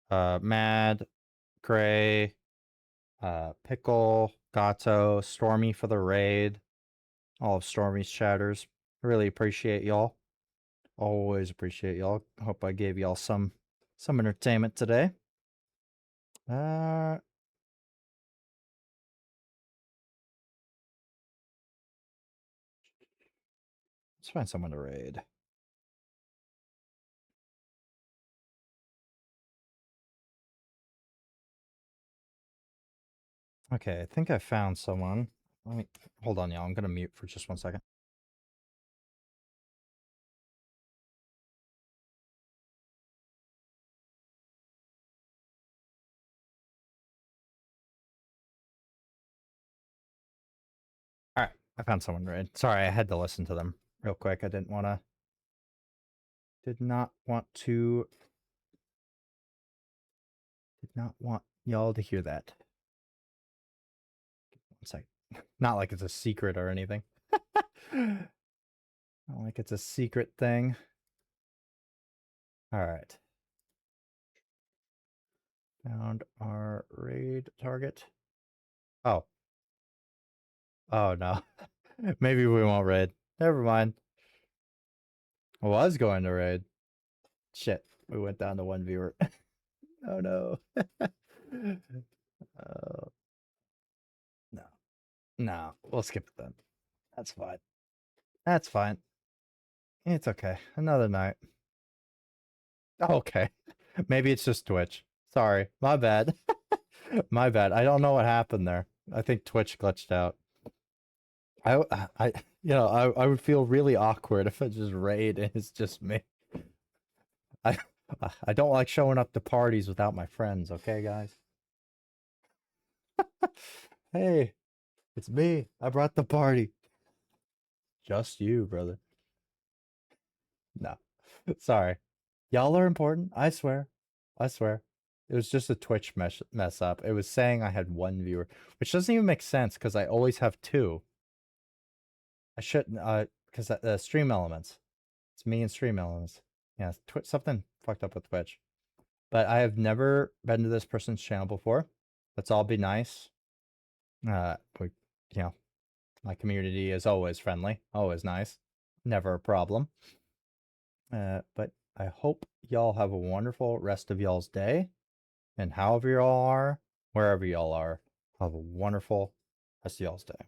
Mad, Gray, Pickle, Gato, Stormy for the raid. All of Stormy's chatters. Really appreciate y'all. Always appreciate y'all. Hope I gave y'all some entertainment today. Let's find someone to raid. Okay, I think I found someone. Let me hold on, y'all. I'm gonna mute for just 1 second. All right, I found someone to raid. Sorry, I had to listen to them real quick. I did not want y'all to hear that. 1 second. Not like it's a secret or anything. Not like it's a secret thing. All right. Found our raid target. Oh. Oh, no. Maybe we won't raid. Never mind. I was going to raid. Shit. We went down to 1 viewer. Oh, no. No. No. We'll skip it then. That's fine. That's fine. It's okay. Another night. Okay. Maybe it's just Twitch. Sorry. My bad. My bad. I don't know what happened there. I think Twitch glitched out. I would feel really awkward if I just raid and it's just me. I I don't like showing up to parties without my friends, okay, guys? Hey, it's me. I brought the party. Just you, brother. No. Sorry. Y'all are important. I swear. I swear. It was just a Twitch mess up. It was saying I had 1 viewer, which doesn't even make sense because I always have 2. I shouldn't, because Stream Elements. It's me and Stream Elements. Yeah, something fucked up with Twitch. But I have never been to this person's channel before. Let's all be nice. My community is always friendly, always nice, never a problem. But I hope y'all have a wonderful rest of y'all's day. And however y'all are, wherever y'all are, have a wonderful rest of y'all's day.